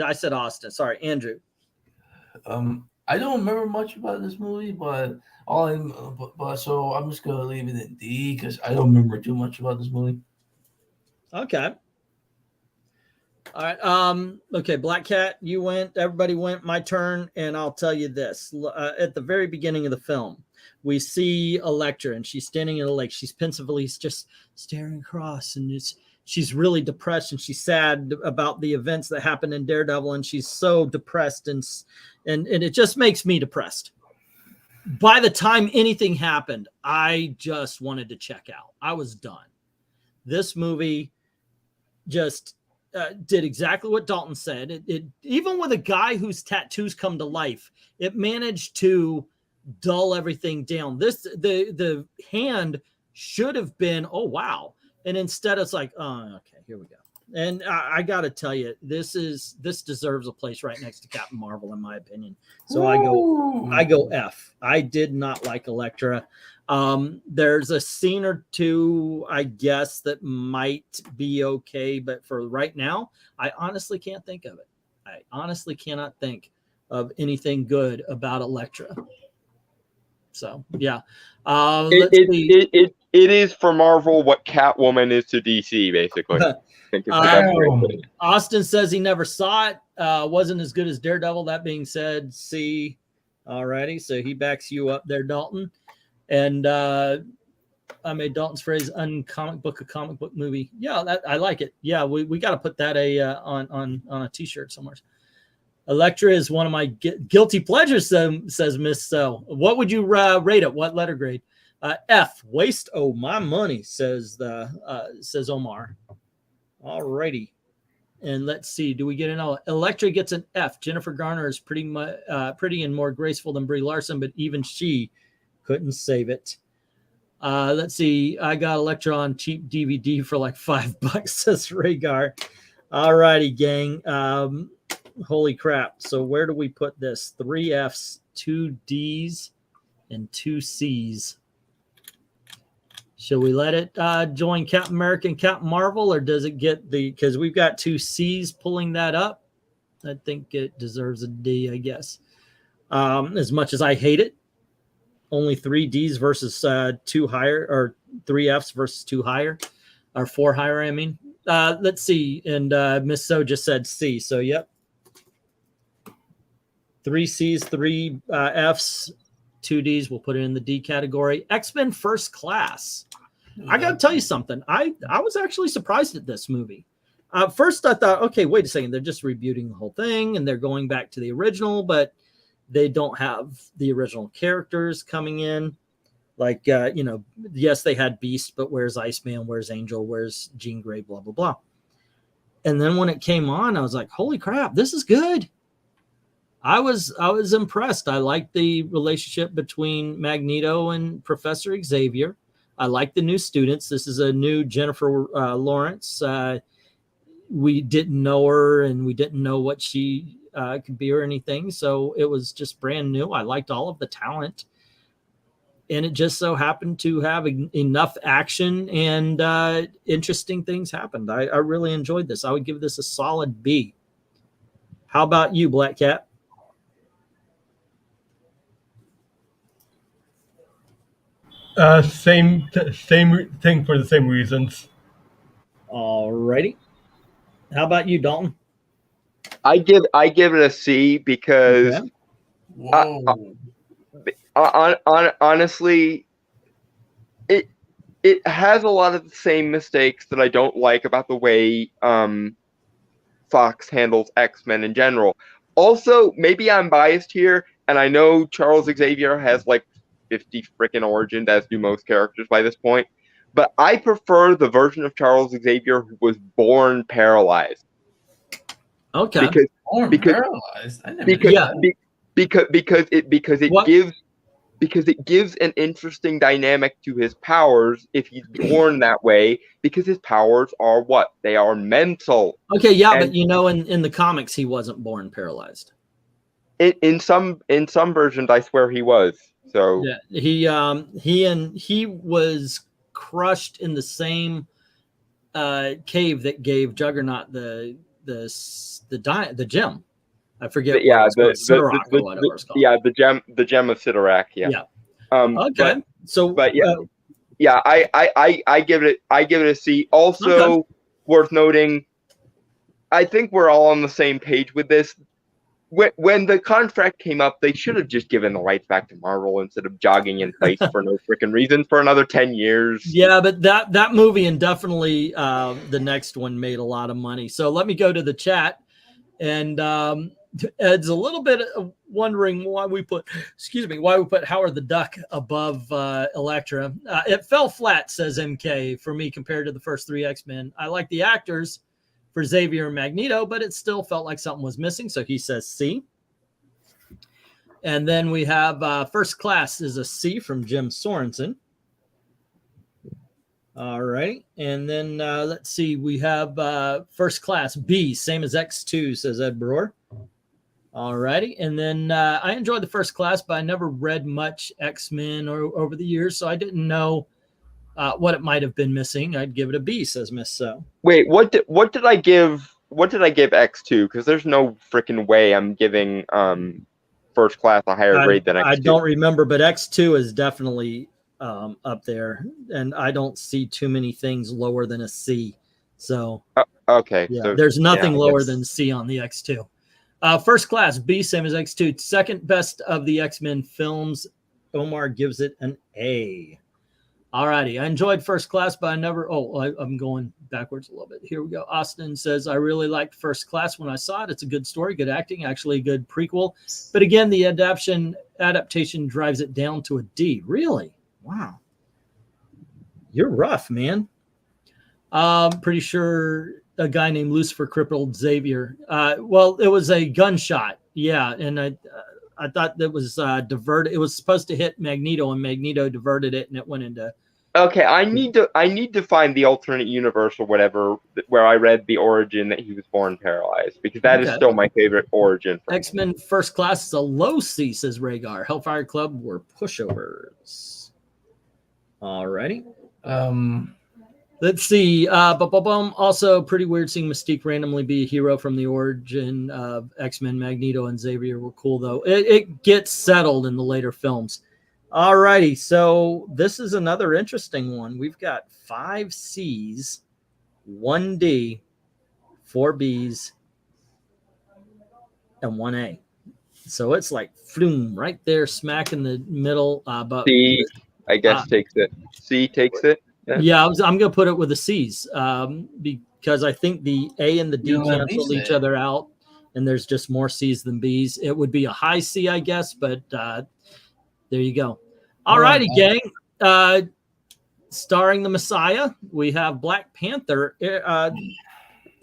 I said Austin. Sorry, Andrew. I don't remember much about this movie, but so I'm just gonna leave it in D because I don't remember too much about this movie. Okay. All right. Okay, Black Cat, you went. Everybody went. My turn, and I'll tell you this: at the very beginning of the film, we see Elektra, and she's standing in a lake. She's pensively just staring across, and she's really depressed, and she's sad about the events that happened in Daredevil, and she's so depressed, and it just makes me depressed. By the time anything happened, I just wanted to check out. I was done. This movie just did exactly what Dalton said. It even with a guy whose tattoos come to life, it managed to dull everything down. The hand should have been, oh wow. And instead it's like, oh, okay, here we go. And I got to tell you, this deserves a place right next to Captain Marvel, in my opinion. So I go F. I did not like Elektra. There's a scene or two, I guess, that might be okay, but for right now, I honestly can't think of it. I honestly cannot think of anything good about Elektra. So yeah, it is for Marvel what Catwoman is to DC, basically. Austin says he never saw it. Wasn't as good as Daredevil. That being said, C. Alrighty, so he backs you up there, Dalton. And I made Dalton's phrase "uncomic book a comic book movie." Yeah, I like it. Yeah, we got to put that on a T-shirt somewhere. Elektra is one of my guilty pleasures, says Miss So. What would you rate it? What letter grade? F. Waste my money, says Omar. Alrighty. And let's see. Do we get an O? Elektra gets an F. Jennifer Garner is pretty and more graceful than Brie Larson, but even she couldn't save it. Let's see. I got Elektra on cheap DVD for like $5, says Rhaegar. Alrighty, gang. Holy crap. So where do we put this? 3 Fs, 2 Ds, and 2 Cs. Should we let it join Captain America and Captain Marvel, or does it get because we've got 2 C's pulling that up? I think it deserves a D, I guess. As much as I hate it, only 3 Ds versus 2 higher, or 3 Fs versus 2 higher, or 4 higher, I mean. Let's see. And Miss So just said C. So, yep. 3 C's, 3 F's, 2 D's. We'll put it in the D category. X-Men First Class. I got to tell you something. I was actually surprised at this movie. First, I thought, okay, wait a second. They're just rebooting the whole thing, and they're going back to the original, but they don't have the original characters coming in. Like, yes, they had Beast, but where's Iceman? Where's Angel? Where's Jean Grey? Blah, blah, blah. And then when it came on, I was like, holy crap, this is good. I was impressed. I liked the relationship between Magneto and Professor Xavier. I like the new students. This is a new Jennifer Lawrence. We didn't know her, and we didn't know what she could be or anything. So it was just brand new. I liked all of the talent. And it just so happened to have enough action and interesting things happened. I really enjoyed this. I would give this a solid B. How about you, Black Cat? Same thing for the same reasons. All righty. How about you, Dalton? I give it a C because honestly, it has a lot of the same mistakes that I don't like about the way Fox handles X-Men in general. Also, maybe I'm biased here, and I know Charles Xavier has like 50 freaking origins, as do most characters by this point. But I prefer the version of Charles Xavier who was born paralyzed. Okay. Paralyzed. Because it gives an interesting dynamic to his powers if he's born that way, because his powers are what? They are mental. Okay, yeah, but in the comics he wasn't born paralyzed. In some versions I swear he was. So yeah, he was crushed in the same cave that gave Juggernaut the gem. I forget. The gem of Sidorak. Yeah. Okay. I give it a C. Also, worth noting, I think we're all on the same page with this. When the contract came up, they should have just given the rights back to Marvel instead of jogging in place for no freaking reason for another 10 years. Yeah, but that movie and definitely the next one made a lot of money. So let me go to the chat. And Ed's a little bit wondering why we put Howard the Duck above Elektra. It fell flat, says MK, for me compared to the first 3 X-Men. I like the actors for Xavier and Magneto, but it still felt like something was missing. So he says C. And then we have First Class is a C from Jim Sorensen. All right. And then let's see. We have First Class B, same as X2, says Ed Brewer. All righty. And then I enjoyed the First Class, but I never read much X-Men over the years, so I didn't know what it might have been missing. I'd give it a B, says Miss So. Wait, what did I give X2? Because there's no freaking way I'm giving First Class a higher grade than X2. I don't remember, but X2 is definitely up there, and I don't see too many things lower than a C. So okay, yeah, so, there's nothing lower than C on the X2. First Class B, same as X2. Second best of the X-Men films. Omar gives it an A. All righty. I enjoyed First Class, but I never. I'm going backwards a little bit. Here we go. Austin says, I really liked First Class when I saw it. It's a good story, good acting, actually a good prequel. But again, the adaptation drives it down to a D. Really? Wow. You're rough, man. Pretty sure a guy named Lucifer crippled Xavier. Well, it was a gunshot. Yeah, and I thought that was diverted. It was supposed to hit Magneto, and Magneto diverted it, and it went into. Okay, I need to find the alternate universe or whatever where I read the origin that he was born paralyzed, because that is still my favorite origin. X-Men First Class is a low C, says Rhaegar. Hellfire Club were pushovers. Alrighty. Let's see. Also, pretty weird seeing Mystique randomly be a hero from the origin of X-Men. Magneto and Xavier were cool, though. It gets settled in the later films. All righty. So this is another interesting one. We've got 5 C's, 1 D, 4 B's, and 1 A. So it's like floom right there, smack in the middle. But C, I guess, takes it. C takes it. Yeah, I'm going to put it with the C's because I think the A and the D cancel each other out, and there's just more C's than B's. It would be a high C, I guess, but there you go. All righty, gang. Starring the Messiah, we have Black Panther.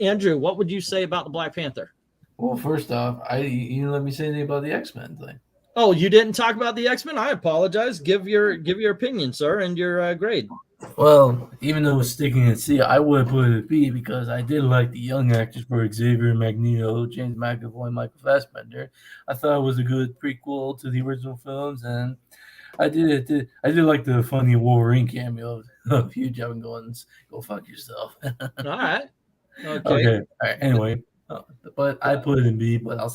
Andrew, what would you say about the Black Panther? Well, first off, you didn't let me say anything about the X-Men thing. Oh, you didn't talk about the X-Men? I apologize. Give your opinion, sir, and your grade. Well, even though it's sticking at C, I would put it at B because I did like the young actors for Xavier, Magneto, James McAvoy, Michael Fassbender. I thought it was a good prequel to the original films, and I did like the funny Wolverine cameo of Hugh Jackman going, "Go fuck yourself." All right. Okay. All right. Anyway, but I put it in B, but I'll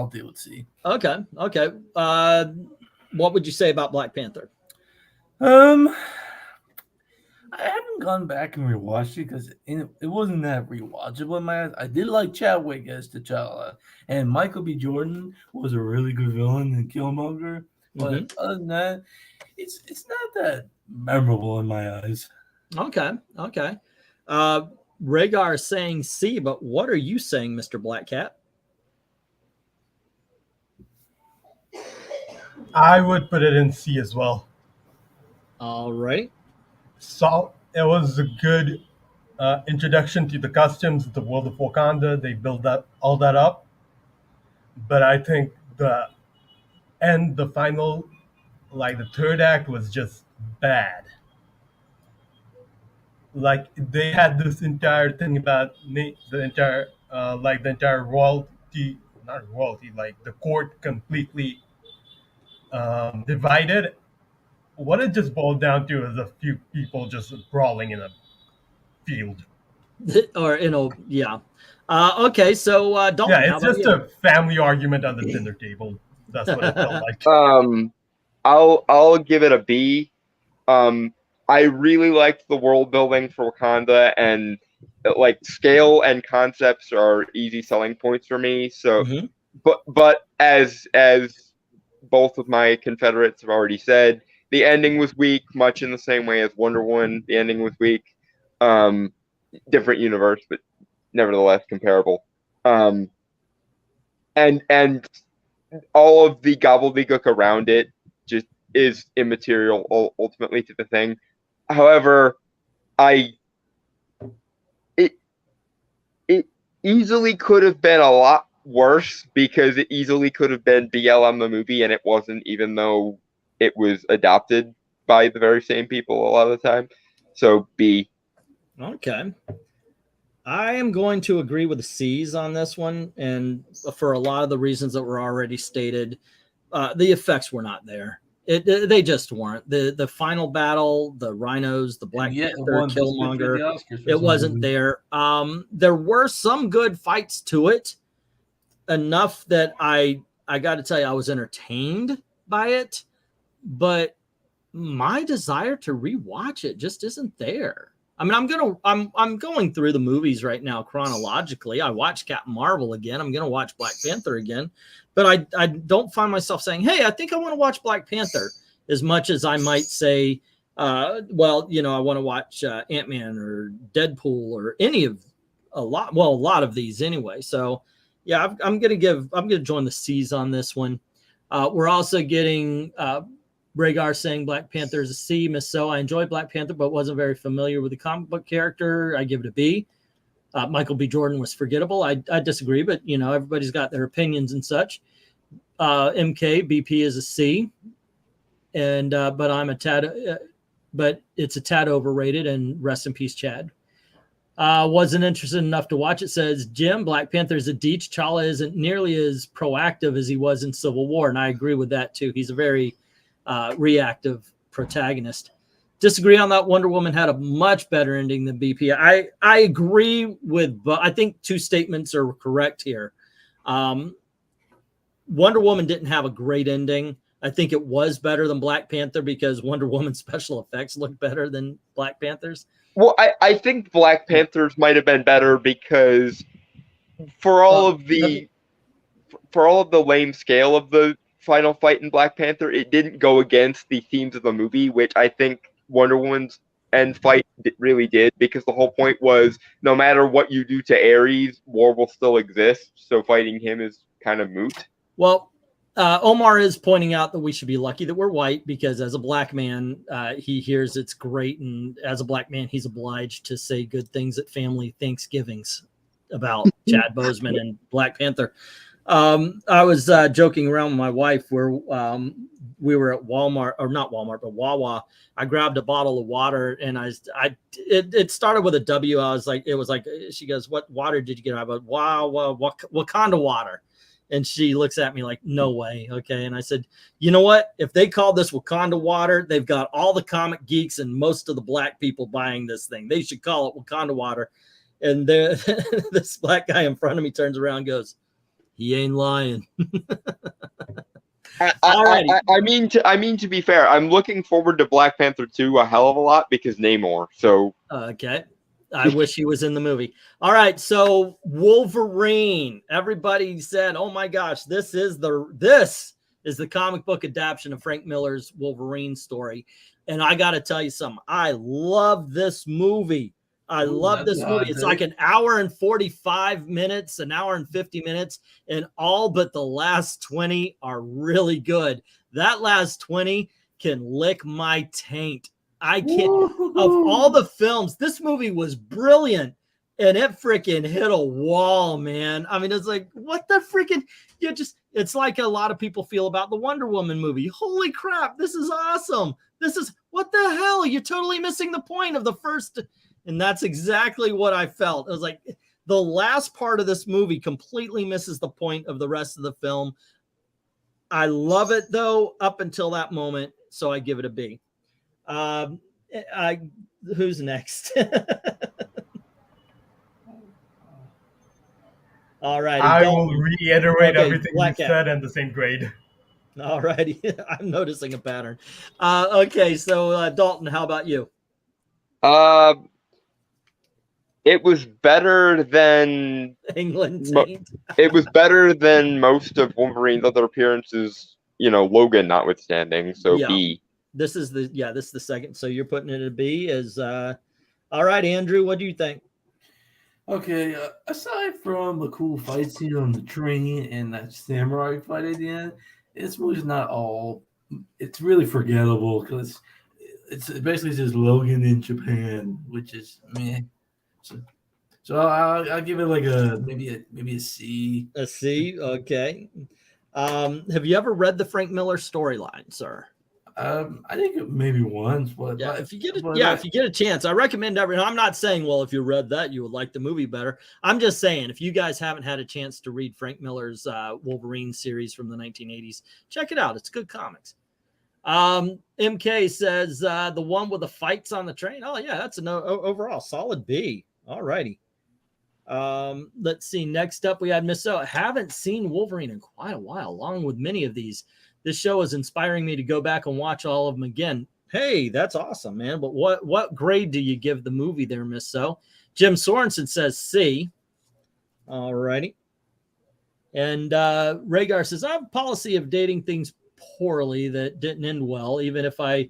deal with C. Okay. What would you say about Black Panther? I haven't gone back and rewatched it because it wasn't that rewatchable in my eyes. I did like Chadwick as T'Challa, and Michael B. Jordan was a really good villain in Killmonger. But other than that, it's not that memorable in my eyes. Okay. Rhaegar is saying C, but what are you saying, Mr. Black Cat? I would put it in C as well. All right. So it was a good introduction to the costumes of the world of Wakanda. They built all that up. But I think the final, like the third act, was just bad. Like they had this entire thing about the entire royalty, not royalty, like the court completely divided. What it just boiled down to is a few people just brawling in a field. Or, yeah. Okay, so Dalton. Yeah, it's just a family argument on the dinner table. That's what it felt like. I'll give it a B. I really liked the world building for Wakanda, and like scale and concepts are easy selling points for me. So, but as both of my Confederates have already said, the ending was weak, much in the same way as Wonder Woman. The ending was weak. Different universe, but nevertheless comparable. And all of the gobbledygook around it just is immaterial ultimately to the thing. However, it easily could have been a lot worse because it easily could have been BLM the movie, and it wasn't, even though it was adopted by the very same people a lot of the time. So B. Okay. I am going to agree with the C's on this one, and for a lot of the reasons that were already stated, the effects were not there. They just weren't. The final battle, the rhinos, the Black Panther, Killmonger, it wasn't there. There were some good fights to it, enough that I got to tell you, I was entertained by it, but my desire to rewatch it just isn't there. I mean, I'm going through the movies right now chronologically. I watched Captain Marvel again. I'm going to watch Black Panther again, but I don't find myself saying, "Hey, I think I want to watch Black Panther," as much as I might say, well, I want to watch Ant-Man or Deadpool or a lot of these anyway. So yeah, I'm going to join the C's on this one. We're also getting Rhaegar saying Black Panther is a C. Miss So, I enjoyed Black Panther, but wasn't very familiar with the comic book character. I give it a B. Michael B. Jordan was forgettable. I disagree, but everybody's got their opinions and such. MK BP is a C, and but I'm a tad, but it's a tad overrated. And rest in peace, Chad. Wasn't interested enough to watch it. Says Jim, Black Panther is a D. T'Challa isn't nearly as proactive as he was in Civil War, and I agree with that too. He's a very reactive protagonist. Disagree on that. Wonder Woman had a much better ending than BP. I agree with, but I think two statements are correct here. Wonder Woman didn't have a great ending. I think it was better than Black Panther because Wonder Woman's special effects look better than Black Panther's. Well, I think Black Panther's might have been better because for all of the of the lame scale of the final fight in Black Panther, it didn't go against the themes of the movie, which I think Wonder Woman's end fight really did, because the whole point was no matter what you do to Ares, war will still exist. So fighting him is kind of moot. Well, Omar is pointing out that we should be lucky that we're white, because as a black man, he hears it's great. And as a black man, he's obliged to say good things at family Thanksgivings about Chad Boseman and Black Panther. I was joking around with my wife where we were at Walmart, or not Walmart, but Wawa. I grabbed a bottle of water, and it started with a W. I was like, she goes, "What water did you get?" I went, Wakanda water. And she looks at me like, "No way." Okay. And I said, "You know what? If they call this Wakanda water, they've got all the comic geeks and most of the black people buying this thing. They should call it Wakanda water." And this black guy in front of me turns around and goes, "He ain't lying." I mean, to be fair, I'm looking forward to Black Panther 2 a hell of a lot because Namor. So okay. I wish he was in the movie. All right, so Wolverine. Everybody said, "Oh my gosh, this is the comic book adaptation of Frank Miller's Wolverine story." And I got to tell you something. I love this movie. I love this movie. It's like an hour and 45 minutes, an hour and 50 minutes, and all but the last 20 are really good. That last 20 can lick my taint. I can't. Of all the films, this movie was brilliant, and it freaking hit a wall, man. I mean, it's like, what the freaking, it's like a lot of people feel about the Wonder Woman movie. Holy crap, this is awesome. This is, what the hell? You're totally missing the point of the first. And that's exactly what I felt. It was like the last part of this movie completely misses the point of the rest of the film. I love it, though, up until that moment, so I give it a B. Who's next? All right. I will reiterate everything you said in the same grade. All righty. I'm noticing a pattern. Okay, so Dalton, how about you? It was better than England. It was better than most of Wolverine's other appearances, Logan notwithstanding. So yeah. B. This is the second. So you're putting it a B. All right, Andrew, what do you think? Okay, aside from the cool fight scene on the train and that samurai fight at the end, this movie's not all. It's really forgettable because it's basically just Logan in Japan, which is meh. So I'll give it like maybe a C. A C, okay. Have you ever read the Frank Miller storyline, sir? I think maybe once, but yeah, if you get a chance, I recommend everyone. I'm not saying, well, if you read that, you would like the movie better. I'm just saying, if you guys haven't had a chance to read Frank Miller's Wolverine series from the 1980s, check it out. It's good comics. MK says the one with the fights on the train. Oh yeah, that's an overall solid B. All righty. Let's see. Next up, we had Miss O. Haven't seen Wolverine in quite a while, along with many of these. This show is inspiring me to go back and watch all of them again. Hey, that's awesome, man. But what grade do you give the movie there, Miss So? Jim Sorensen says C. All righty. And Rhaegar says, I have a policy of dating things poorly that didn't end well, even if I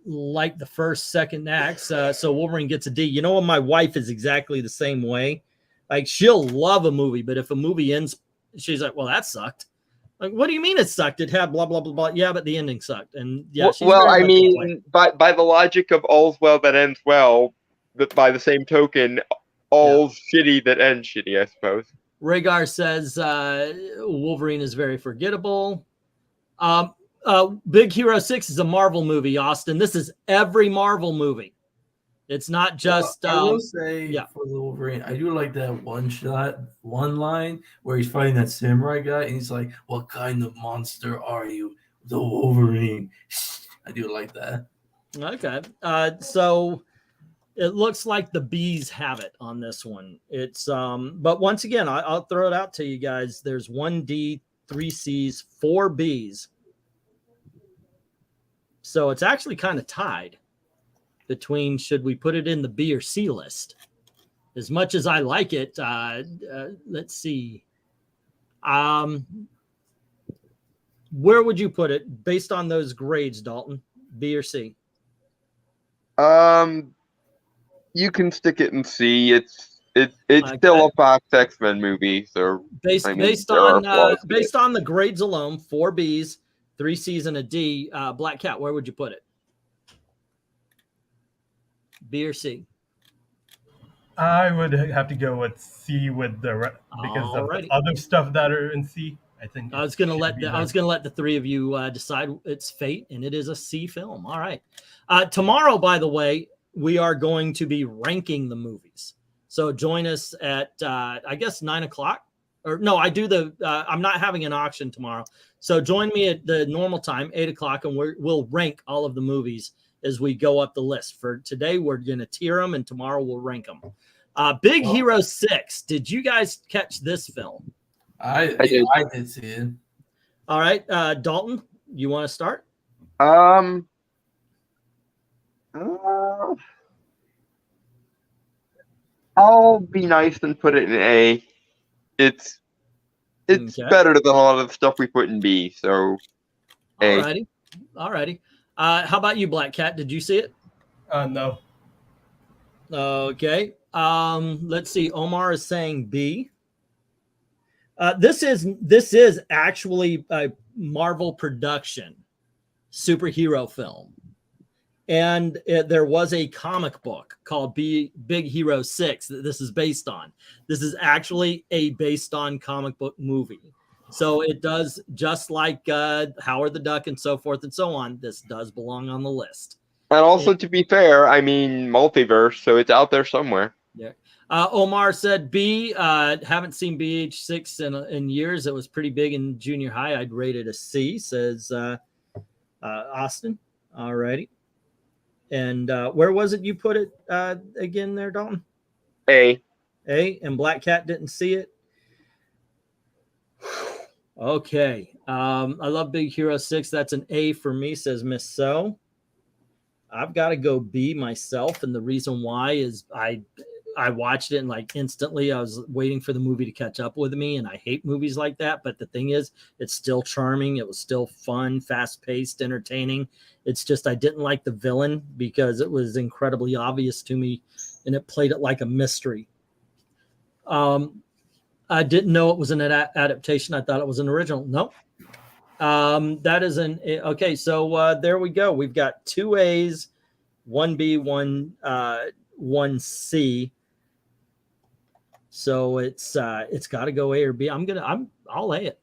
like the first, second acts. So Wolverine gets a D. You know what? My wife is exactly the same way. Like, she'll love a movie, but if a movie ends, she's like, well, that sucked. Like, what do you mean it sucked? It had blah, blah, blah, blah. Yeah, but the ending sucked. And yeah, well, I mean, by the logic of all's well that ends well, but by the same token, all's shitty that ends shitty, I suppose. Rhaegar says Wolverine is very forgettable. Big Hero 6 is a Marvel movie, Austin. This is every Marvel movie. It's not just. I will say for the Wolverine, I do like that one line where he's fighting that samurai guy, and he's like, "What kind of monster are you, the Wolverine?" I do like that. Okay, so it looks like the B's have it on this one. It's but once again, I'll throw it out to you guys. There's 1 D, 3 C's, 4 B's. So it's actually kind of tied between should we put it in the B or C list. As much as I like it, let's see. Where would you put it based on those grades, Dalton? B or C? You can stick it in C. It's still a Fox X-Men movie, so based on the grades alone, 4 Bs, 3 Cs, and a D. Black Cat, where would you put it? B or C? I would have to go with C with because of the other stuff that are in C. I think I was gonna let the three of you decide its fate, and it is a C film. All right. Tomorrow, by the way, we are going to be ranking the movies. So join us at I guess 9 o'clock. Or no, I'm not having an auction tomorrow. So join me at the normal time, 8 o'clock, and we'll rank all of the movies as we go up the list. For today, we're gonna tier them, and tomorrow we'll rank them. Big Hero 6. Did you guys catch this film? I did see it. All right, Dalton, you want to start? I'll be nice and put it in A. It's better than a lot of the stuff we put in B. So, A. Alrighty. How about you, Black Cat? Did you see it? No. Okay. Let's see. Omar is saying B. This is actually a Marvel production superhero film, and there was a comic book called Big Hero 6 that this is based on. This is actually a based on comic book movie, so it does, just like Howard the Duck and so forth and so on. This does belong on the list. And also, to be fair, I mean multiverse, so it's out there somewhere. Yeah. Omar said B. Haven't seen BH6 in years. It was pretty big in junior high. I'd rate it a C, says Austin. All righty. And where was it you put it again there, Dalton? A. A. And Black Cat didn't see it? Okay. I love Big Hero 6. That's an A for me, says Miss So. I've got to go B myself, and the reason why is I watched it and like instantly I was waiting for the movie to catch up with me, and I hate movies like that. But the thing is, it's still charming. It was still fun, fast-paced, entertaining. It's just I didn't like the villain because it was incredibly obvious to me, and it played it like a mystery. I didn't know it was an adaptation. I thought it was an original. Nope. That is an okay. So there we go. We've got 2 A's, 1 B, 1 C. So it's got to go A or B. I'll A it.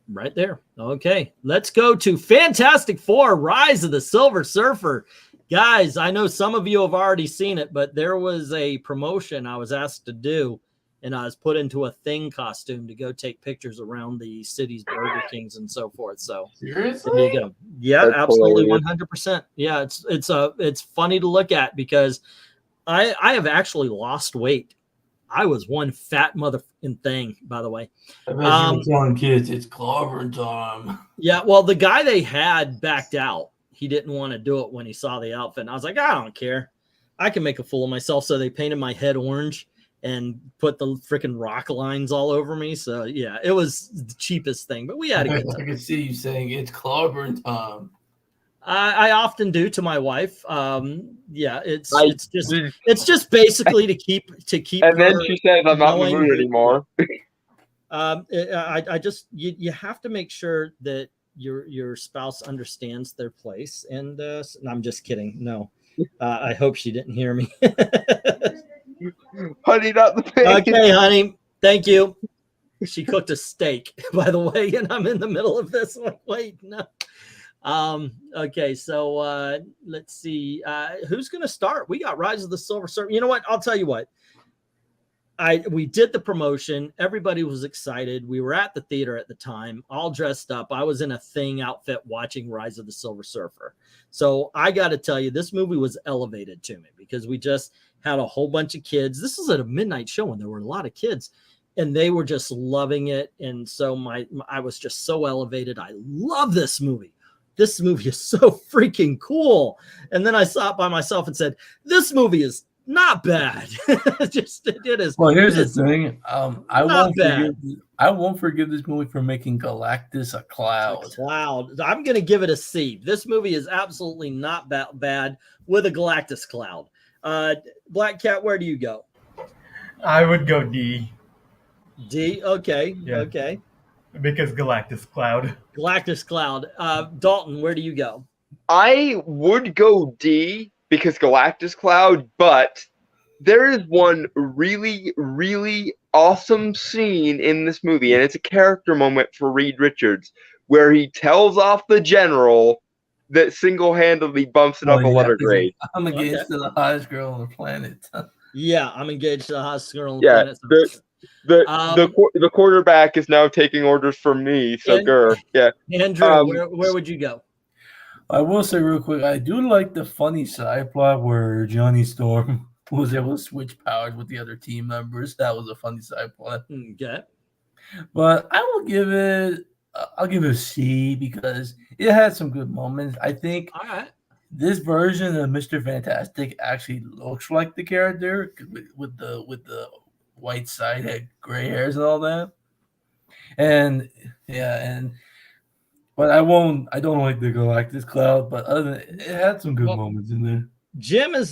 Right there. Okay, let's go to Fantastic Four: Rise of the Silver Surfer. Guys, I know some of you have already seen it, but there was a promotion I was asked to do, and I was put into a Thing costume to go take pictures around the city's Burger Kings and so forth. So seriously, there you go. Yeah, that's absolutely 100%. Yeah, it's funny to look at because I have actually lost weight. I was one fat motherfucking thing, by the way. I bet you were telling kids it's clobbering time. Yeah, well, the guy they had backed out. He didn't want to do it when he saw the outfit. And I was like, I don't care. I can make a fool of myself. So they painted my head orange and put the freaking rock lines all over me. So yeah, it was the cheapest thing, but we had a good time. I can see you saying it's clobbering time. I often do to my wife. Yeah, it's just basically to keep. And then she says, "I'm not in the mood anymore." I just you have to make sure that your spouse understands their place. And I'm just kidding. No, I hope she didn't hear me. Honey, not the pig. Okay, honey. Thank you. She cooked a steak, by the way, and I'm in the middle of this one. Wait, no. Okay, so let's see. Who's gonna start? We got Rise of the Silver Surfer. You know what? I'll tell you what. We did the promotion. Everybody was excited. We were at the theater at the time, all dressed up. I was in a Thing outfit watching Rise of the Silver Surfer. So I got to tell you, this movie was elevated to me because we just had a whole bunch of kids. This was at a midnight show, and there were a lot of kids, and they were just loving it. And so I was just so elevated. I love this movie. This movie is so freaking cool. And then I saw it by myself and said, this movie is not bad. Just it is. Well, here's the thing. I won't forgive this movie for making Galactus a cloud. A cloud. I'm going to give it a C. This movie is absolutely not bad with a Galactus cloud. Black Cat, where do you go? I would go D. D. Okay. Yeah. Okay. Because Galactus cloud. Galactus cloud. Dalton, where do you go? I would go D because Galactus cloud, but there is one really, really awesome scene in this movie, and it's a character moment for Reed Richards, where he tells off the general that single-handedly bumps it up a letter grade. I'm engaged to the hottest girl on the planet. Yeah, I'm engaged to the hottest girl on the planet. The quarterback is now taking orders from me, so yeah. Andrew, where would you go? I will say real quick, I do like the funny side plot where Johnny Storm was able to switch powers with the other team members. That was a funny side plot. Okay. But I'll give it a C because it had some good moments. I think this version of Mr. Fantastic actually looks like the character with the white side head, gray hairs and all that. And but I don't like the Galactus cloud, but other than it had some good moments in there. Jim is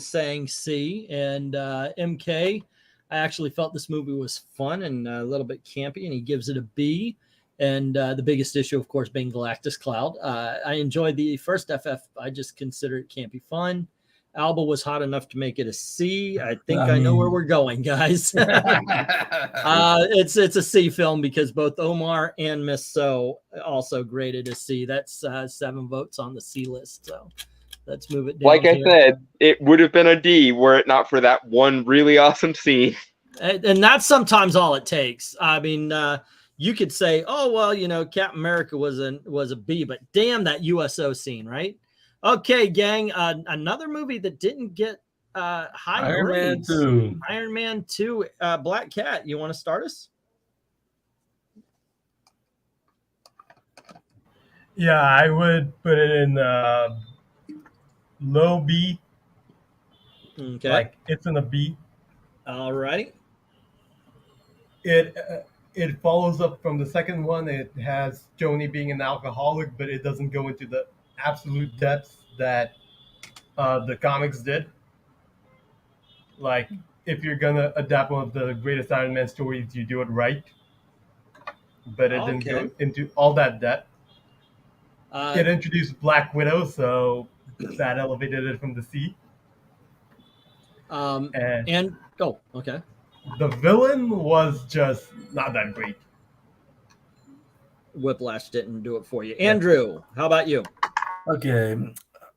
saying C, and MK, I actually felt this movie was fun and a little bit campy, and he gives it a B. And the biggest issue, of course, being Galactus Cloud. I enjoyed the first FF. I just consider it campy fun. Alba was hot enough to make it a C. I think I know where we're going, guys. It's a C film because both Omar and Miss So also graded a C. That's 7 votes on the C list. So let's move it down. Like I said, it would have been a D were it not for that one really awesome scene. And that's sometimes all it takes. I mean, you could say, oh, well, Captain America was a B, but damn that USO scene, right? Okay, gang. Another movie that didn't get high grades. Iron Man 2. Black Cat, you want to start us? Yeah, I would put it in low B. Okay. Like it's in a B. All right. It follows up from the second one. It has Joni being an alcoholic, but it doesn't go into the absolute depths that the comics did. Like, if you're gonna adapt one of the greatest Iron Man stories, you do it right. But it didn't go into all that depth. It introduced Black Widow, so that elevated it from the C. Okay. The villain was just not that great. Whiplash didn't do it for you. Andrew, how about you? Okay, I'm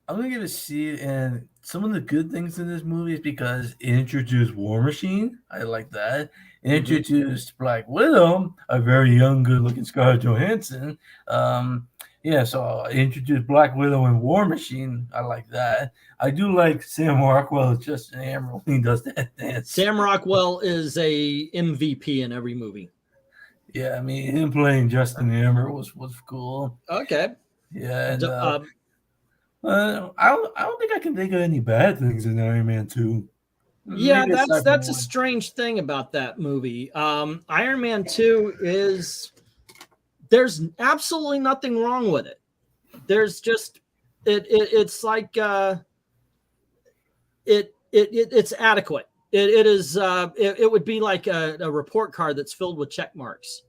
going to give a C, and some of the good things in this movie is because it introduced War Machine. I like that. It introduced Black Widow, a very young, good-looking Scarlett Johansson. So it introduced Black Widow and War Machine. I like that. I do like Sam Rockwell as Justin Hammer when he does that dance. Sam Rockwell is a MVP in every movie. Yeah, I mean, him playing Justin Hammer was cool. Okay. Yeah, and I don't think I can think of any bad things in Iron Man 2. Yeah, that's a strange thing about that movie. Iron Man 2 there's absolutely nothing wrong with it. There's just it's like it's adequate. It would be like a report card that's filled with check marks.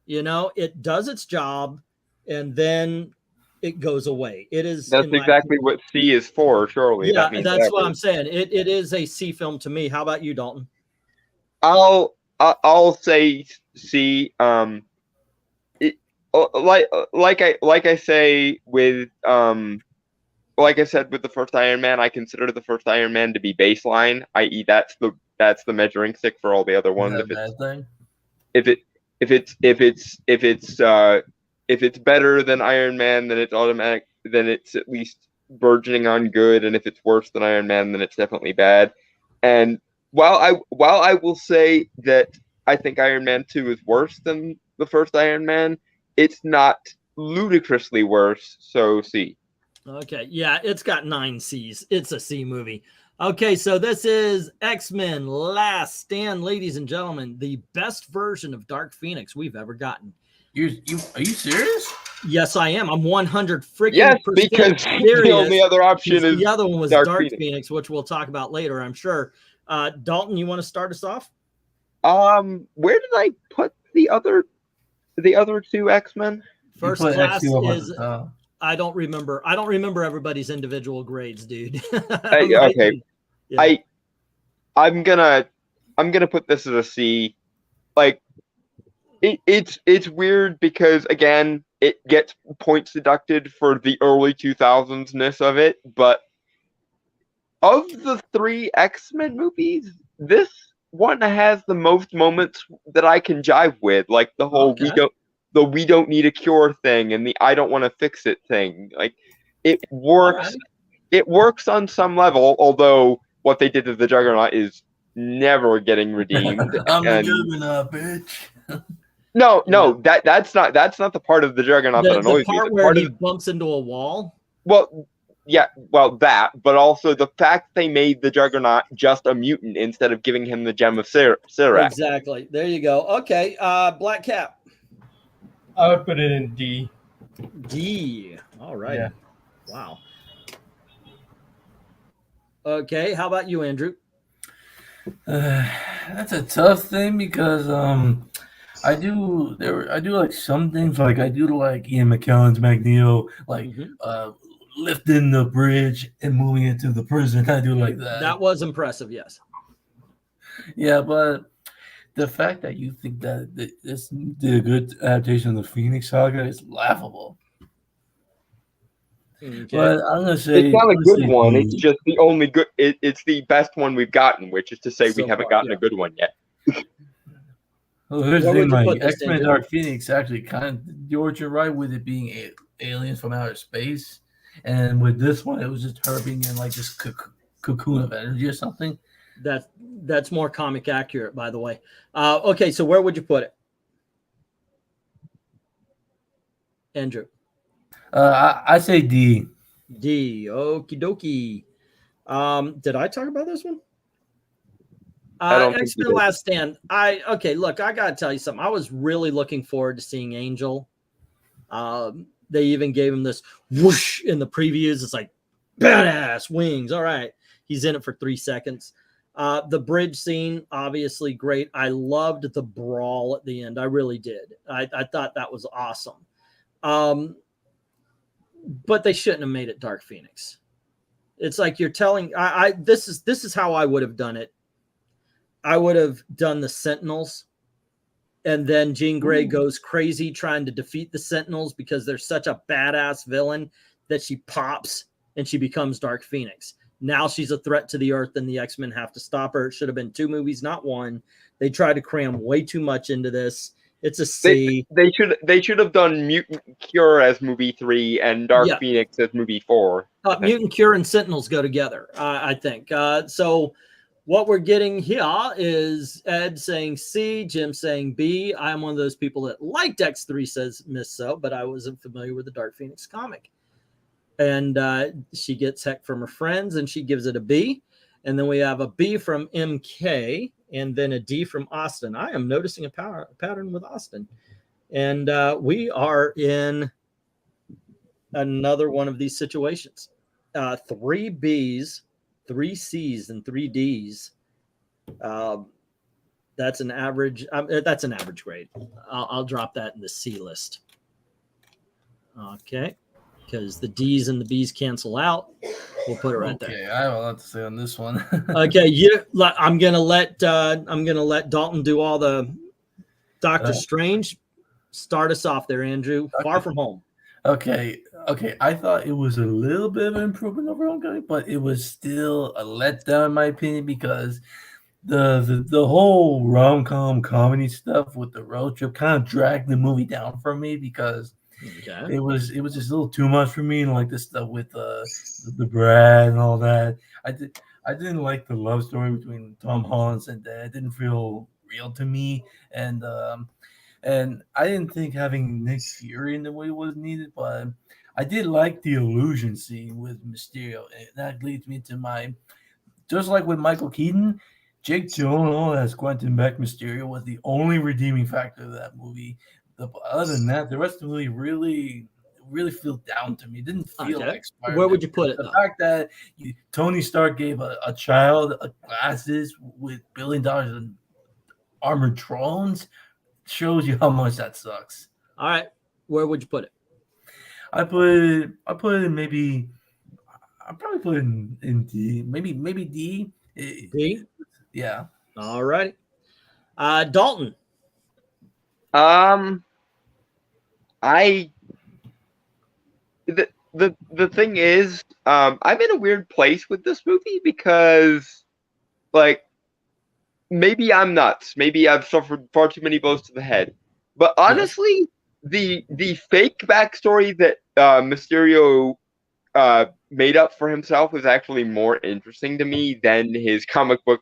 It does its job, and then it goes away. That's exactly what C is for, surely. Yeah, that's what I'm saying. It is a C film to me. How about you, Dalton? I'll say C. Like I say with like I said with the first Iron Man, I consider the first Iron Man to be baseline, i.e. that's the measuring stick for all the other ones. If it's better than Iron Man, then it's automatic. Then it's at least burgeoning on good, and if it's worse than Iron Man, then it's definitely bad. And while I will say that I think Iron Man 2 is worse than the first Iron Man, it's not ludicrously worse. So C. Okay, yeah, it's got 9 C's. It's a C movie. Okay, so this is X-Men Last Stand, ladies and gentlemen, the best version of Dark Phoenix we've ever gotten. Are you serious? Yes, I am. I'm 100 freaking Yes, because serious. the only other option is the other one was Dark Phoenix, which we'll talk about later, I'm sure. Dalton, you want to start us off? Where did I put the other two X-Men? First class is I don't remember. I don't remember everybody's individual grades, dude. Okay. Yeah. I'm gonna put this as a C. Like it's weird because again it gets points deducted for the early 2000s-ness of it, but of the 3 X-Men movies, this one has the most moments that I can jive with, like the whole we don't need a cure thing and the I don't want to fix it thing. Like it works. Right. It works on some level, although what they did to the Juggernaut is never getting redeemed. I'm the Juggernaut, bitch. No, that's not the part of the Juggernaut that annoys me. The part where he bumps into a wall. Well, yeah, that, but also the fact they made the Juggernaut just a mutant instead of giving him the gem of Sirac. Exactly. There you go. Okay, Black Cap. I would put it in D. D. All right. Yeah. Wow. Okay, how about you, Andrew? That's a tough thing because I do like some things, like I do like Ian McKellen's Magneto, like lifting the bridge and moving it to the prison. I do like that. That was impressive, yes. Yeah, but the fact that you think that this did a good adaptation of the Phoenix Saga is laughable. Okay. But I'm gonna say it's not a good one. It's just the only good. It's the best one we've gotten, which is to say we haven't gotten a good one yet. Well, here's the thing, like X-Men Dark Phoenix actually kind of, George, you're right with it being aliens from outer space, and with this one, it was just her being in like this cocoon of energy or something. That's more comic accurate, by the way. Okay, so where would you put it, Andrew? I say D. D. Okie dokie. Did I talk about this one? X-Men Last Stand. Look, I gotta tell you something. I was really looking forward to seeing Angel. They even gave him this whoosh in the previews. It's like badass wings. All right, he's in it for 3 seconds. The bridge scene, obviously great. I loved the brawl at the end. I really did. I thought that was awesome. But they shouldn't have made it Dark Phoenix. It's like you're telling. This is how I would have done it. I would have done the Sentinels, and then Jean Grey goes crazy trying to defeat the Sentinels because they're such a badass villain that she pops and she becomes Dark Phoenix. Now she's a threat to the Earth, and the X-Men have to stop her. It should have been 2 movies, not 1. They tried to cram way too much into this. It's a C. They should have done Mutant Cure as movie 3 and Dark Phoenix as movie 4. Mutant Cure and Sentinels go together, I think. So what we're getting here is Ed saying C, Jim saying B. I'm one of those people that liked X3 says Miss So, but I wasn't familiar with the Dark Phoenix comic. And she gets heck from her friends, and she gives it a B. And then we have a B from MK, and then a D from Austin. I am noticing a pattern with Austin. And we are in another one of these situations. 3 Bs, 3 Cs, and 3 Ds. That's an average. That's an average grade. I'll drop that in the C list. Okay. Because the D's and the B's cancel out. We'll put it right there. Okay, I have a lot to say on this one. Okay, I'm gonna let Dalton do all the Doctor Strange. Start us off there, Andrew. Okay. Far From Home. Okay. I thought it was a little bit of an improvement over Homecoming, but it was still a letdown in my opinion because the whole rom-com comedy stuff with the road trip kind of dragged the movie down for me because. Okay. It was just a little too much for me, and like this stuff with the Brad and all that. I didn't like the love story between Tom Holland and Dad. It didn't feel real to me, and I didn't think having Nick Fury in the way was needed. But I did like the illusion scene with Mysterio, and that leads me to just like with Michael Keaton, Jake Gyllenhaal as Quentin Beck Mysterio was the only redeeming factor of that movie. Other than that, the rest of the movie really feel down to me. It didn't feel like Spider-Man. Where would you put it? The fact that Tony Stark gave a child glasses with $1 billion in armored drones shows you how much that sucks. All right, where would you put it? I put it in maybe. I'll probably put it in D. Maybe D. D. Yeah. All right. Dalton. The thing is, I'm in a weird place with this movie because, like, maybe I'm nuts. Maybe I've suffered far too many blows to the head. But honestly, the fake backstory that Mysterio made up for himself was actually more interesting to me than his comic book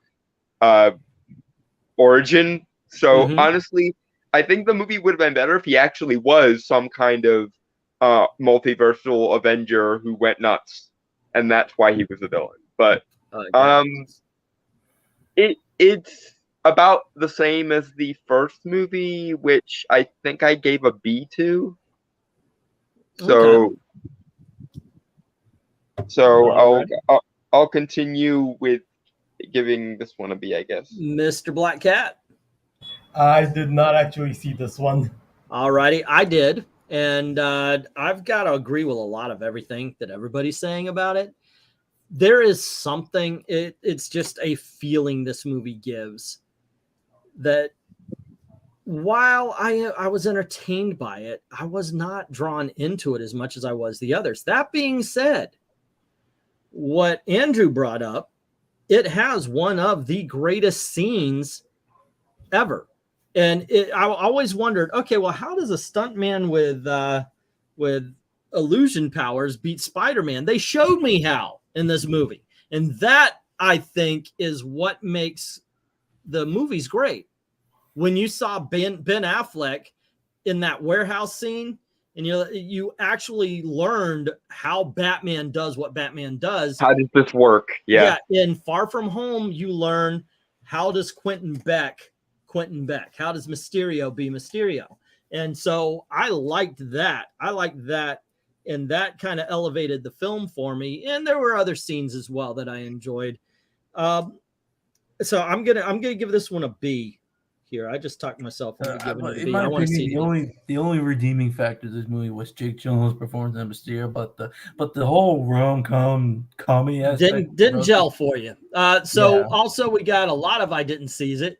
origin. So honestly, I think the movie would have been better if he actually was some kind of multiversal Avenger who went nuts, and that's why he was a villain. But it's about the same as the first movie, which I think I gave a B to. So I'll continue with giving this one a B, I guess. Mr. Black Cat. I did not actually see this one. All righty, I did. And I've got to agree with a lot of everything that everybody's saying about it. There is something, it's just a feeling this movie gives that while I was entertained by it, I was not drawn into it as much as I was the others. That being said, what Andrew brought up, it has one of the greatest scenes ever. And I always wondered, okay, well, how does a stuntman with illusion powers beat Spider-Man? They showed me how in this movie. And that, I think, is what makes the movies great. When you saw Ben Affleck in that warehouse scene, and you actually learned how Batman does what Batman does. How does this work? Yeah. In Far From Home, you learn how does Quentin Beck. How does Mysterio be Mysterio? And so I liked that. And that kind of elevated the film for me. And there were other scenes as well that I enjoyed. So I'm gonna give this one a B. Here, I just talked myself into giving it a B. I want to see the only redeeming factor of this movie was Jake Gyllenhaal's performance in Mysterio, but the whole rom-com comedy aspect didn't gel for you. Also we got a lot of I didn't seize it.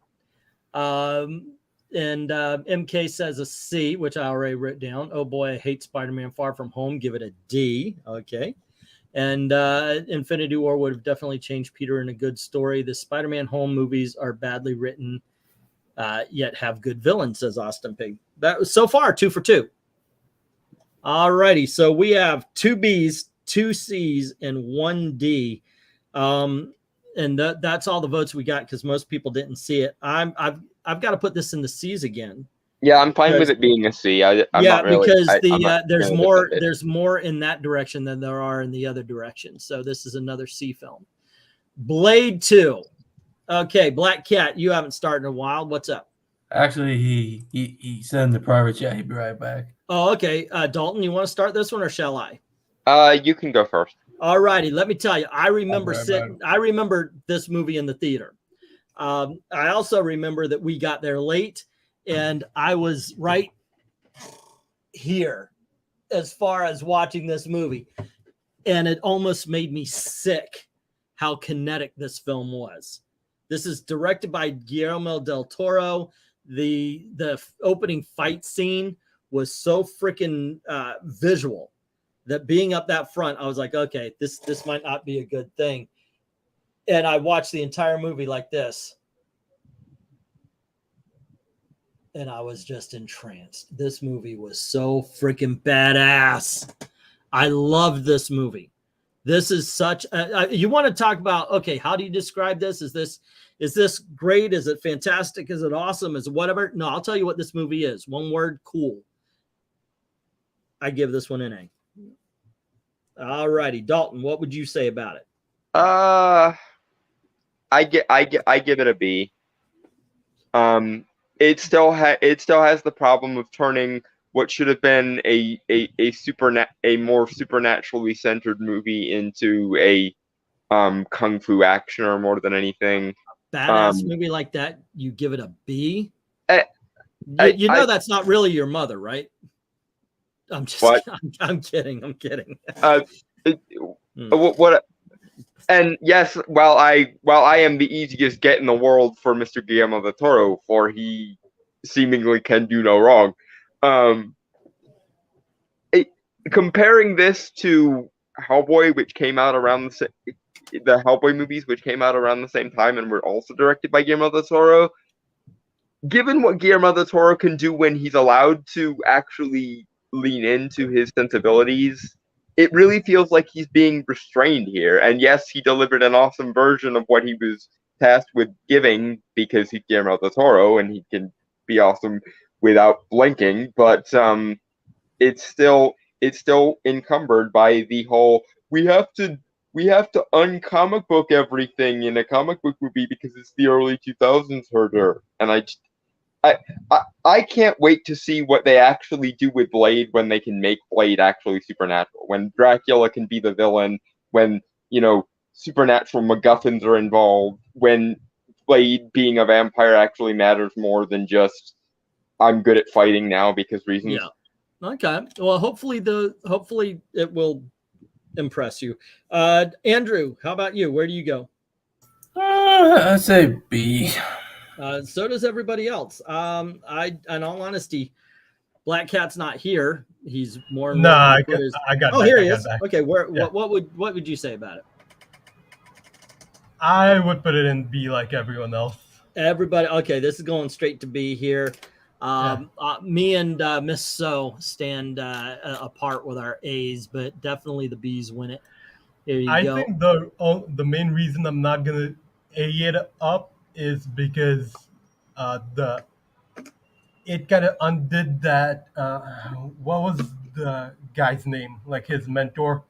And MK says a C, which I already wrote down. Oh boy, I hate Spider-Man Far From Home. Give it a D. Okay. And Infinity War would have definitely changed Peter in a good story. The Spider-Man home movies are badly written, yet have good villains, says Austin Pig. That was so far 2 for 2. All righty. So we have 2 Bs, 2 Cs, and 1 D. And that's all the votes we got because most people didn't see it. I've got to put this in the C's again. Yeah, I'm fine with it being a C. I'm not really, because there's more in that direction than there are in the other direction. So this is another C film. Blade 2. Okay, Black Cat, you haven't started in a while. What's up? Actually, he said in the private chat he'd be right back. Oh, okay. Dalton, you want to start this one or shall I? You can go first. All righty. Let me tell you, I remember this movie in the theater. I also remember that we got there late and I was right here as far as watching this movie. And it almost made me sick how kinetic this film was. This is directed by Guillermo del Toro. The opening fight scene was so freaking visual that being up that front, I was like, okay, this might not be a good thing. And I watched the entire movie like this. And I was just entranced. This movie was so freaking badass. I loved this movie. This is such you want to talk about, okay, how do you describe this? Is this great? Is it fantastic? Is it awesome? Is it whatever? No, I'll tell you what this movie is. One word, cool. I give this one an A. All righty, Dalton, what would you say about it? I give it a B. It still has the problem of turning what should have been a more supernaturally centered movie into a kung fu actioner more than anything. Badass movie like that, you give it a B. You know that's not really your mother, right? I'm just. What? I'm kidding. I'm kidding. What? And yes, while I am the easiest get in the world for Mr. Guillermo del Toro, for he seemingly can do no wrong, comparing this to Hellboy, which came out around the Hellboy movies, which came out around the same time and were also directed by Guillermo del Toro, given what Guillermo del Toro can do when he's allowed to actually lean into his sensibilities, it really feels like he's being restrained here. And yes, he delivered an awesome version of what he was tasked with giving because he's Guillermo del Toro and he can be awesome without blinking, but it's still encumbered by the whole we have to uncomic book everything in a comic book movie because it's the early 2000s herder. And I can't wait to see what they actually do with Blade when they can make Blade actually supernatural. When Dracula can be the villain, when, supernatural MacGuffins are involved, when Blade being a vampire actually matters more than just I'm good at fighting now because reasons. Yeah. Okay. Well, hopefully it will impress you. Andrew, how about you? Where do you go? I'd say B. So does everybody else. In all honesty, Black Cat's not here. He's more. No, I got. Oh, here he is. Back. Okay, what would you say about it? I would put it in B like everyone else. Everybody. Okay, this is going straight to B here. Me and Miss So stand apart with our A's, but definitely the B's win it. Here you go. I think the main reason I'm not gonna A it up is because it kind of undid that. What was the guy's name? Like his mentor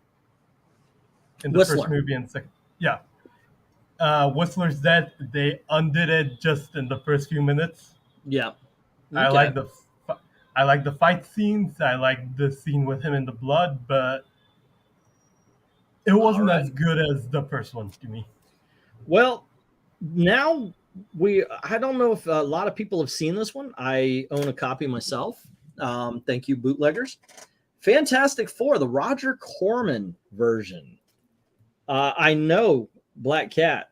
in the Whistler. First movie and second. Yeah. Whistler's death. They undid it just in the first few minutes. Yeah. Okay. I like the fight scenes. I like the scene with him in the blood, but it wasn't as good as the first one to me. Well, now I don't know if a lot of people have seen this one. I own a copy myself. Thank you, bootleggers. Fantastic Four, the Roger Corman version. I know Black Cat.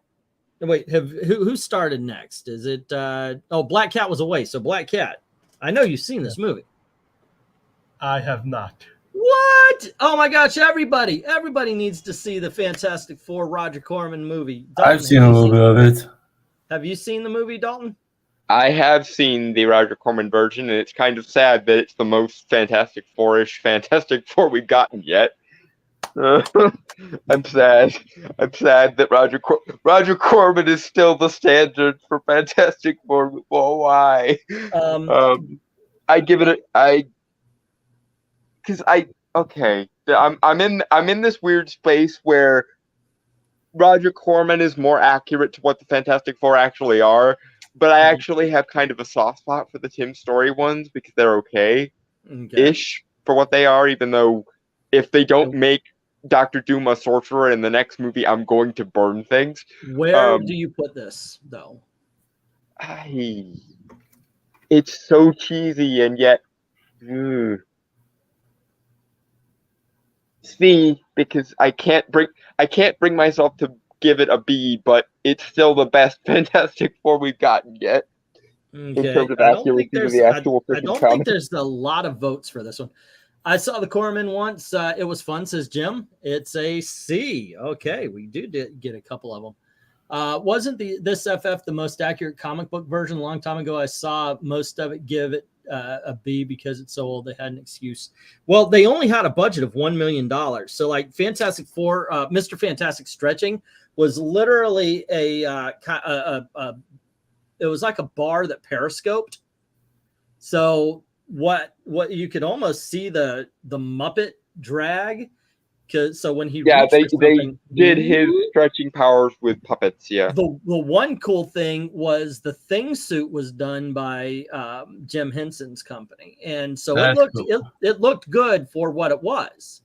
Wait, who started next? Is it Black Cat was away, so Black Cat. I know you've seen this movie. I have not. What? Oh my gosh, everybody needs to see the Fantastic Four Roger Corman movie. Dalton, I've seen a little bit of it. Have you seen the movie, Dalton? I have seen the Roger Corman version, and it's kind of sad that it's the most Fantastic Four-ish Fantastic Four we've gotten yet. I'm sad. I'm sad that Roger Corman is still the standard for Fantastic Four. Well, why? I give it I'm in this weird space where Roger Corman is more accurate to what the Fantastic Four actually are, but I actually have kind of a soft spot for the Tim Story ones because they're okay-ish for what they are, even though if they don't make Dr. Doom a sorcerer in the next movie, I'm going to burn things. Where do you put this, though? It's so cheesy and yet C, because I can't bring myself to give it a B, but it's still the best Fantastic Four we've gotten yet. Okay. I don't think there's a lot of votes for this one. I saw the Corman once. It was fun, says Jim. It's a C. Okay, we did get a couple of them. Wasn't this FF the most accurate comic book version a long time ago? I saw most of it give it a B because it's so old. They had an excuse. Well, they only had a budget of $1 million. So like Fantastic Four, Mr. Fantastic stretching was literally it was like a bar that periscoped. So what you could almost see the Muppet drag So when he Yeah, reached for they something, did his stretching powers with puppets. Yeah, the one cool thing was the thing suit was done by Jim Henson's company, and so That's it looked good for what it was.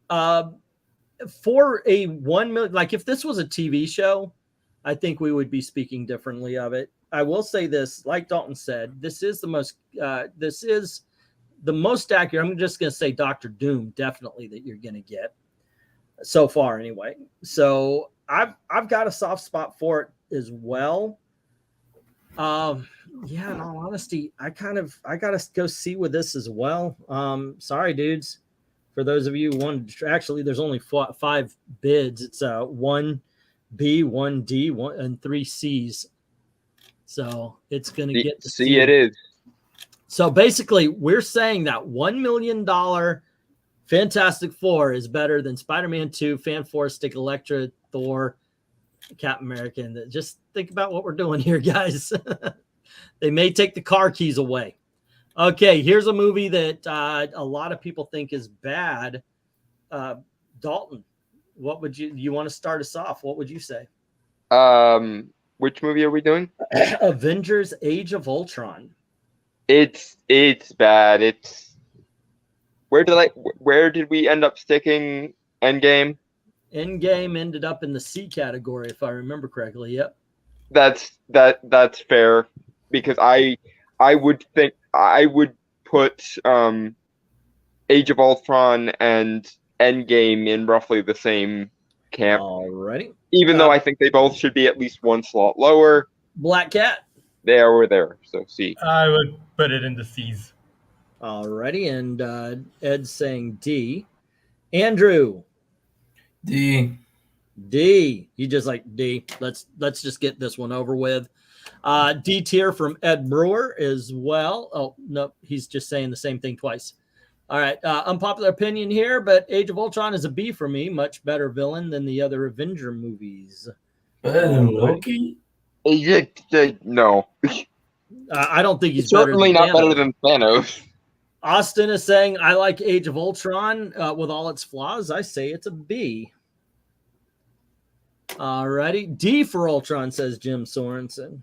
For a 1 million, like if this was a TV show, I think we would be speaking differently of it. I will say this, like Dalton said, this is the most accurate. I'm just going to say Doctor Doom, definitely, that you're going to get so far anyway. So I've got a soft spot for it as well. Yeah, in all honesty, I got to go see with this as well. Sorry, dudes. For those of you who wanted to, actually, there's only 5 bids. It's 1 B, 1 D, 1 and 3 C's. So it's going to get to C. It is. So basically, we're saying that $1 million Fantastic Four is better than Spider-Man 2, Fantastic Elektra, Thor, Captain America. And just think about what we're doing here, guys. They may take the car keys away. Okay, here's a movie that a lot of people think is bad. Dalton, what would you want to start us off? What would you say? Which movie are we doing? Avengers: Age of Ultron. It's bad. It's where did we end up sticking Endgame? Endgame ended up in the C category, if I remember correctly. Yep. That's fair, because I would think I would put Age of Ultron and Endgame in roughly the same camp. Alrighty. Even though I think they both should be at least 1 slot lower. Black Cat. They are there, so C. I would put it in the C's. Alrighty, and Ed's saying D. Andrew. D. D. You just like D. Let's just get this one over with. D tier from Ed Brewer as well. Oh, no, he's just saying the same thing twice. All right, unpopular opinion here, but Age of Ultron is a B for me. Much better villain than the other Avenger movies. Better than Loki? No. I don't think he's certainly better not better than Thanos. Austin is saying, I like Age of Ultron with all its flaws. I say it's a B. All righty. D for Ultron, says Jim Sorensen.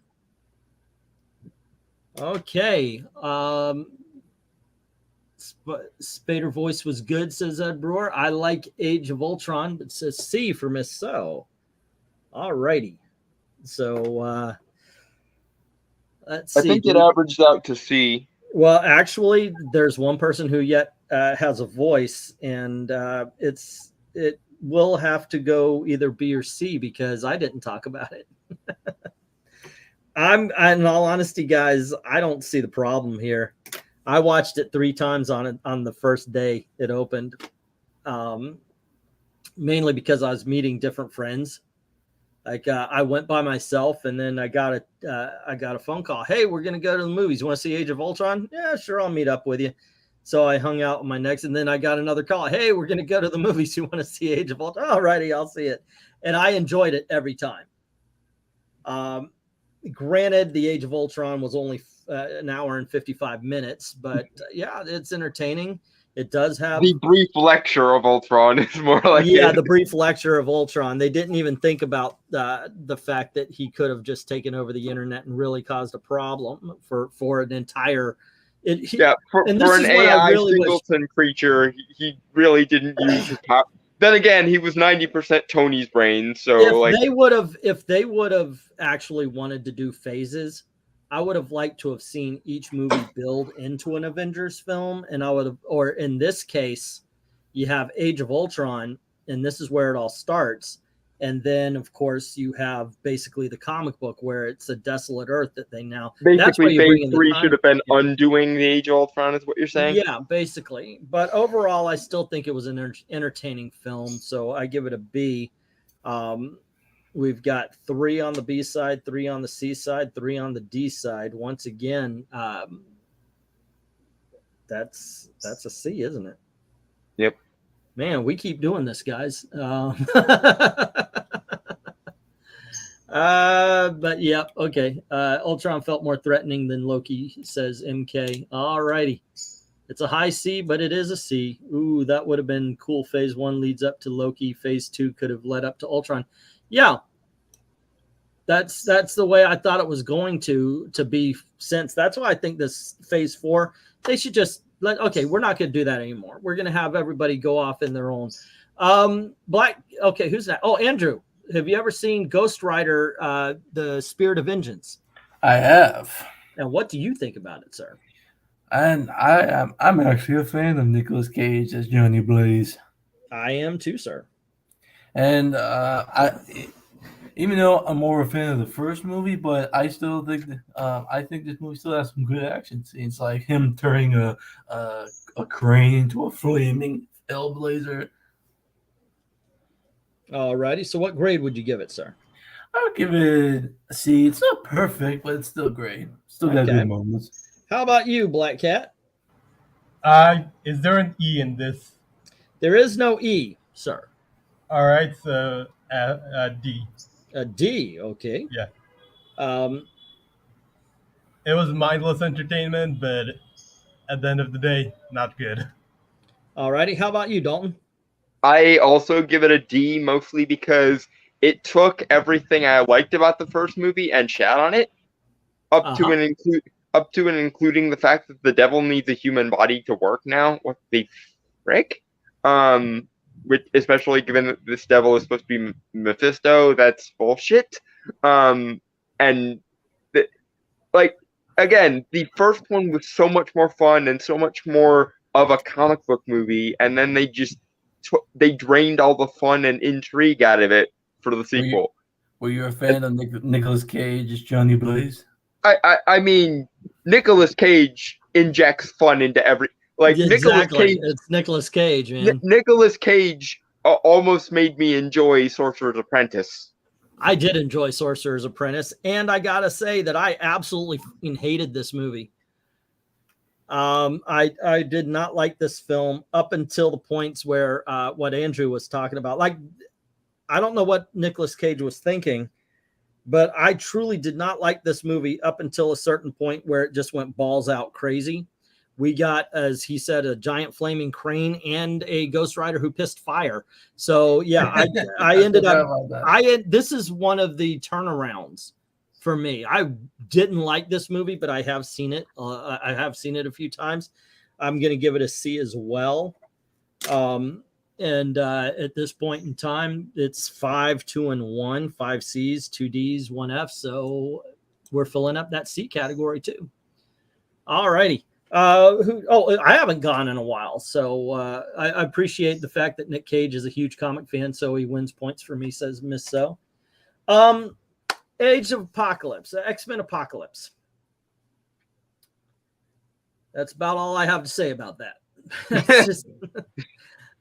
Okay. Spader voice was good, says Ed Brewer. I like Age of Ultron, but says C for Miss So. All righty. So let's see. I think it averaged out to C. Well, actually, there's one person who yet has a voice, and it will have to go either B or C because I didn't talk about it. In all honesty, guys, I don't see the problem here. I watched it 3 times on the first day it opened, mainly because I was meeting different friends. Like I went by myself, and then I got a phone call. Hey, we're gonna go to the movies. You want to see Age of Ultron? Yeah, sure, I'll meet up with you. So I hung out with my next, and then I got another call. Hey, we're gonna go to the movies. You want to see Age of Ultron? All righty, I'll see it. And I enjoyed it every time. Granted, the Age of Ultron was only an hour and 55 minutes, but yeah, it's entertaining. It does have the brief lecture of Ultron is more like the brief lecture of Ultron. They didn't even think about the fact that he could have just taken over the internet and really caused a problem for an entire. For an AI singleton creature, he really didn't use his power. Then again, he was 90% Tony's brain, so if they would have actually wanted to do phases, I would have liked to have seen each movie build into an Avengers film, and I would have, or in this case, you have Age of Ultron, and this is where it all starts. And then, of course, you have basically the comic book where it's a desolate Earth that they now... Basically, Phase 3 should have been undoing the Age of Ultron, is what you're saying? Yeah, basically. But overall, I still think it was an entertaining film, so I give it a B. We've got 3 on the B side, 3 on the C side, 3 on the D side. Once again, that's a C, isn't it? Yep. Man, we keep doing this, guys. But yeah, okay. Ultron felt more threatening than Loki, says MK. All righty. It's a high C, but it is a C. Ooh, that would have been cool. Phase 1 leads up to Loki. Phase 2 could have led up to Ultron. Yeah, that's the way I thought it was going to be. Since that's why I think this Phase 4, they should just okay, we're not going to do that anymore. We're going to have everybody go off in their own. Okay, who's that? Oh, Andrew, have you ever seen Ghost Rider, The Spirit of Vengeance? I have. And what do you think about it, sir? And I'm actually a fan of Nicolas Cage as Johnny Blaze. I am too, sir. And even though I'm more a fan of the first movie, but I still think I think this movie still has some good action scenes, like him turning a crane into a flaming Hellblazer. Alrighty. So what grade would you give it, sir? I'll give it a C. It's not perfect, but it's still great. Still got good moments. How about you, Black Cat? Is there an E in this? There is no E, sir. All right, so D. A D, okay. Yeah. It was mindless entertainment, but at the end of the day, not good. Alrighty, how about you, Dalton? I also give it a D, mostly because it took everything I liked about the first movie and shat on it, up to and including the fact that the devil needs a human body to work now. What the frick? Especially given that this devil is supposed to be Mephisto, that's bullshit. Again, the first one was so much more fun and so much more of a comic book movie, and then they just they drained all the fun and intrigue out of it for the sequel. Were you a fan of Nicolas Cage as Johnny Blaze? I mean, Nicolas Cage injects fun into every exactly. Nicolas Cage. It's Nicolas Cage, man. Nicolas Cage almost made me enjoy Sorcerer's Apprentice. I did enjoy Sorcerer's Apprentice, and I gotta say that I absolutely hated this movie. I did not like this film up until the points where what Andrew was talking about. Like, I don't know what Nicolas Cage was thinking, but I truly did not like this movie up until a certain point where it just went balls out crazy. We got, as he said, a giant flaming crane and a Ghost Rider who pissed fire. So yeah, I ended up. This is one of the turnarounds for me. I didn't like this movie, but I have seen it. I have seen it a few times. I'm going to give it a C as well. At this point in time, it's 5, 2, and 1, 5 C's, 2 D's, 1 F. So we're filling up that C category too. All righty. I haven't gone in a while, so I appreciate the fact that Nick Cage is a huge comic fan, so he wins points for me, says Miss So. Age of Apocalypse, X-Men Apocalypse. That's about all I have to say about that.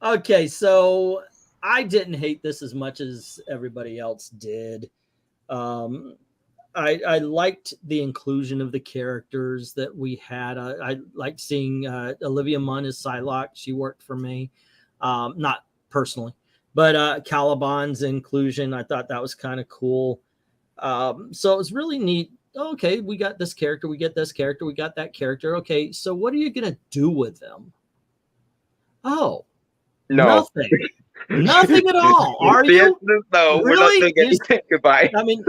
Okay, so I didn't hate this as much as everybody else did. I liked the inclusion of the characters that we had. I liked seeing Olivia Munn as Psylocke. She worked for me, not personally, but Caliban's inclusion, I thought that was kind of cool. So it was really neat. Okay, we got this character, we get this character, we got that character. Okay, so what are you going to do with them? Oh, no. Nothing at all. Are you? No, really? We're not doing anything. Goodbye. I mean,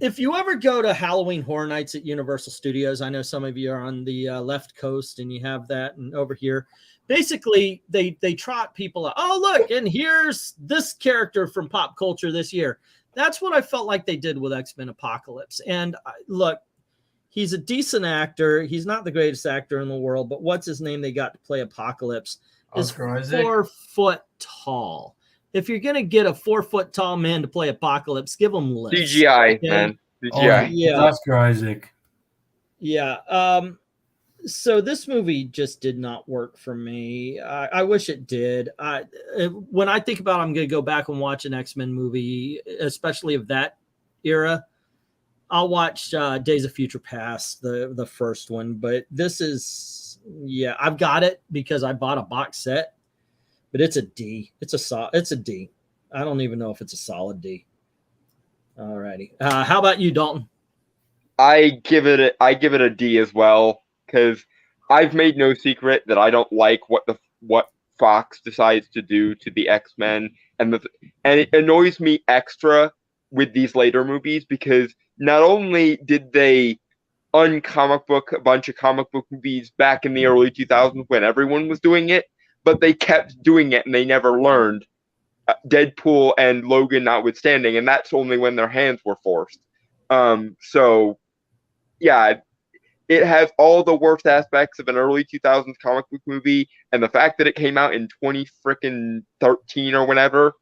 if you ever go to Halloween Horror Nights at Universal Studios, I know some of you are on the left coast and you have that, and over here, basically they trot people out. Oh, look, and here's this character from pop culture this year. That's what I felt like they did with X-Men Apocalypse. And look, he's a decent actor. He's not the greatest actor in the world, but what's his name they got to play Apocalypse is 4 foot tall. If you're going to get a 4 foot tall man to play Apocalypse, give him lists. CGI, okay? Man. CGI. Yeah. Oscar Isaac. Yeah. So this movie just did not work for me. I wish it did. When I think about it, I'm going to go back and watch an X-Men movie, especially of that era. I'll watch Days of Future Past, the first one. But this is, yeah, I've got it because I bought a box set. But it's a D. It's a D. I don't even know if it's a solid D. All righty. How about you, Dalton? I give it a D as well, because I've made no secret that I don't like what Fox decides to do to the X-Men, and it annoys me extra with these later movies because not only did they uncomic book a bunch of comic book movies back in the early 2000s when everyone was doing it, but they kept doing it and they never learned. Deadpool and Logan notwithstanding, and that's only when their hands were forced. So, yeah, it has all the worst aspects of an early 2000s comic book movie, and the fact that it came out in 2013 or whenever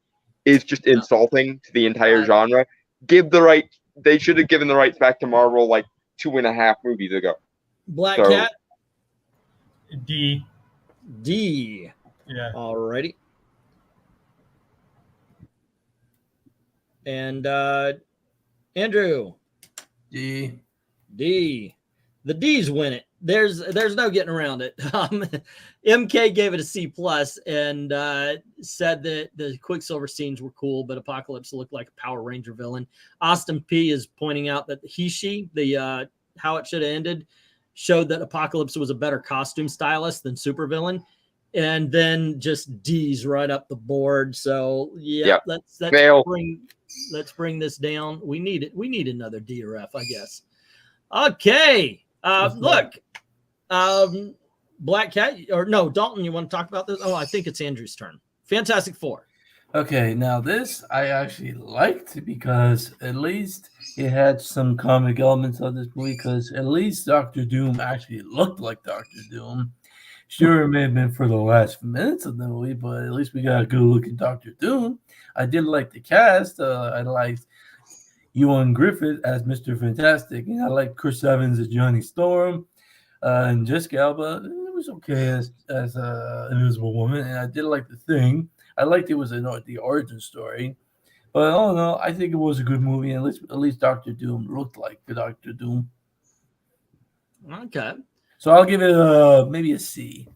is just insulting to the entire genre. They should have given the rights back to Marvel like 2.5 movies ago. Black Cat? D. Yeah. Alrighty. And Andrew. D. The D's win it. There's no getting around it. MK gave it a C+ and said that the Quicksilver scenes were cool, but Apocalypse looked like a Power Ranger villain. Austin P is pointing out that the how it should have ended showed that Apocalypse was a better costume stylist than supervillain. And then just D's right up the board. So yeah, let's bring this down. We need another D or F, I guess. Okay. Look, Black Cat, or no, Dalton, you want to talk about this? Oh, I think it's Andrew's turn. Fantastic Four. Okay, now this I actually liked because at least it had some comic elements of this movie, because at least Doctor Doom actually looked like Doctor Doom. Sure, it may have been for the last minutes of the movie, but at least we got a good looking Doctor Doom. I did like the cast. I liked Ewan Griffith as Mr. Fantastic, and I like Chris Evans as Johnny Storm, and Jessica Alba. It was okay as Invisible Woman, and I did like The Thing. I liked it was the origin story, but all in all, I think it was a good movie. And at least Doctor Doom looked like the Doctor Doom. Okay, so I'll give it maybe a C.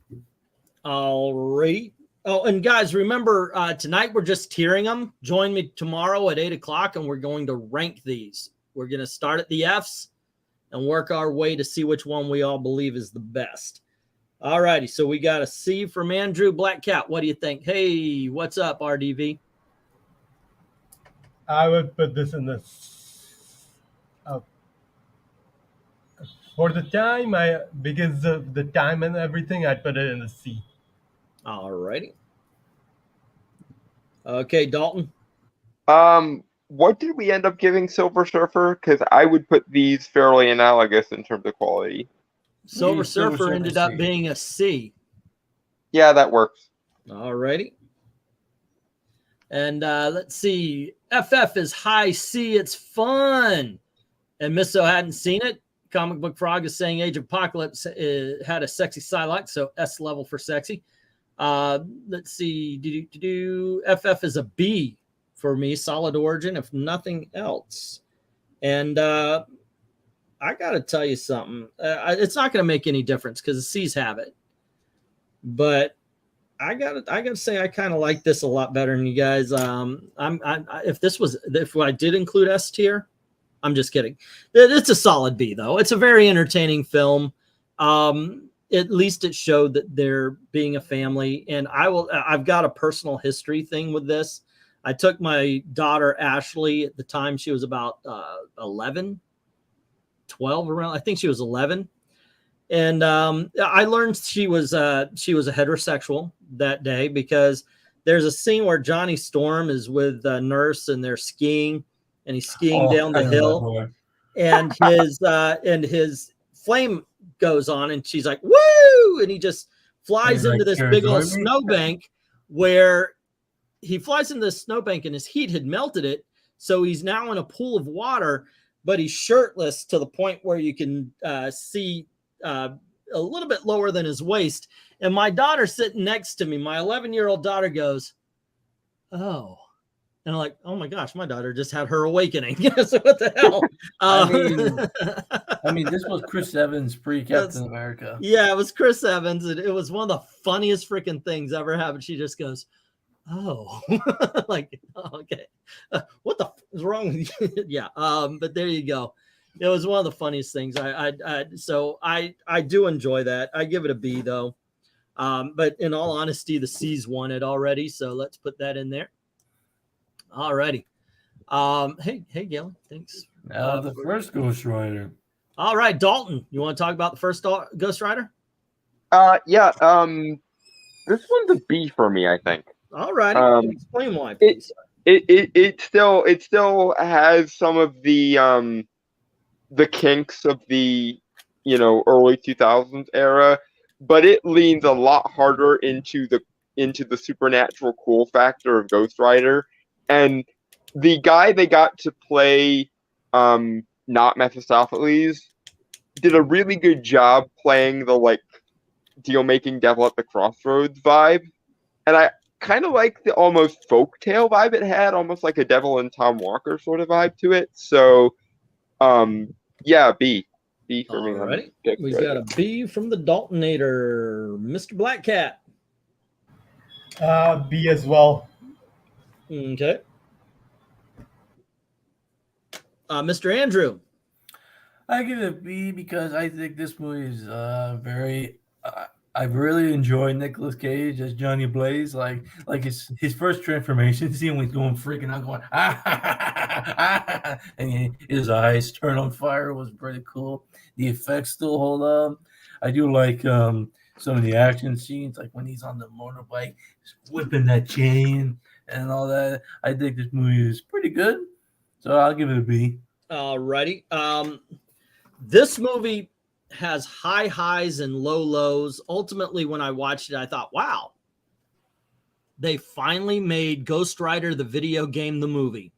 All right. Oh, and guys, remember, tonight we're just tiering them. Join me tomorrow at 8 o'clock, and we're going to rank these. We're going to start at the Fs and work our way to see which one we all believe is the best. All righty, so we got a C from Andrew. Black Cat, what do you think? Hey, what's up, RDV? I would put this in the... for the time, because of the time and everything, I'd put it in the C. All righty. Okay, Dalton. What did we end up giving Silver Surfer? Because I would put these fairly analogous in terms of quality. Silver Surfer ended up being a C. Yeah, that works. All righty. And let's see. FF is high C. It's fun. And Misso hadn't seen it. Comic Book Frog is saying Age of Apocalypse had a sexy Psylocke, so S level for sexy. Let's see. FF is a B for me. Solid origin, if nothing else. And I got to tell you something. It's not going to make any difference because the C's have it. But I gotta say I kind of like this a lot better than you guys. If I did include S tier, I'm just kidding. It's a solid B though. It's a very entertaining film. At least it showed that they're being a family, and I've got a personal history thing with this. I took my daughter Ashley at the time she was about 11, 12 around. I think she was 11. And I learned she was a heterosexual that day because there's a scene where Johnny Storm is with a nurse and they're skiing, and he's skiing down the hill, and his flame goes on, and she's like, "Woo!" and he just flies into this big old snowbank where he flies into the snowbank, and his heat had melted it, so he's now in a pool of water, but he's shirtless to the point where you can see a little bit lower than his waist. And my daughter sitting next to me, my 11-year-old daughter goes, "Oh." And I'm like, "Oh my gosh, my daughter just had her awakening." So what the hell? I mean, this was Chris Evans pre-Captain America. Yeah, it was Chris Evans, and it was one of the funniest freaking things ever happened. She just goes, "Oh," like, oh, okay, what the f is wrong with you? Yeah, but there you go. It was one of the funniest things. So I do enjoy that. I give it a B though. But in all honesty, the C's won it already. So let's put that in there. All righty. Hey, Galen. Thanks. Now the first Ghost Rider. All right, Dalton. You want to talk about the first Ghost Rider? Yeah. This one's a B for me, I think. All righty. Explain why, please. It still has some of the kinks of the early 2000s era, but it leans a lot harder into the supernatural cool factor of Ghost Rider. And the guy they got to play not Mephistopheles did a really good job playing the deal-making devil at the crossroads vibe. And I kind of like the almost folktale vibe it had, almost like a Devil and Tom Walker sort of vibe to it. So yeah, B for me. Alrighty. We've got a B from the Daltonator, Mr. Black Cat. B as well. Okay. Mr. Andrew. I give it a B because I think this movie is very. I really enjoy Nicolas Cage as Johnny Blaze, like his first transformation scene when he's going freaking out, going and his eyes turn on fire was pretty cool. The effects still hold up. I do like some of the action scenes, like when he's on the motorbike, whipping that chain and all that. I think this movie is pretty good, so I'll give it a B. Alrighty. This movie has high highs and low lows. Ultimately, when I watched it, I thought, wow, they finally made Ghost Rider the video game the movie.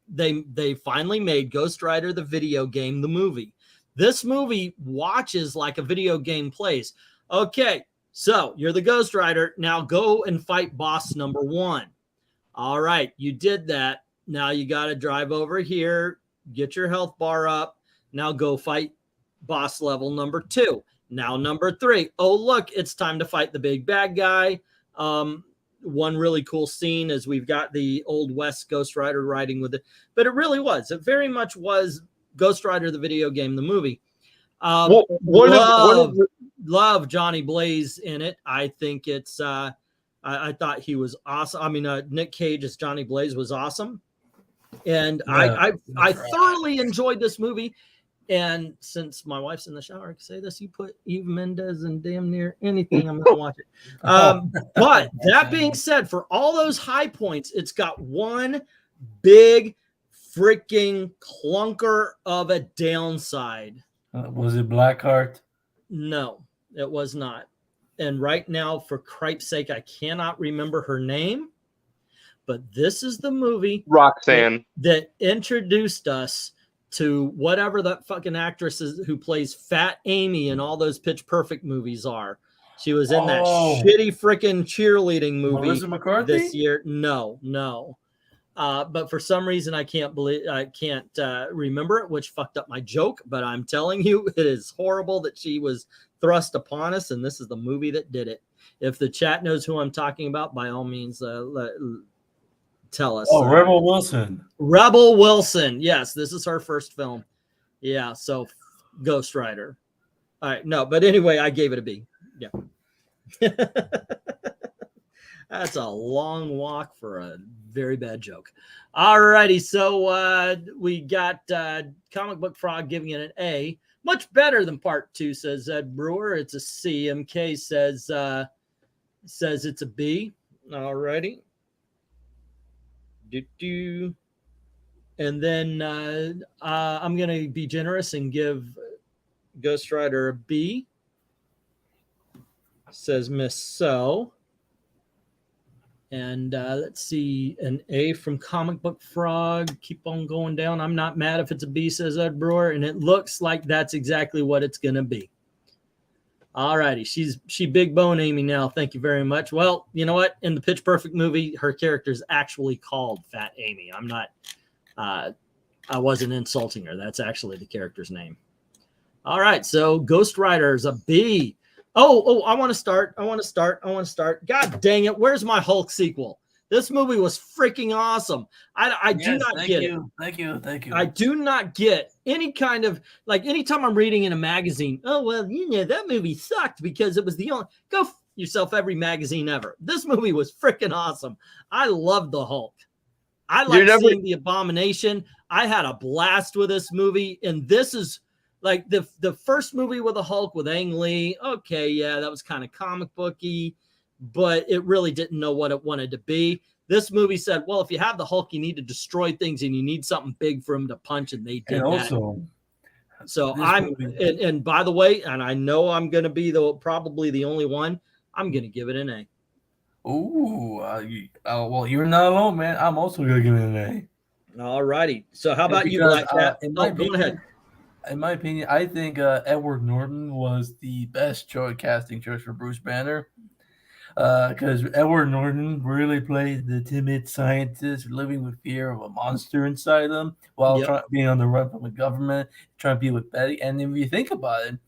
They finally made Ghost Rider the video game the movie. This movie watches like a video game plays. Okay, so you're the Ghost Rider. Now go and fight boss number 1. All right, you did that. Now you got to drive over here, get your health bar up. Now go fight boss level number 2. Now number 3. Oh, look, it's time to fight the big bad guy. One really cool scene is we've got the Old West Ghost Rider riding with it. But it really was. It very much was Ghost Rider, the video game, the movie. Love Johnny Blaze in it. I think it's I thought he was awesome. I mean, Nick Cage as Johnny Blaze was awesome. And yeah, I thoroughly enjoyed this movie. And since my wife's in the shower, I can say this: you put Eve Mendes in damn near anything, I'm going to watch it. But that being said, for all those high points, it's got one big freaking clunker of a downside. Was it Blackheart? No, it was not. And right now, for cripe's sake, I cannot remember her name. But this is the movie Roxanne that introduced us to whatever that fucking actress is who plays Fat Amy in all those Pitch Perfect movies are. She was in that shitty freaking cheerleading movie Melissa McCarthy? This year. No. But for some reason I can't remember it, which fucked up my joke. But I'm telling you, it is horrible that she was thrust upon us, and this is the movie that did it. If the chat knows who I'm talking about, by all means, tell us. Rebel Wilson. Rebel Wilson. Yes, this is her first film. Yeah, so Ghost Rider. All right, no, but anyway, I gave it a B. Yeah. That's a long walk for a very bad joke. All righty, so we got Comic Book Frog giving it an A. Much better than part 2, says Ed Brewer. It's a C. MK says it's a B. All righty. And then I'm going to be generous and give Ghost Rider a B. Says Miss So. And let's see, an A from Comic Book Frog. Keep on going down. I'm not mad if it's a B, says Ed Brewer. And it looks like that's exactly what it's going to be. All righty. She big bone Amy now. Thank you very much. Well, you know what? In the Pitch Perfect movie, her character is actually called Fat Amy. I'm not, I wasn't insulting her. That's actually the character's name. All right. So Ghost Rider is a B. Oh, I want to start. God dang it. Where's my Hulk sequel? This movie was freaking awesome. I do not get it. Thank you. I do not get any kind of, like, anytime I'm reading in a magazine, oh, well, you know, that movie sucked because it was the only, go f yourself every magazine ever. This movie was freaking awesome. I loved the Hulk. I like seeing the Abomination. I had a blast with this movie. And this is like the first movie with the Hulk with Ang Lee. Okay, yeah, that was kind of comic booky, but it really didn't know what it wanted to be. This movie said, well, if you have the Hulk, you need to destroy things and you need something big for him to punch. And they did that. So and by the way, and I know I'm going to be probably the only one, I'm going to give it an A. Ooh, well, you're not alone, man. I'm also going to give it an A. All righty. So how about you, Black Cat? Go ahead. In my opinion, I think Edward Norton was the best casting choice for Bruce Banner. Because Edward Norton really played the timid scientist living with fear of a monster inside him while being on the run from the government, trying to be with Betty. And if you think about it,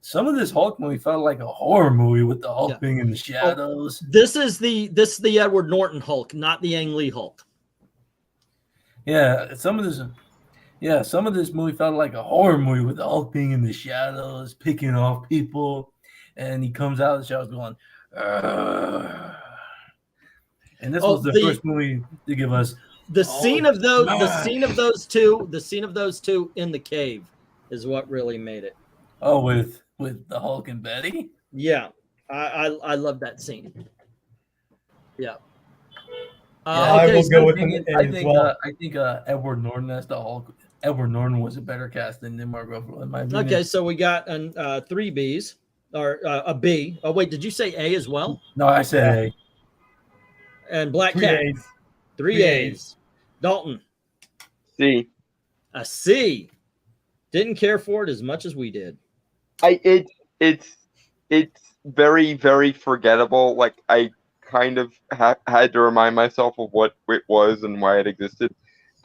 some of this Hulk movie felt like a horror movie with the Hulk being in the shadows. This is the Edward Norton Hulk, not the Ang Lee Hulk. Yeah, some of this movie felt like a horror movie with the Hulk being in the shadows, picking off people, and he comes out of the shadows going, and this was the first movie to give us the scene of those two in the cave is what really made it. Oh, with the Hulk and Betty? Yeah. I love that scene. Yeah. I will go with him I think Edward Norton as the Hulk. Edward Norton was a better casting than Mark Ruffalo, in my opinion. Okay, so we got 3 Bs. Or a B. Oh, wait, did you say A as well? No, I said A. And Black Cat. 3 A's. Dalton. C. A C. Didn't care for it as much as we did. It's very, very forgettable. Like, I kind of had to remind myself of what it was and why it existed.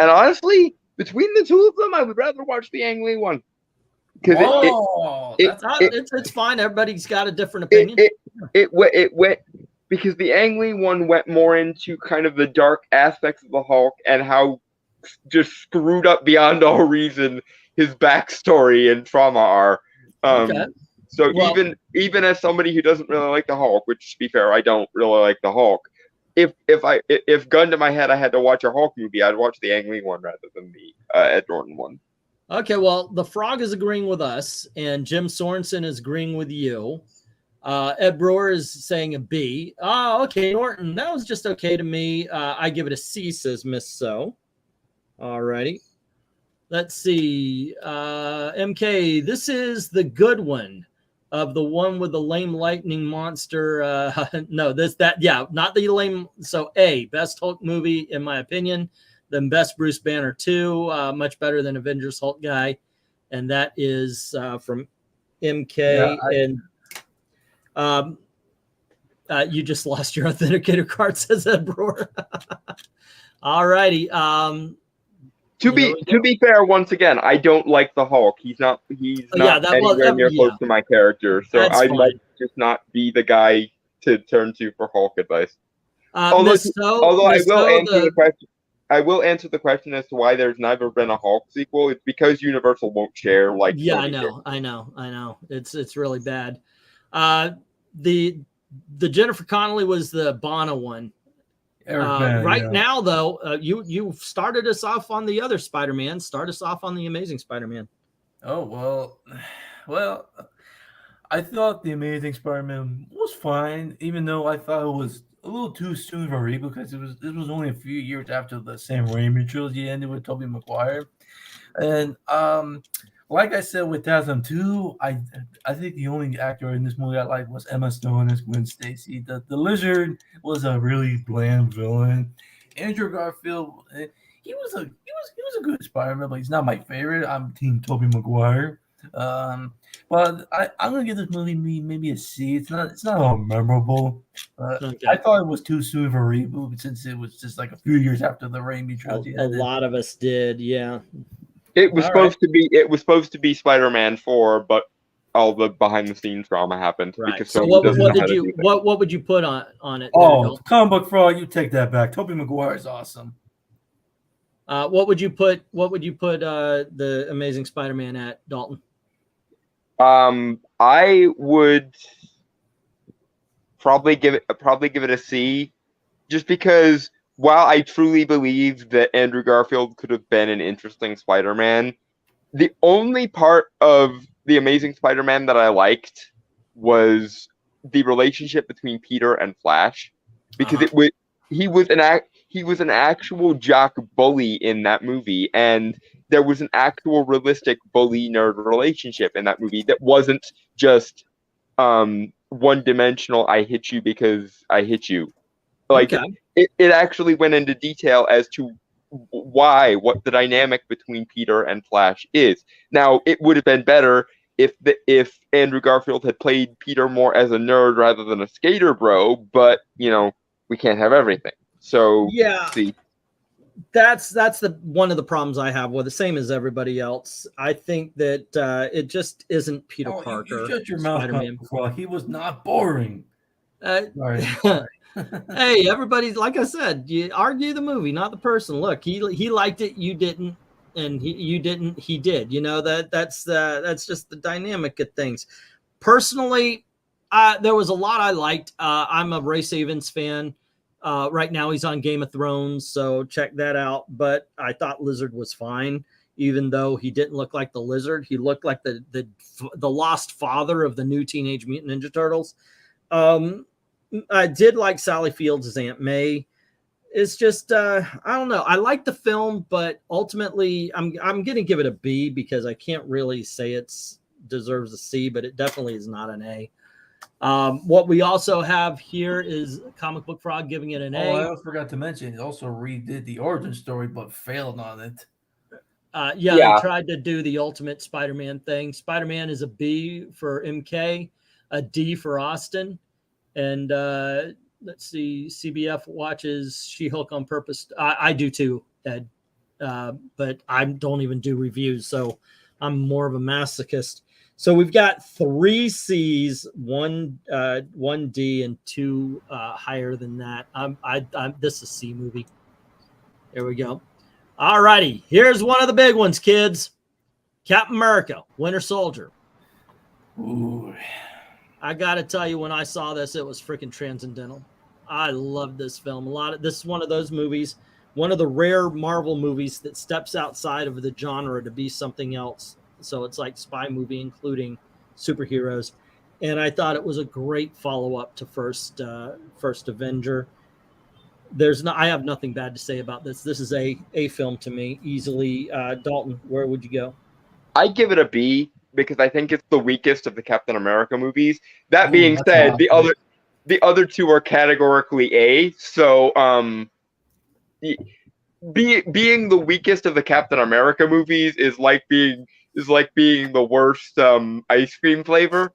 And honestly, between the two of them, I would rather watch the Ang Lee one. It's fine. Everybody's got a different opinion. It went because the Ang Lee one went more into kind of the dark aspects of the Hulk and how just screwed up beyond all reason his backstory and trauma are. So even as somebody who doesn't really like the Hulk, which to be fair, I don't really like the Hulk. If gun to my head, I had to watch a Hulk movie, I'd watch the Ang Lee one rather than the Ed Norton one. Okay, well, the Frog is agreeing with us, and Jim Sorensen is agreeing with you. Ed Brewer is saying a B. Oh, okay, Norton, that was just okay to me. I give it a C, says Miss So. All righty. Let's see. MK, this is the good one of the one with the lame lightning monster. Not the lame. So A, best Hulk movie, in my opinion. Then best Bruce Banner 2, much better than Avengers Hulk guy. And that is from MK. You just lost your authenticator card, says Ed Brewer. All righty. To be fair, once again, I don't like the Hulk. He's not anywhere near close to my character. So I might just not be the guy to turn to for Hulk advice. Although I will answer the question as to why there's never been a Hulk sequel. It's because Universal won't share. Like, yeah, I know. It's really bad. The Jennifer Connelly was the Bono one. Now, though, you started us off on the other Spider-Man. Start us off on the Amazing Spider-Man. Oh well, I thought the Amazing Spider-Man was fine, even though I thought it was a little too soon for a reboot because it was only a few years after the Sam Raimi trilogy ended with Tobey Maguire. And like I said with TASM 2, I think the only actor in this movie I liked was Emma Stone as Gwen Stacy. The Lizard was a really bland villain. Andrew Garfield, he was a good Spider-Man, but he's not my favorite. I'm Team Tobey Maguire. But I'm gonna give this movie maybe a C. It's not all memorable. Okay. I thought it was too soon for a reboot since it was just like a few years after the Raimi trilogy. A lot of us did, yeah. It was supposed to be Spider-Man 4, but behind the scenes drama happened. Right. Because So Sony what doesn't know did how to you do things. what would you put on it? Oh, comic book fraud, you take that back. Tobey Maguire is awesome. What would you put the Amazing Spider-Man at, Dalton? I would probably give it a C, just because while I truly believe that Andrew Garfield could have been an interesting Spider-Man, the only part of the Amazing Spider-Man that I liked was the relationship between Peter and Flash, because he was an actual jock bully in that movie, and there was an actual realistic bully nerd relationship in that movie that wasn't just one dimensional. I hit you because I hit you. Like, okay. it actually went into detail as to what the dynamic between Peter and Flash is. Now, it would have been better if Andrew Garfield had played Peter more as a nerd rather than a skater bro, but we can't have everything. So yeah, see. That's the one of the problems I have with the same as everybody else. I think that it just isn't Peter Parker. You shut your mouth, Spider-Man. He was not boring. Sorry. Hey, everybody's, like I said, you argue the movie, not the person. Look, he liked it, you didn't, and you didn't, he did. That's just the dynamic of things. Personally, there was a lot I liked. I'm a Ray Evans fan. Right now he's on Game of Thrones, so check that out. But I thought Lizard was fine, even though he didn't look like the Lizard. He looked like the lost father of the new Teenage Mutant Ninja Turtles. I did like Sally Fields as Aunt May. It's just I don't know. I like the film, but ultimately I'm going to give it a B, because I can't really say it's deserves a C, but it definitely is not an A. What we also have here is Comic Book Frog giving it an A. I almost forgot to mention, he also redid the origin story, but failed on it. They tried to do the Ultimate Spider-Man thing. Spider-Man is a B for MK, a D for Austin. And let's see, CBF watches She-Hulk on purpose. I do too, Ed. But I don't even do reviews, so I'm more of a masochist. So we've got 3 C's, one D, and 2 higher than that. This is a C movie. There we go. All righty. Here's one of the big ones, kids. Captain America, Winter Soldier. Ooh. I got to tell you, when I saw this, it was freaking transcendental. I love this film. This is one of those movies, one of the rare Marvel movies that steps outside of the genre to be something else. So it's like spy movie, including superheroes. And I thought it was a great follow-up to First Avenger. I have nothing bad to say about this. This is a film to me, easily. Dalton, where would you go? I give it a B, because I think it's the weakest of the Captain America movies. That being said, the other 2 are categorically A. So being the weakest of the Captain America movies is like being the worst ice cream flavor.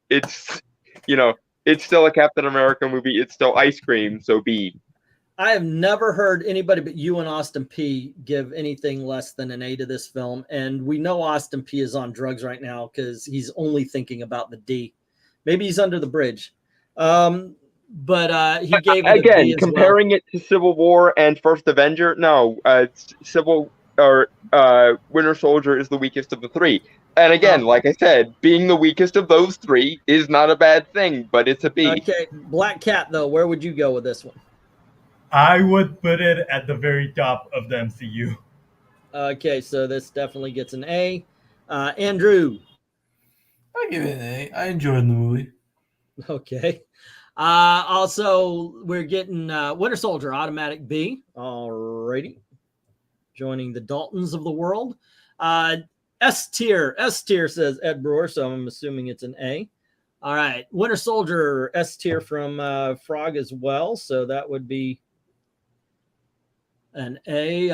It's it's still a Captain America movie. It's still ice cream. So B. I have never heard anybody but you and Austin P give anything less than an A to this film. And we know Austin P is on drugs right now, because he's only thinking about the D. Maybe he's under the bridge. But he gave it again, a B as comparing it to Civil War and First Avenger. No, Winter Soldier is the weakest of the 3. And again, like I said, being the weakest of those 3 is not a bad thing, but it's a B. Okay, Black Cat, though, where would you go with this one? I would put it at the very top of the MCU. Okay, so this definitely gets an A. Andrew. I give it an A. I enjoyed the movie. Okay. Also, we're getting Winter Soldier, automatic B. Alrighty. Joining the Daltons of the world. S tier. S tier, says Ed Brewer, so I'm assuming it's an A. All right. Winter Soldier, S tier from Frog as well, so that would be an A.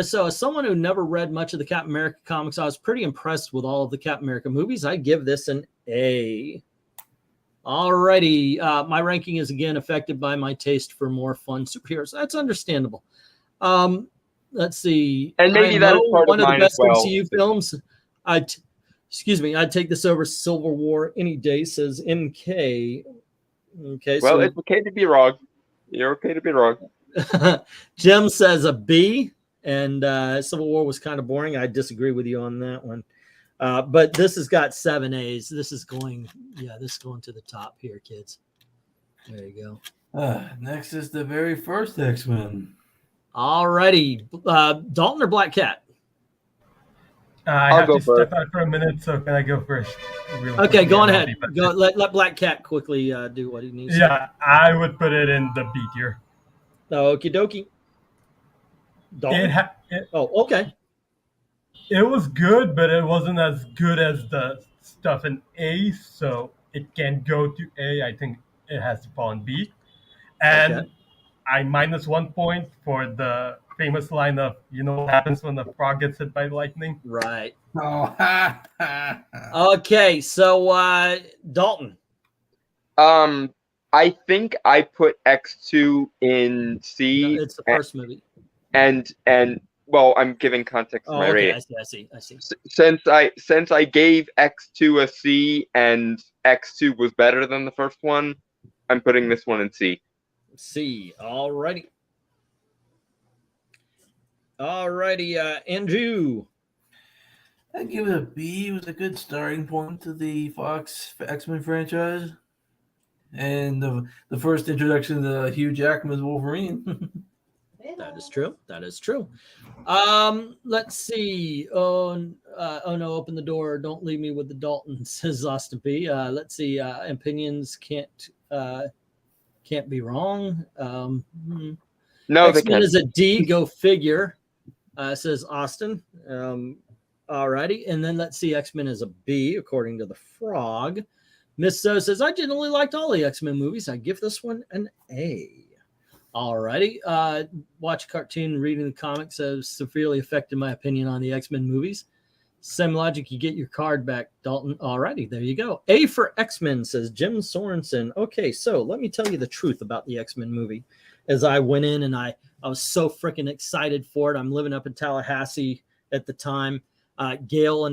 So as someone who never read much of the Captain America comics, I was pretty impressed with all of the Captain America movies. I give this an A. Alrighty. My ranking is again affected by my taste for more fun superheroes. That's understandable. Let's see. And maybe that is part one of of the mine best as well. MCU films. Excuse me, I'd take this over Civil War any day, says MK. Okay, Well, so it's okay to be wrong. You're okay to be wrong. Jim says a B, and Civil War was kind of boring. I disagree with you on that one. But this has got 7 A's. This is going to the top here, kids. There you go. Next is the very first X-Men. All righty. Dalton or Black Cat? I have to step out for a minute, so can I go first? Okay, go on ahead. Go. Let Black Cat quickly do what he needs. Yeah, I would put it in the B tier. Okie dokie. Okay. It was good, but it wasn't as good as the stuff in A, so it can go to A. I think it has to fall in B. And I -1 point for the famous line of, you know what happens when the frog gets hit by lightning? Right. Oh. Okay, so Dalton. I think I put X2 in C. No, it's the first movie. And well, I'm giving context to my rating. I see. Since I gave X2 a C and X2 was better than the first one, I'm putting this one in C. C. Alrighty. Andrew. I'd give it a B. It was a good starting point to the Fox X-Men franchise. And the first introduction to Hugh Jackman's Wolverine. That is true. Let's see. Oh no, open the door. Don't leave me with the Dalton, says Austin P. Let's see. Opinions can't be wrong. No, X-Men is a D, go figure, says Austin. Alrighty. And then let's see. X-Men is a B, according to the Frog. Miss So says, I generally liked all the X-Men movies. I give this one an A. Alrighty. Watch cartoon, reading the comics has severely affected my opinion on the X-Men movies. Same logic, you get your card back, Dalton. Alrighty, there you go. A for X-Men, says Jim Sorensen. Okay, so let me tell you the truth about the X-Men movie. As I went in and I was so freaking excited for it. I'm living up in Tallahassee at the time. Gail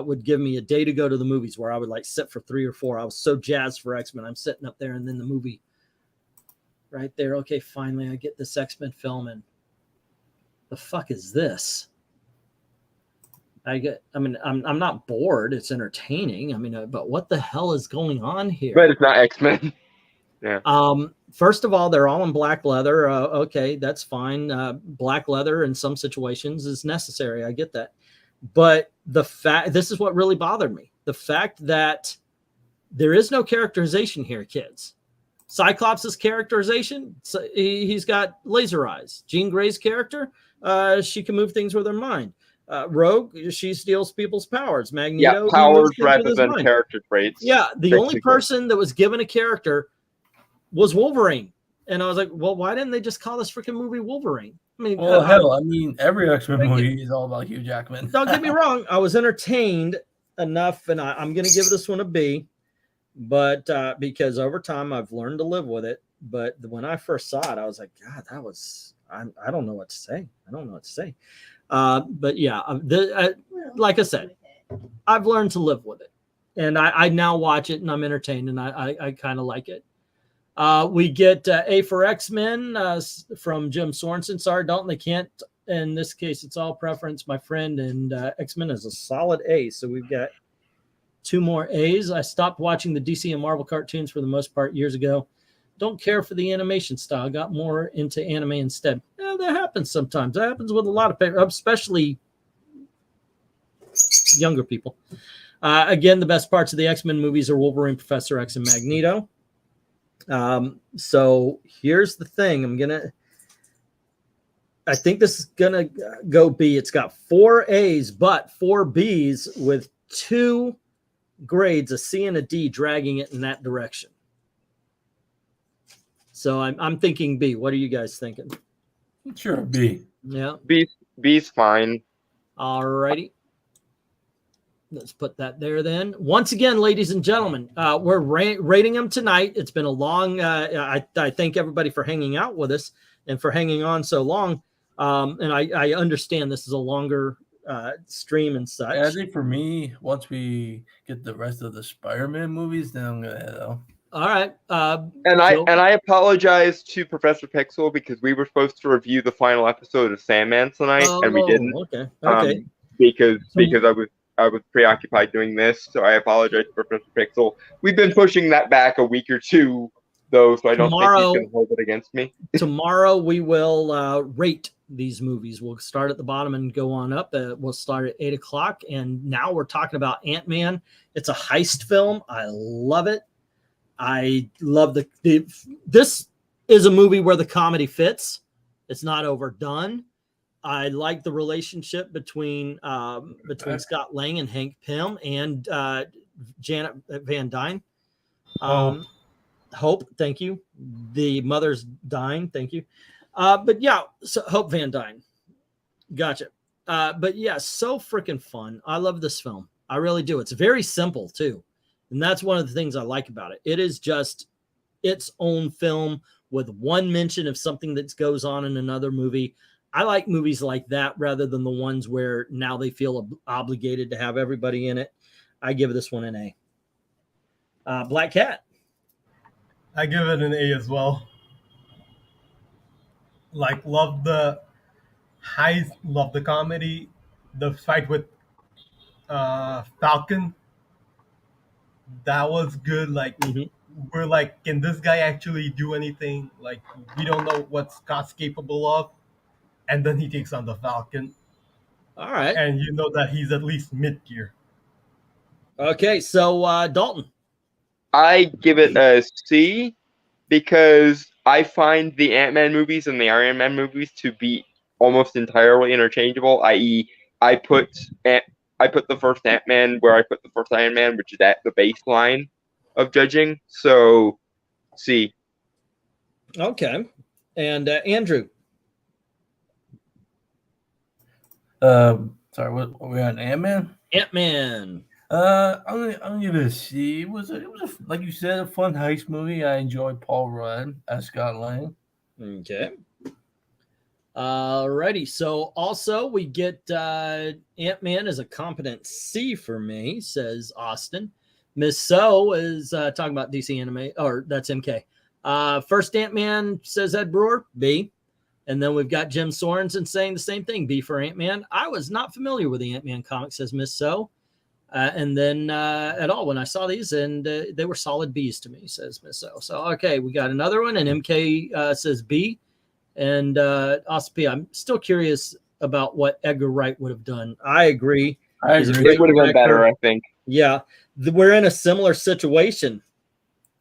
would give me a day to go to the movies where I would like sit for 3 or 4. I was so jazzed for X-Men. I'm sitting up there and then the movie right there. Okay, finally I get this X-Men film and the fuck is this? I'm not bored. It's entertaining. But what the hell is going on here? But it's not X-Men. Yeah. First of all, they're all in black leather. Okay, that's fine. Black leather in some situations is necessary. I get that. But this is what really bothered me. The fact that there is no characterization here, kids. Cyclops' characterization, he's got laser eyes. Jean Grey's character, she can move things with her mind. Rogue, she steals people's powers. Magneto, powers rather than character traits. Yeah, the only person that was given a character was Wolverine. And I was like, well, why didn't they just call this freaking movie Wolverine? Every X-Men movie is all about Hugh Jackman. Don't get me wrong. I was entertained enough, and I'm going to give this one a B. But because over time I've learned to live with it. But when I first saw it, I was like, God, that was, I don't know what to say. But yeah, like I said, I've learned to live with it. And I now watch it and I'm entertained and I kind of like it. We get A for X-Men from Jim Sorensen. Sorry, Dalton, they can't. In this case, it's all preference, my friend. And X-Men is a solid A. So we've got 2 more A's. I stopped watching the DC and Marvel cartoons for the most part years ago. Don't care for the animation style. Got more into anime instead. Yeah, that happens sometimes. That happens with a lot of people, especially younger people. Again, the best parts of the X-Men movies are Wolverine, Professor X, and Magneto. So here's the thing. I think this is gonna go B. It's got 4 A's, but 4 B's with 2 grades, a C and a D, dragging it in that direction. So I'm thinking B. What are you guys thinking? Sure, B. Yeah. B's fine. All righty. Let's put that there then. Once again, ladies and gentlemen, we're rating them tonight. It's been a long, I thank everybody for hanging out with us and for hanging on so long. And I understand this is a longer stream and such. Yeah, I think for me, once we get the rest of the Spider-Man movies, then I'm gonna head out. All right. And I apologize to Professor Pixel because we were supposed to review the final episode of Sandman tonight, and we didn't. Okay. Because I was preoccupied doing this, so I apologize to Professor Pixel. We've been pushing that back a week or two, though, so I don't think he's going to hold it against me. Tomorrow we will rate these movies. We'll start at the bottom and go on up. We'll start at 8 o'clock, and now we're talking about Ant-Man. It's a heist film. I love it. I love this is a movie where the comedy fits. It's not overdone. I like the relationship between Scott Lang and Hank Pym and Janet Van Dyne. Hope, thank you. The mother's dying, thank you. But yeah, so Hope Van Dyne. Gotcha. But yeah, so freaking fun. I love this film. I really do. It's very simple too. And that's one of the things I like about it. It is just its own film with one mention of something that goes on in another movie. I like movies like that rather than the ones where now they feel obligated to have everybody in it. I give this one an A. Black Cat. I give it an A as well. Like, love the heist, love the comedy, the fight with Falcon. That was good. Like, we're like, can this guy actually do anything? Like, we don't know what Scott's capable of. And then he takes on the Falcon. All right. And you know that he's at least mid-tier. Okay, so Dalton. I give it a C because I find the Ant-Man movies and the Iron Man movies to be almost entirely interchangeable, i.e. I put the first Ant-Man where I put the first Iron Man, which is at the baseline of judging. So, C. Okay. And Andrew. Sorry, what were we on? Ant-Man? Ant-Man. I'm gonna give it a C. It was like you said, a fun heist movie. I enjoyed Paul Rudd as Scott Lang. Okay. Alrighty. So also we get Ant-Man as a competent C for me, says Austin. Miss So is talking about DC anime, or that's MK. First Ant-Man, says Ed Brewer, B. And then we've got Jim Sorensen saying the same thing, B for Ant-Man. I was not familiar with the Ant-Man comic, says Miss So. And then at all, when I saw these, and they were solid Bs to me, says Miss So. So, okay, we got another one, and MK says B. And Austin P, I'm still curious about what Edgar Wright would have done. I agree. It would have been better, I think. Yeah, we're in a similar situation.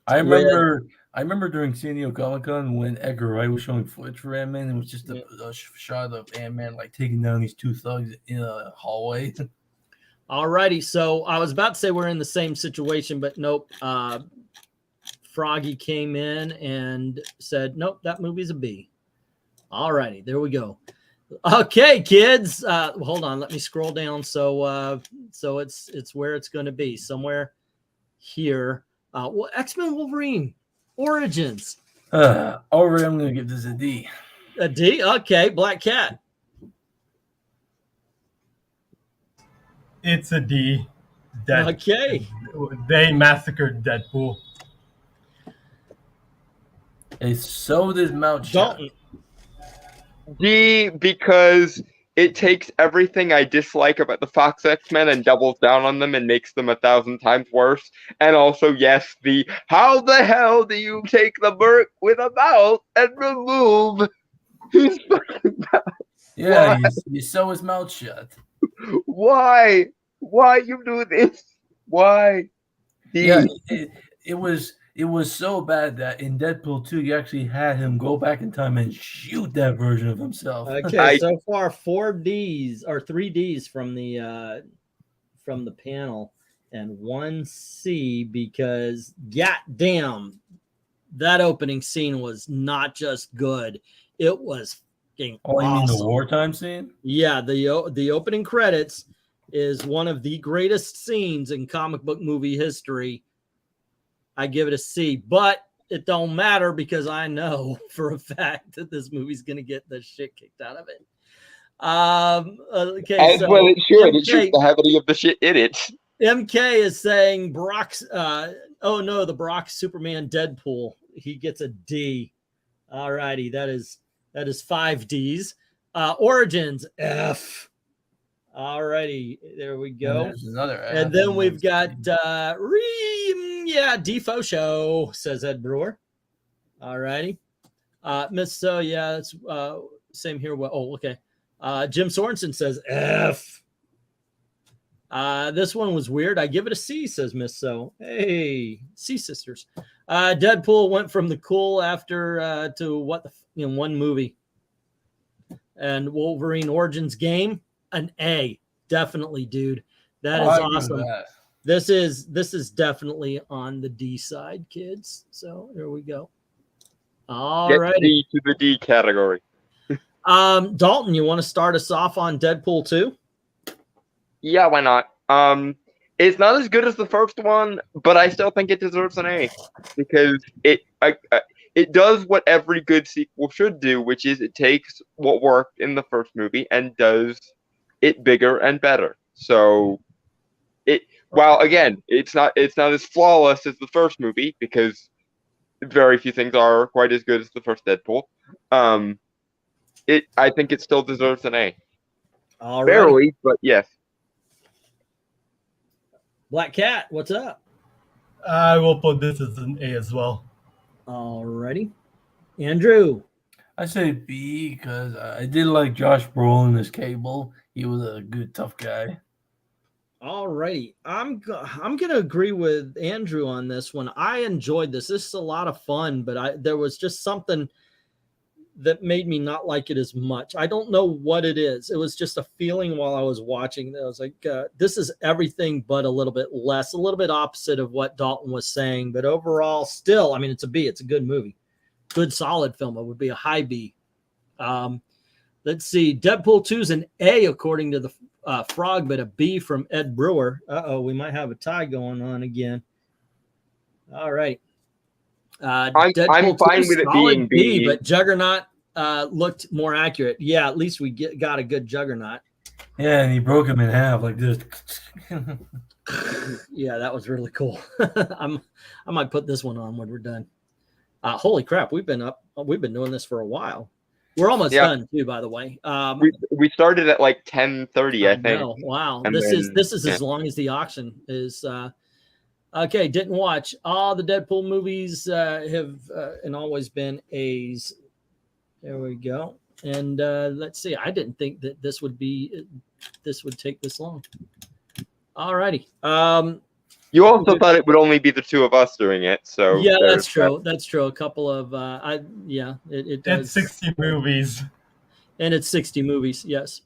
I remember during San Diego Comic-Con when Edgar Wright was showing footage for Ant-Man. It was just a shot of Ant-Man like taking down these two thugs in a hallway. Alrighty, so I was about to say we're in the same situation, but nope. Froggy came in and said, nope, that movie's a B. Alrighty, there we go. Okay, kids. Hold on, let me scroll down so it's where it's going to be, somewhere here. Well, X-Men Wolverine Origins. Already, I'm going to give this a D. A D? Okay, Black Cat. It's a D. Okay. They massacred Deadpool. And so did Mount Dalton. D, because it takes everything I dislike about the Fox X-Men and doubles down on them and makes them 1,000 times worse. And also, yes, the how the hell do you take the Merc with a mouth and remove his fucking mouth? Yeah, you sew his mouth shut. Why? Why you do this? Why? Yeah, it was so bad that in Deadpool 2, you actually had him go back in time and shoot that version of himself. Okay, so far 4 Ds or 3 Ds from the panel and 1 C because goddamn, that opening scene was not just good; it was fucking awesome. You mean the wartime scene? Yeah, the opening credits is one of the greatest scenes in comic book movie history. I give it a C, but it don't matter because I know for a fact that this movie's going to get the shit kicked out of it. Okay, As so well it should. It MK, shoots the heavily of the shit in it. MK is saying Brock's. Oh no, the Brock Superman Deadpool. He gets a D. All righty, that is 5 Ds. Origins F. All righty, there we go. And there's another F. And then we've got Defo Show, says Ed Brewer. All righty. Miss So, yeah, it's same here. Oh, okay. Jim Sorensen says F. This one was weird. I give it a C, says Miss So. Hey, C sisters. Deadpool went from the cool after to what the one movie. And Wolverine Origins game, an A. Definitely, dude. That is awesome. This is definitely on the D side, kids. So there we go. All right. D to the D category. Dalton, you want to start us off on Deadpool 2? Yeah, why not? It's not as good as the first one, but I still think it deserves an A because it does what every good sequel should do, which is it takes what worked in the first movie and does it bigger and better. So while again, it's not as flawless as the first movie because very few things are quite as good as the first Deadpool. I think it still deserves an A. All right. Barely, but yes. Black Cat, what's up? I will put this as an A as well. All righty. Andrew. I say B because I did like Josh Brolin as Cable. He was a good, tough guy. All righty. I'm going to agree with Andrew on this one. I enjoyed this. This is a lot of fun, but there was just something that made me not like it as much. I don't know what it is. It was just a feeling while I was watching. I was like, this is everything but a little bit less, a little bit opposite of what Dalton was saying. But overall, still, I mean, it's a B. It's a good movie. Good, solid film. It would be a high B. Let's see. Deadpool 2 is an A, according to the Frog, but a B from Ed Brewer. Uh-oh, we might have a tie going on again. All right. I'm fine with it being B, but Juggernaut looked more accurate. Yeah, at least we got a good Juggernaut. Yeah, and he broke him in half like this. Yeah, that was really cool. I might put this one on when we're done. Holy crap, we've been doing this for a while. We're almost done too, by the way. We started at like 10:30, I think. No, wow, and this then, is as long as the auction is. Okay, didn't watch. All the Deadpool movies have and always been A's. There we go. And let's see. I didn't think that this would take this long. All righty. You also thought it would only be the two of us doing it, so yeah, that's true. That's true. A couple of it does. And 60 movies. And it's 60 movies. Yes.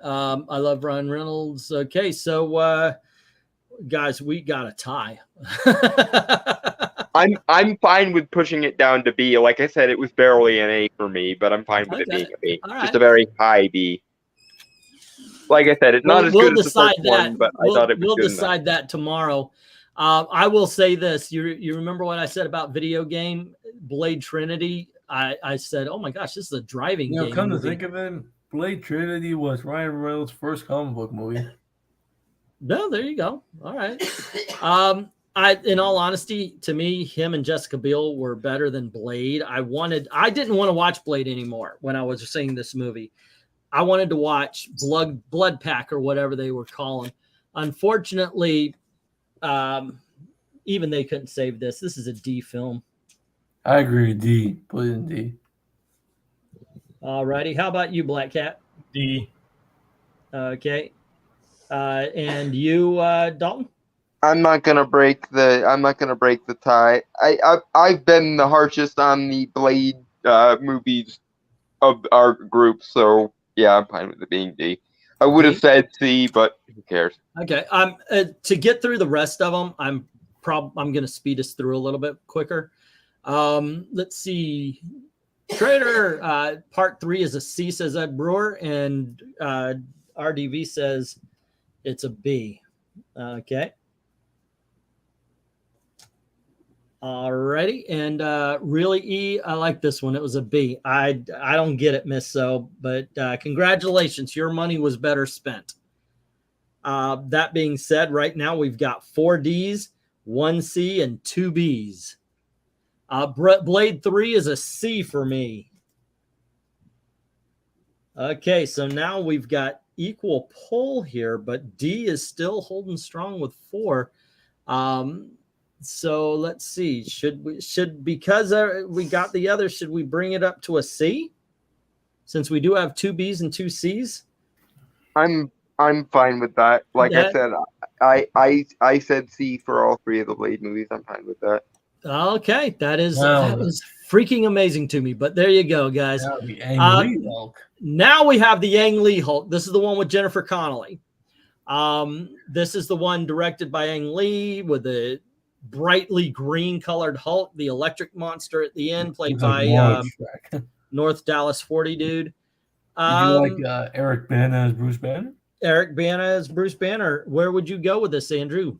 I love Ryan Reynolds. Okay, so. Guys, we got a tie. I'm fine with pushing it down to B. Like I said, it was barely an A for me, but I'm fine with it being a B. All right. Just a very high B. Like I said, it's not as good as the first one, but I thought it was good. We'll decide that tomorrow. I will say this. You remember what I said about video game Blade Trinity? I said, oh my gosh, this is a driving game. Come to think of it, Blade Trinity was Ryan Reynolds' first comic book movie. No, there you go. All right. In all honesty, to me, him and Jessica Biel were better than Blade. I didn't want to watch Blade anymore when I was seeing this movie. I wanted to watch Blood Pack or whatever they were calling. Unfortunately, even they couldn't save this. This is a D film. I agree. D. Put it in D. All righty. How about you, Black Cat? D. Okay. And you, Dalton? I'm not gonna break the tie. I've been the harshest on the Blade movies of our group, so yeah, I'm fine with it being D. I would have said C, but who cares? Okay. To get through the rest of them, I'm gonna speed us through a little bit quicker. Let's see. Trader Part 3 is a C, says Ed Brewer, and RDV says it's a B. Okay. Alrighty, and really, E, I like this one. It was a B. I don't get it, Miss So, but congratulations, your money was better spent. That being said, right now we've got 4 Ds, 1 C, and 2 Bs. Blade 3 is a C for me. Okay, so now we've got equal pull here, but D is still holding strong with 4. So let's see. Because we got the other, should we bring it up to a C? Since we do have 2 Bs and 2 Cs? I'm fine with that. Like I said, I said C for all 3 of the Blade movies. I'm fine with that. Okay, that is freaking amazing to me. But there you go, guys. The Ang Lee Hulk. Now we have the Yang Lee Hulk. This is the one with Jennifer Connelly. This is the one directed by Ang Lee with the brightly green colored Hulk, the electric monster at the end, played by North Dallas 40 dude. Did you like Eric Bana as Bruce Banner? Eric Bana as Bruce Banner. Where would you go with this, Andrew?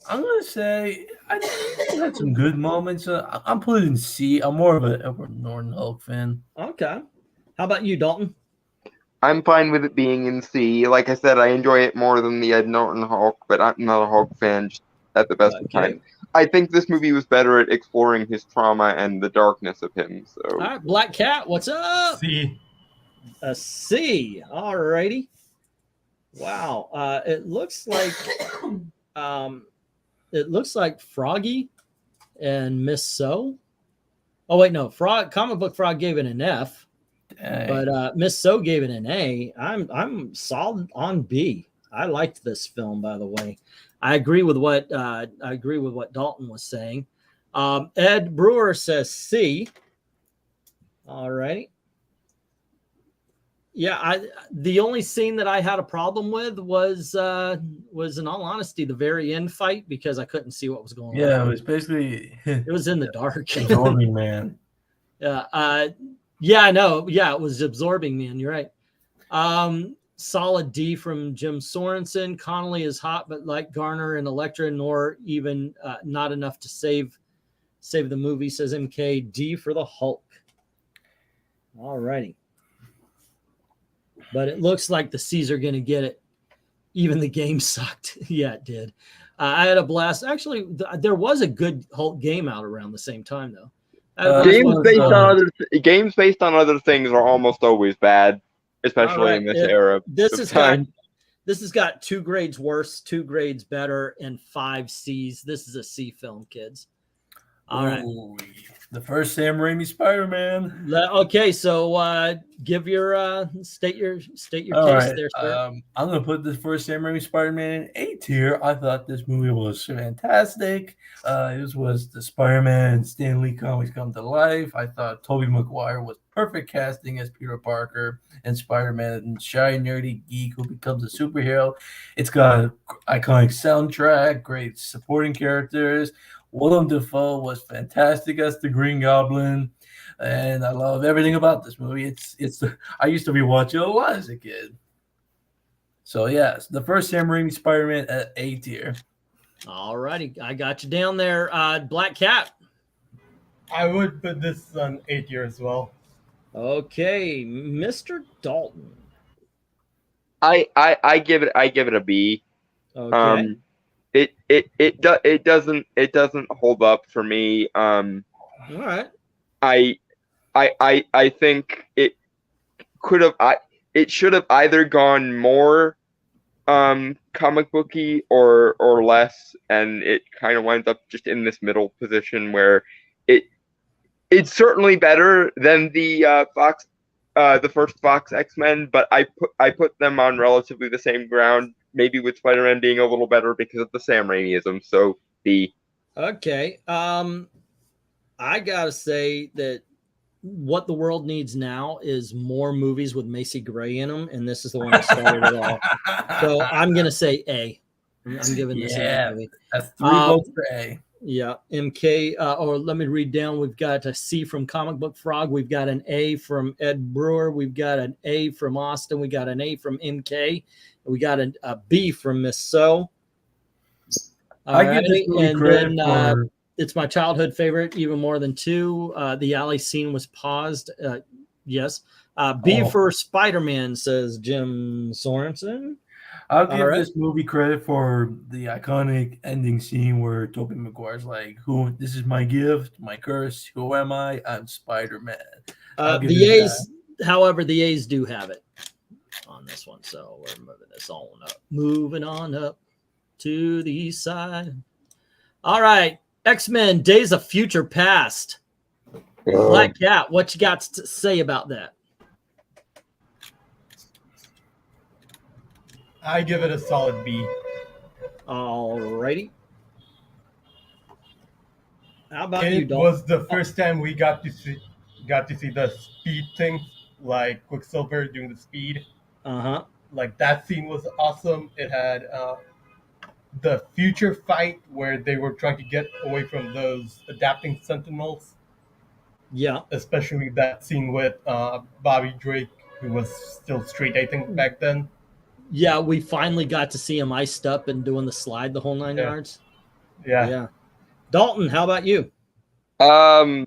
I'm gonna say I think it had some good moments. I'm putting in C. I'm more of an Edward Norton Hulk fan. Okay. How about you, Dalton? I'm fine with it being in C. Like I said, I enjoy it more than the Ed Norton Hulk, but I'm not a Hulk fan just at the best of times. I think this movie was better at exploring his trauma and the darkness of him. So, all right, Black Cat, what's up? C. A C. All righty. Wow. It looks like Froggy and Miss So. Oh wait, no. Comic Book Frog gave it an F. Dang. But Miss So gave it an A. I'm solid on B. I liked this film, by the way. I agree with what Dalton was saying. Ed Brewer says C. All right. Yeah, the only scene that I had a problem with was in all honesty the very end fight, because I couldn't see what was going on. Yeah, it was basically it was in the dark. Absorbing Man. Yeah, I know. Yeah, it was Absorbing Man. You're right. Solid D from Jim Sorensen. Connolly is hot, but like Garner and Elektra, nor even not enough to save the movie, says MK. D for the Hulk. All righty. But it looks like the C's are going to get it. Even the game sucked. Yeah, it did. I had a blast. Actually, there was a good Hulk game out around the same time, though. Games based on other things are almost always bad, especially in this era. This has got 2 grades worse, 2 grades better, and 5 C's. This is a C film, kids. All right. The first Sam Raimi Spider-Man. Okay, so give your state your case there, sir. I'm gonna put this first Sam Raimi Spider-Man in A tier. I thought this movie was fantastic. This was the Spider-Man and Stan Lee comics come to life. I thought Tobey Maguire was perfect casting as Peter Parker and Spider-Man, and shy nerdy geek who becomes a superhero. It's got an iconic soundtrack, great supporting characters. Willem Dafoe was fantastic as the Green Goblin, and I love everything about this movie. I used to be watching a lot as a kid. So yes, the first Sam Raimi Spider-Man at A tier. All righty, I got you down there. Black Cat. I would put this on A tier as well. Okay, Mr. Dalton. I give it a B. Okay. It doesn't hold up for me. All right. I think it should have either gone more comic booky or less, and it kind of winds up just in this middle position where it's certainly better than the first Fox X-Men, but I put them on relatively the same ground. Maybe with Spider-Man being a little better because of the Sam Raimiism. So B. Okay. I gotta say that what the world needs now is more movies with Macy Gray in them, and this is the one that started it all. So I'm gonna say A. I'm giving this a movie. That's 3 votes for A. Yeah, MK. Or let me read down. We've got a C from Comic Book Frog. We've got an A from Ed Brewer. We've got an A from Austin. We got an A from MK. We got a B from Miss So. I give this movie credit for... it's my childhood favorite, even more than 2. The alley scene was paused. Yes. B for Spider-Man, says Jim Sorensen. I'll give this movie credit for the iconic ending scene where Tobey Maguire's like, this is my gift, my curse. Who am I? I'm Spider-Man. The A's, however, the A's do have it on this one. So we're moving this on up. Moving on up to the east side. All right. X-Men Days of Future Past. Black Cat, what you got to say about that? I give it a solid B. All righty. How about you, It Dalton? was the first time we got to see the speed thing, like Quicksilver doing the speed. Like that scene was awesome. It had the future fight where they were trying to get away from those adapting Sentinels. Yeah. Especially that scene with Bobby Drake, who was still straight, I think, back then. Yeah, we finally got to see him iced up and doing the slide the whole 9 yards. Yeah. Dalton, how about you? I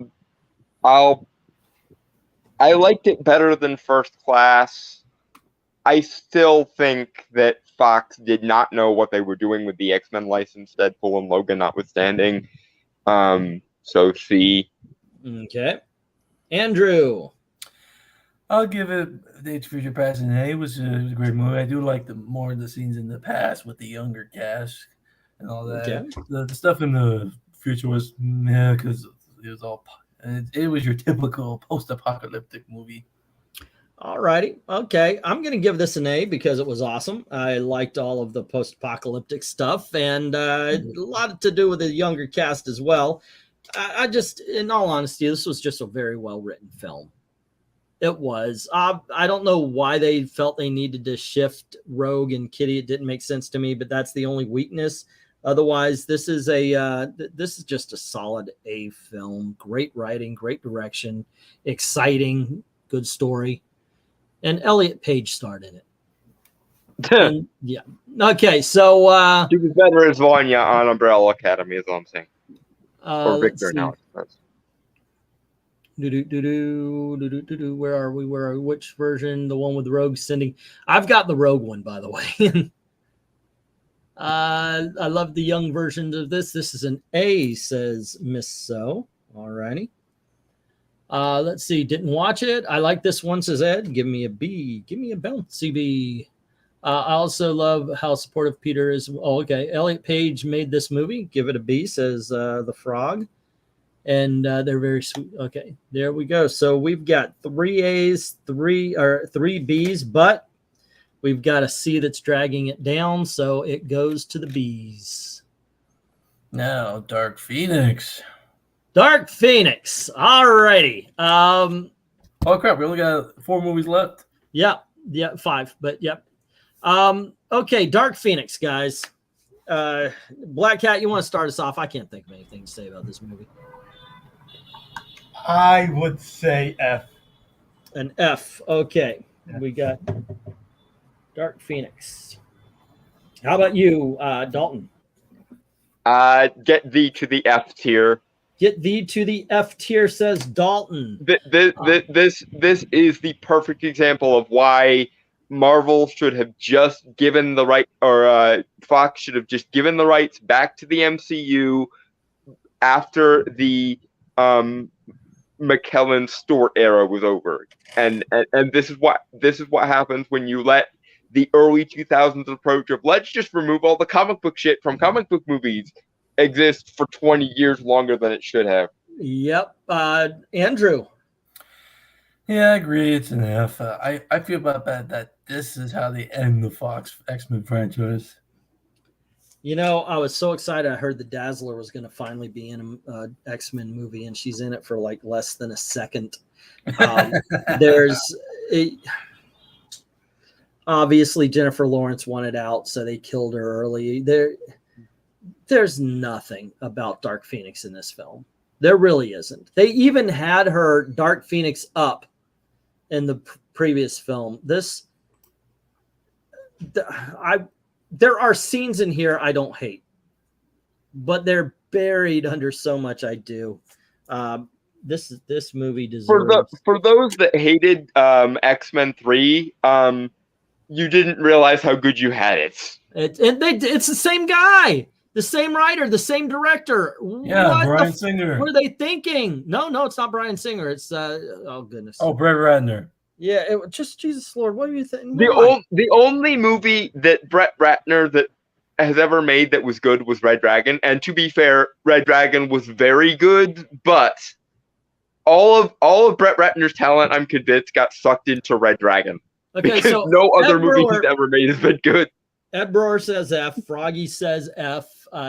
liked it better than First Class. I still think that Fox did not know what they were doing with the X-Men license, Deadpool and Logan notwithstanding. So C. Okay. Andrew. I'll give it Days of Future Past an A. It was a great movie. I do like more of the scenes in the past with the younger cast and all that. Okay. The stuff in the future was because it was all. It was your typical post-apocalyptic movie. All righty. Okay. I'm going to give this an A because it was awesome. I liked all of the post-apocalyptic stuff and a lot to do with the younger cast as well. I just, in all honesty, this was just a very well-written film. It was. I don't know why they felt they needed to shift Rogue and Kitty. It didn't make sense to me, but that's the only weakness. Otherwise, this is just a solid A film. Great writing, great direction, exciting, good story, and Elliot Page starred in it. And, yeah. Okay, so she was better as Vanya on Umbrella Academy, is all I'm saying. Or Victor now. Where are we? Which version? The one with the Rogue sending? I've got the Rogue one, by the way. I love the young versions of this. This is an A, says Miss So. All righty. Let's see. Didn't watch it. I like this one, says Ed. Give me a B. Give me a bouncy B. I also love how supportive Peter is. Oh, okay. Elliot Page made this movie. Give it a B, says the Frog. And they're very sweet. Okay, there we go. So we've got 3 A's, 3 B's, but we've got a C that's dragging it down, so it goes to the B's. Now, Dark Phoenix. Dark Phoenix. All righty. Oh crap! We only got 4 movies left. Yeah, 5, but yep. Okay, Dark Phoenix, guys. Black Cat, you want to start us off? I can't think of anything to say about this movie. I would say F. An F. Okay. Yeah. We got Dark Phoenix. How about you, Dalton? Get thee to the F tier. Get thee to the F tier, says Dalton. This is the perfect example of why Marvel should have just given the right, or Fox should have just given the rights back to the MCU after the McKellen Stewart era was over, and this is what happens when you let the early 2000s approach of let's just remove all the comic book shit from comic book movies exist for 20 years longer than it should have. Yep. Andrew. Yeah, I agree. It's an F. I feel about that this is how they end the Fox X-Men franchise. You know, I was so excited. I heard the Dazzler was going to finally be in an X-Men movie, and she's in it for like less than a second. Obviously Jennifer Lawrence wanted out, so they killed her early. There's nothing about Dark Phoenix in this film. There really isn't. They even had her Dark Phoenix up in the previous film. There are scenes in here I don't hate. but they're buried under so much I do. This movie deserves for those that hated X-Men 3, you didn't realize how good you had it. It's the same guy, the same writer, the same director. Yeah, what Bryan Singer. What are they thinking? No, it's not Bryan Singer. It's oh goodness. Oh, Brett Ratner. Yeah, just Jesus Lord. What are you thinking? The only movie that Brett Ratner that has ever made that was good was Red Dragon, and to be fair, Red Dragon was very good, but all of Brett Ratner's talent, I'm convinced, got sucked into Red Dragon. Okay, because so no other Ed movie Brewer, he's ever made has been good. Ed Brewer says F. Froggy says F.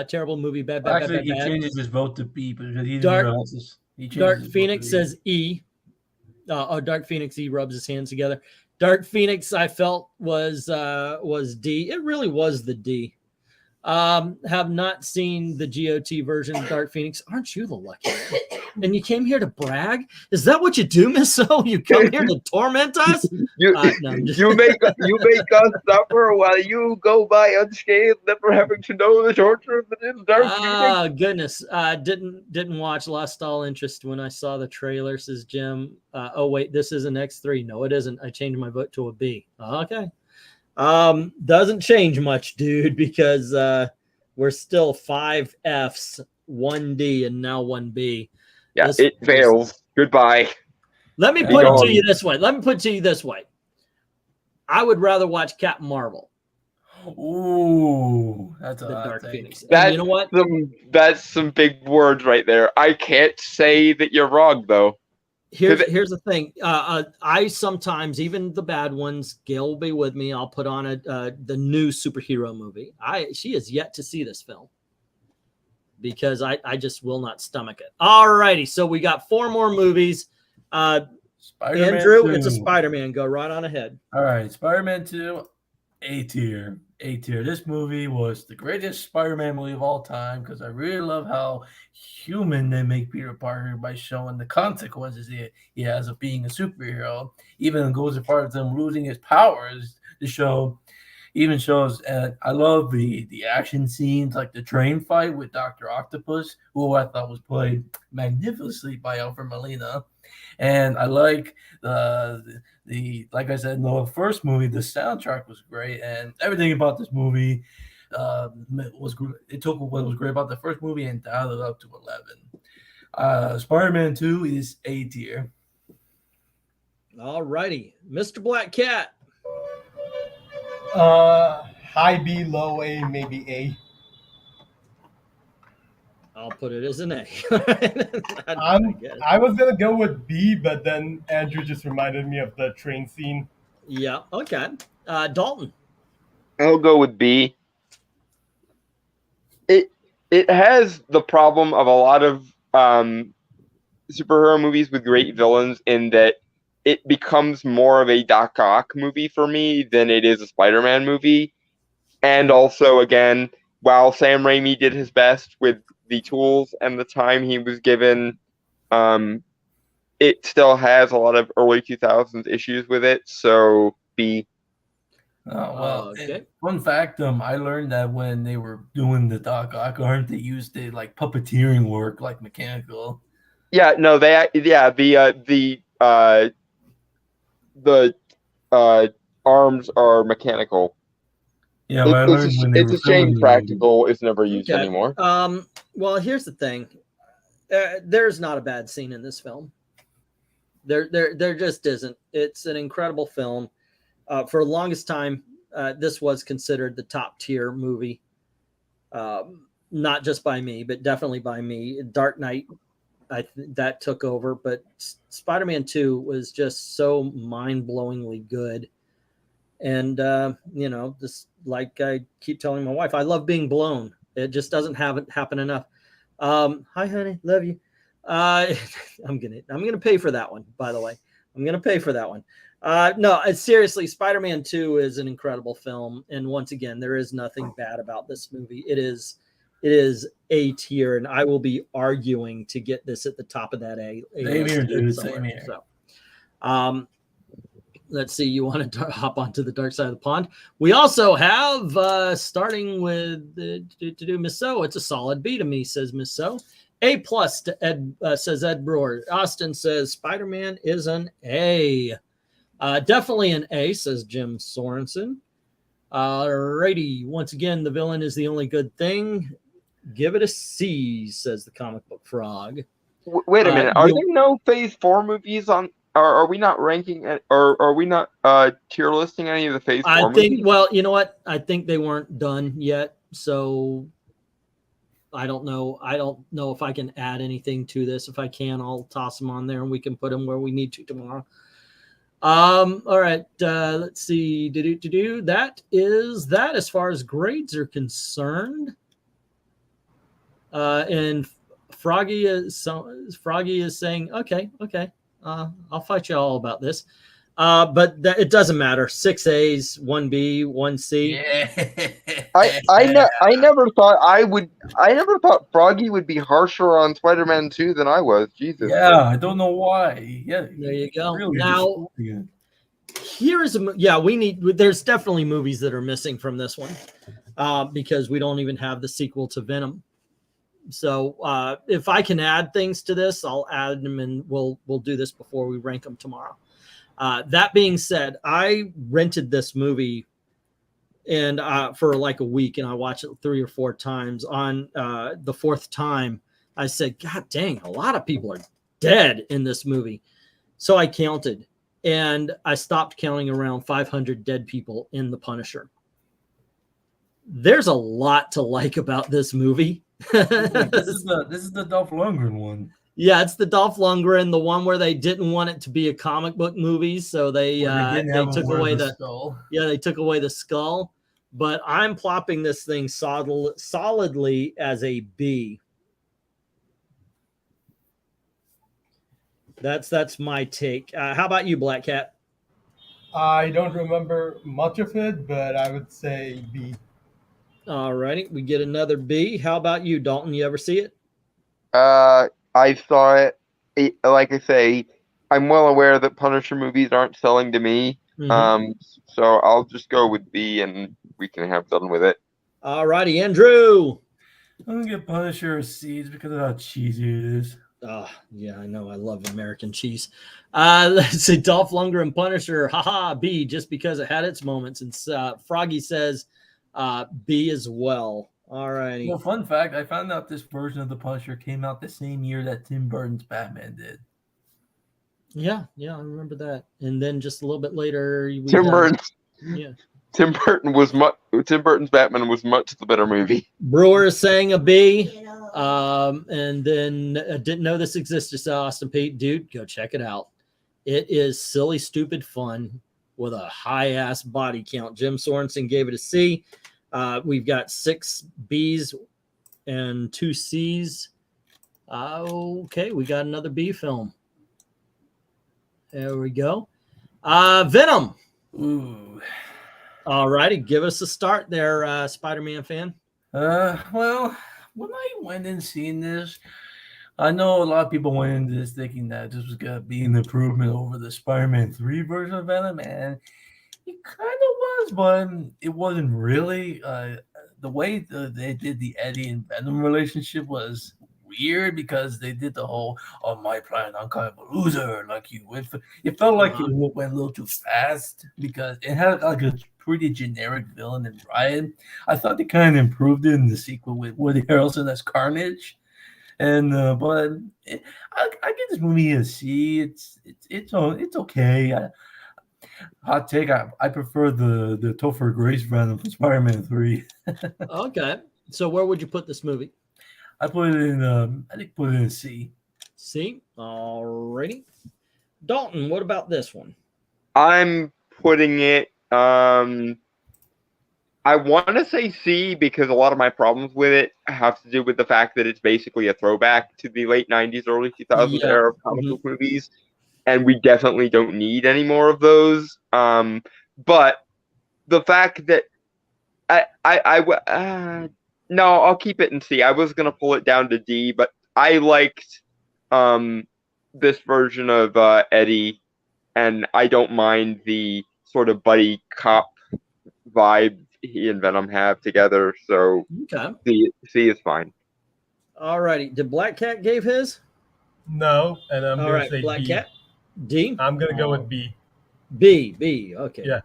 Terrible movie. Bad. Actually, he changes his vote to B because he Dark, realizes Dark Phoenix says E. Dark Phoenix E rubs his hands together. Dark Phoenix I felt was D. It really was the D. Have not seen the GOT version of Dark Phoenix. Aren't you the lucky one? And you came here to brag? Is that what you do, Miss O? You come here to torment us? You make us suffer while you go by unscathed, never having to know the torture that is Dark Phoenix. Oh goodness. Didn't watch. Lost all interest when I saw the trailer, says Jim. Oh wait, this is an X3. No, it isn't. I changed my vote to a B. Okay. Doesn't change much, dude, because we're still 5 Fs, 1 D, and now 1 B. Yeah, it fails. Goodbye. Let me put it to you this way. I would rather watch Captain Marvel. Ooh, that's the Dark Phoenix. That's, you know what? That's some big words right there. I can't say that you're wrong, though. Here's the thing. I sometimes, even the bad ones, Gail will be with me. I'll put on the new superhero movie. She has yet to see this film because I just will not stomach it. All righty. So we got 4 more movies. Spider-Man Andrew, 2. it's a Spider-Man. Go right on ahead. All right. Spider-Man 2, A tier. A tier. This movie was the greatest Spider-Man movie of all time because I really love how human they make Peter Parker by showing the consequences he has of being a superhero. Even goes as far as them losing his powers. The show even shows, and I love the action scenes, like the train fight with Dr. Octopus, who I thought was played magnificently by Alfred Molina. And I like the like I said in the first movie, the soundtrack was great, and everything about this movie was great. It took what was great about the first movie and dialed it up to 11. Spider-Man 2 is A tier. All righty, Mr. Black Cat. High B, low A, maybe A. I'll put it as an A. I was gonna go with B, but then Andrew just reminded me of the train scene. Yeah. Okay. Dalton. I'll go with B. It has the problem of a lot of superhero movies with great villains in that it becomes more of a Doc Ock movie for me than it is a Spider-Man movie. And also, again, while Sam Raimi did his best with the tools and the time he was given, it still has a lot of early 2000s issues with it. So B. Oh well. Okay. Fun fact: I learned that when they were doing the Doc Ock arm, they used it like puppeteering work, like mechanical. Yeah. No. The arms are mechanical. Yeah, I learned when they it's were a shame filming practical is never used Okay. anymore. Well, here's the thing. There's not a bad scene in this film. There just isn't. It's an incredible film. For the longest time, this was considered the top tier movie. Not just by me, but definitely by me. Dark Knight, that took over, but Spider-Man 2 was just so mind-blowingly good. And, this, like I keep telling my wife, I love being blown. It just doesn't happen enough. Hi, honey. Love you. I'm gonna pay for that one, by the way. I'm gonna pay for that one. No, seriously, Spider-Man 2 is an incredible film. And once again, there is nothing bad about this movie. It is A tier, and I will be arguing to get this at the top of that A. Same here, dude. Same here. So, Let's see. You want to hop onto the dark side of the pond? We also have, starting with to do Miss So. It's a solid B to me, says Miss So. A+ to Ed, says Ed Brewer. Austin says Spider-Man is an A. Definitely an A, says Jim Sorensen. Alrighty. Once again, the villain is the only good thing. Give it a C, says the comic book frog. Wait a minute. Are there no Phase 4 movies on? Are we not ranking it, or are we not tier listing any of the Phase 4 movies? Well, you know what? I think they weren't done yet, so I don't know. I don't know if I can add anything to this. If I can, I'll toss them on there and we can put them where we need to tomorrow. All right. Let's see. That is that as far as grades are concerned. And Froggy is saying, okay. I'll fight you all about this. But it doesn't matter. 6 A's, 1 B, 1 C. Yeah. I never thought Froggy would be harsher on Spider-Man 2 than I was. Jesus. Yeah, I don't know why. Yeah, there you go. Really now, here is there's definitely movies that are missing from this one, because we don't even have the sequel to Venom. So if I can add things to this, I'll add them, and we'll do this before we rank them tomorrow. That being said, I rented this movie and for like a week, and I watched it 3 or 4 times. On the 4th time, I said, God dang, a lot of people are dead in this movie. So I counted, and I stopped counting around 500 dead people in The Punisher. There's a lot to like about this movie. This is the Dolph Lundgren one. Yeah, it's the Dolph Lundgren, the one where they didn't want it to be a comic book movie, so they took away the skull. Yeah, they took away the skull. But I'm plopping this thing solidly as a B. That's my take. How about you, Black Cat? I don't remember much of it, but I would say B. All righty, we get another B. How about you, Dalton? You ever see it? I saw it. Like I say, I'm well aware that Punisher movies aren't selling to me. Mm-hmm. So I'll just go with B, and we can have done with it. All righty, Andrew. I'm gonna get Punisher a C because of how cheesy it is. Yeah, I know. I love American cheese. Let's see, Dolph Lundgren Punisher, haha, B, just because it had its moments. And Froggy says B as well. All righty. Well, fun fact, I found out this version of the Punisher came out the same year that Tim Burton's Batman did. Yeah, I remember that. And then just a little bit later, Tim Burton's Batman was much the better movie. Brewer is saying a B. And then didn't know this existed. So Austin Pete, dude, go check it out. It is silly, stupid fun with a high ass body count. Jim Sorensen gave it a C. We've got 6 B's and 2 C's. Okay, we got another B film. There we go. Venom. Ooh. All righty, give us a start there, Spider-Man fan. Well, when I went and seen this, I know a lot of people went into this thinking that this was gonna be an improvement over the Spider-Man 3 version of Venom, and it kind of was, but it wasn't really. The way they did the Eddie and Venom relationship was weird because they did the whole "on my planet I'm kind of a loser" like you. It felt like it went a little too fast because it had like a pretty generic villain in Brian. I thought they kind of improved it in the sequel with Woody Harrelson as Carnage, and but I give this movie a C. It's okay. Hot take. I prefer the Topher Grace Venom from Spider-Man 3. Okay, so where would you put this movie? I put it in. I think put it in C. C. Alrighty. Dalton, what about this one? I'm putting it. I want to say C because a lot of my problems with it have to do with the fact that it's basically a throwback to the late 90s, early 2000s era of comic book movies. And we definitely don't need any more of those. But the fact that no, I'll keep it in C. I was gonna pull it down to D, but I liked this version of Eddie and I don't mind the sort of buddy cop vibe he and Venom have together. So C is fine. Alrighty. Did Black Cat gave his? No, and I'm gonna say Black B. Cat. D. I'm gonna go with B. B. Okay. Yeah.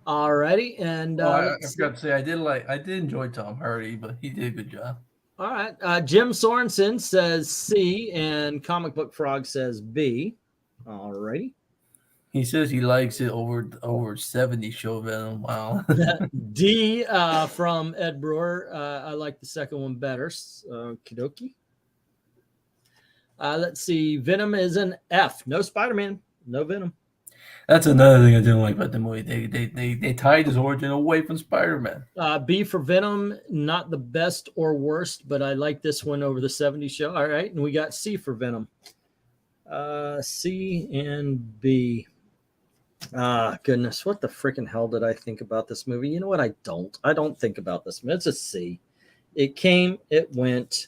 Alrighty, and I forgot to say I did enjoy Tom Hardy, but he did a good job. All right. Jim Sorensen says C, and Comic Book Frog says B. Alrighty. He says he likes it over 70 show Venom. Wow. D from Ed Brewer. I like the second one better. Kidoki. Let's see. Venom is an F. No Spider-Man. No Venom. That's another thing I didn't like about the movie. They tied his origin away from Spider-Man. B for Venom, not the best or worst, but I like this one over the 70s show. All right, and we got C for Venom. C and B. Goodness, what the freaking hell did I think about this movie? You know what? I don't think about this movie. It's a C. It came, it went.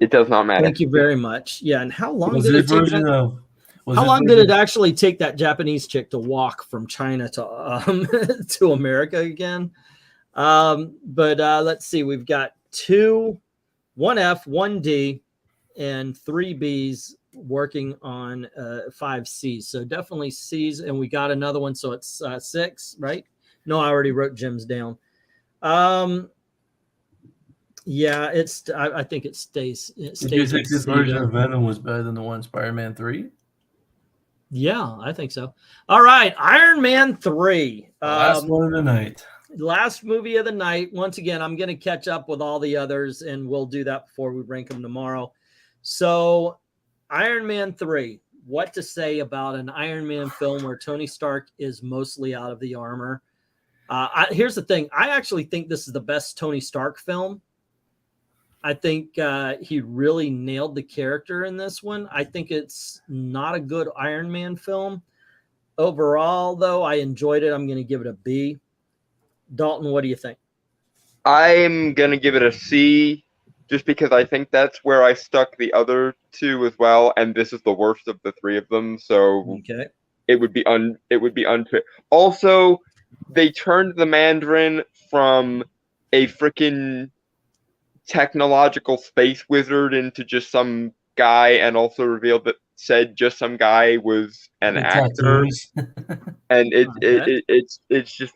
It does not matter. Thank you very much. Yeah, and how long did it take? How long did it actually take that Japanese chick to walk from China to to America again? But let's see. We've got 1 F, 1 D, and 3 Bs working on 5 Cs. So definitely Cs, and we got another one. So it's 6, right? No, I already wrote Jim's down. Yeah, I think it stays. Did you think this version of Venom was better than the one Spider-Man 3? Yeah, I think so. All right, Iron Man 3. Last one of the night. Last movie of the night. Once again, I'm going to catch up with all the others, and we'll do that before we rank them tomorrow. So, Iron Man 3. What to say about an Iron Man film where Tony Stark is mostly out of the armor? Here's the thing. I actually think this is the best Tony Stark film. I think he really nailed the character in this one. I think it's not a good Iron Man film. Overall, though, I enjoyed it. I'm going to give it a B. Dalton, what do you think? I'm going to give it a C just because I think that's where I stuck the other 2 as well, and this is the worst of the 3 of them, so it would be unfair. Also, they turned the Mandarin from a freaking technological space wizard into just some guy, and also revealed that just some guy was an actor. And it's just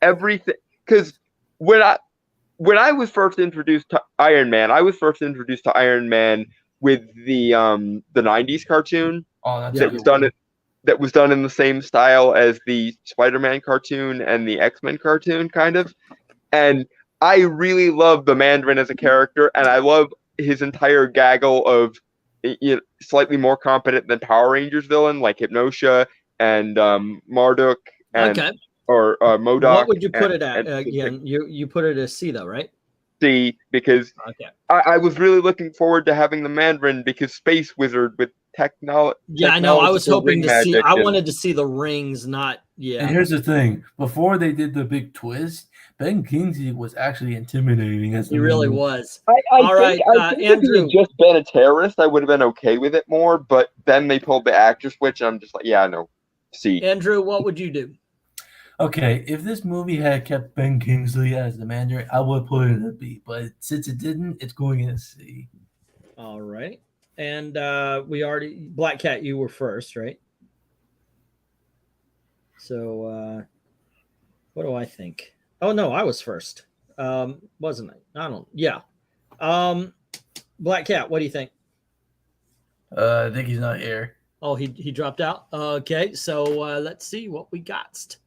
everything, because when I was first introduced to Iron Man, I was first introduced to Iron Man with the 90s cartoon that was done in the same style as the Spider-Man cartoon and the X-Men cartoon, kind of. And I really love the Mandarin as a character, and I love his entire gaggle of slightly more competent than Power Rangers villain like Hypnosha and Marduk and or MODOK. What would you put it at? Again, you put it as C though, right? C, because I was really looking forward to having the Mandarin because Space Wizard with technology. Yeah, I know. I was hoping to see. I wanted to see the rings, not And here's the thing: before they did the big twist, Ben Kingsley was actually intimidating. He really was. I think Andrew, if he had just been a terrorist, I would have been okay with it more. But then they pulled the actor switch, and I'm just like, yeah, no. C. Andrew, what would you do? Okay, if this movie had kept Ben Kingsley as the Mandarin, I would put it in a B. But since it didn't, it's going in a C. All right. And we already, Black Cat, you were first, right? So what do I think? Oh, no, I was first. Wasn't I? Yeah. Black Cat, what do you think? I think he's not here. Oh, he dropped out? Okay, so let's see what we got.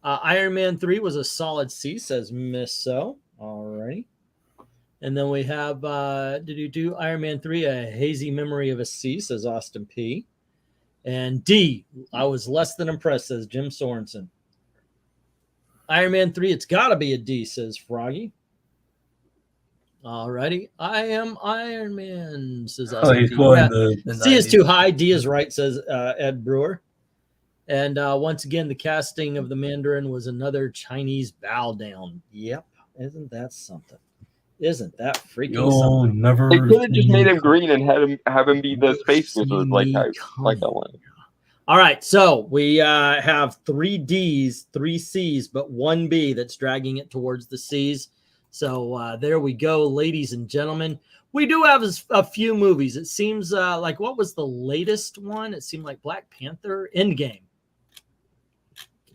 Iron Man 3 was a solid C, says Miss So. All right. And then we have, did you do Iron Man 3, a hazy memory of a C, says Austin P. And D, I was less than impressed, says Jim Sorensen. Iron Man 3, it's got to be a D, says Froggy. All righty. I am Iron Man, says Austin P. C is too high. D is right, says Ed Brewer. And once again, the casting of the Mandarin was another Chinese bow down. Yep. Isn't that something? Isn't that freaking You'll something? never. They could have just see made me him green and have him be the You'll space see wizard me I coming. wanted. All right, so we have 3 Ds, 3 Cs, but 1 B that's dragging it towards the Cs. So there we go, ladies and gentlemen. We do have a few movies. It seems like, what was the latest one? It seemed like Black Panther Endgame.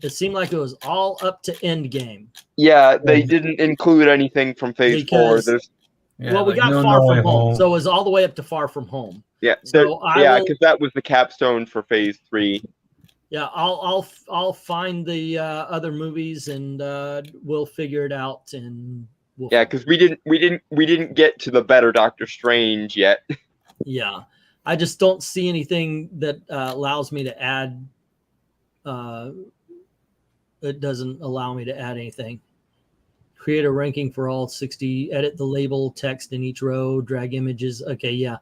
It seemed like it was all up to Endgame. Yeah, they didn't include anything from Phase 4. There's well, we got Far From Home, so it was all the way up to Far From Home. Yeah, so because that was the capstone for Phase 3. Yeah, I'll find the other movies and we'll figure it out. And because we didn't get to the better Doctor Strange yet. Yeah, I just don't see anything that allows me to add. It doesn't allow me to add anything. Create a ranking for all 60. Edit the label text in each row. Drag images. Okay, yeah.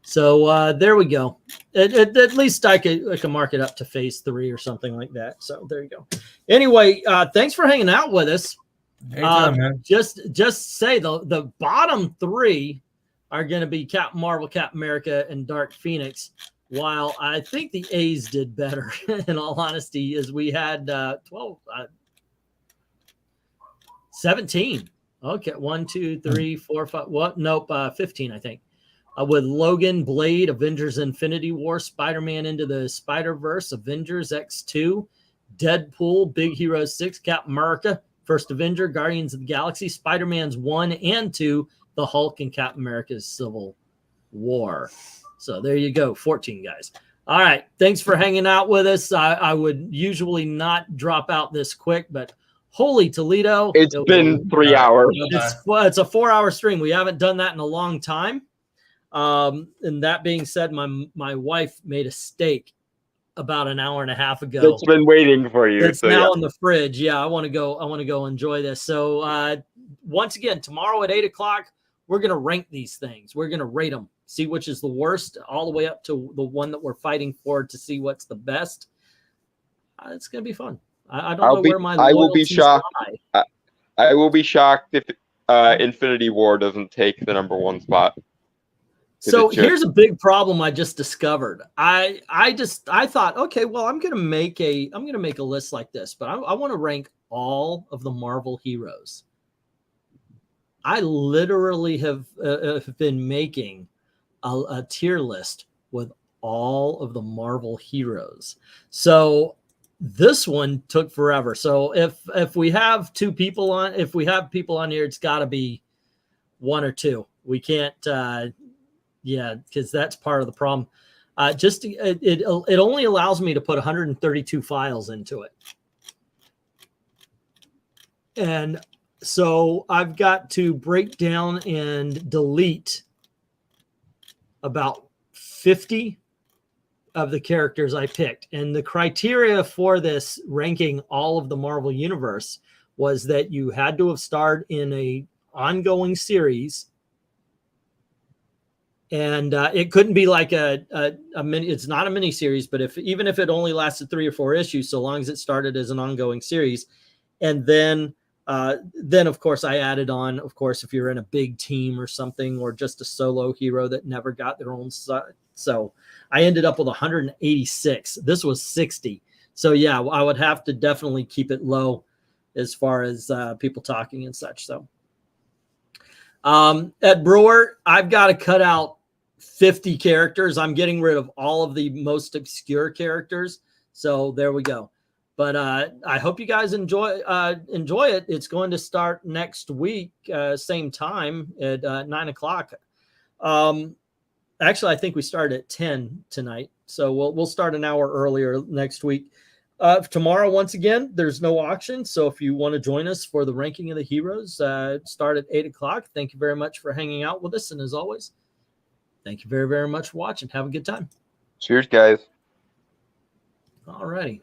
So there we go. At least I can mark it up to Phase 3 or something like that. So there you go. Anyway, thanks for hanging out with us. Anytime, man. Just say the bottom 3 are going to be Captain Marvel, Captain America, and Dark Phoenix. While I think the A's did better, in all honesty, as we had 17. Okay, 1, 2, 3, 4, 5. What? Nope, 15, I think. With Logan, Blade, Avengers Infinity War, Spider-Man Into the Spider-Verse, Avengers X2, Deadpool, Big Hero 6, Captain America, First Avenger, Guardians of the Galaxy, Spider-Man's 1 and 2, The Hulk, and Captain America's Civil War. So there you go, 14 guys. All right, thanks for hanging out with us. I would usually not drop out this quick, but holy Toledo. It's been 3 hours. It's a 4-hour stream. We haven't done that in a long time. And that being said, my wife made a steak about an hour and a half ago. It's been waiting for you. It's now in the fridge. Yeah, I want to go enjoy this. So once again, tomorrow at 8 o'clock, we're going to rank these things. We're going to rate them, see which is the worst, all the way up to the one that we're fighting for to see what's the best. It's going to be fun. I don't know where my I will be shocked. lie. I will be shocked if Infinity War doesn't take the #1 spot. So here's a big problem I just discovered. I thought, okay, well, I'm gonna make a list like this, but I want to rank all of the Marvel heroes. I literally have been making a tier list with all of the Marvel heroes. So this one took forever. So if we have people on here, it's got to be 1 or 2. We can't. Yeah, because that's part of the problem. It only allows me to put 132 files into it. And so I've got to break down and delete about 50 of the characters I picked. And the criteria for this ranking all of the Marvel Universe was that you had to have starred in a ongoing series. And it couldn't be like a mini. It's not a mini series, but even if it only lasted 3 or 4 issues, so long as it started as an ongoing series, and then of course I added on, of course, if you're in a big team or something, or just a solo hero that never got their own. So I ended up with 186. This was 60. So yeah, I would have to definitely keep it low as far as people talking and such. So at Brewer, I've got to cut out 50 characters. I'm getting rid of all of the most obscure characters. So there we go. But I hope you guys enjoy it. It's going to start next week, same time at 9 o'clock. Actually, I think we start at 10 tonight. So we'll start an hour earlier next week. Tomorrow, once again, there's no auction. So if you want to join us for the ranking of the heroes, start at 8 o'clock. Thank you very much for hanging out with us. And as always, thank you very, very much for watching. Have a good time. Cheers, guys. All righty.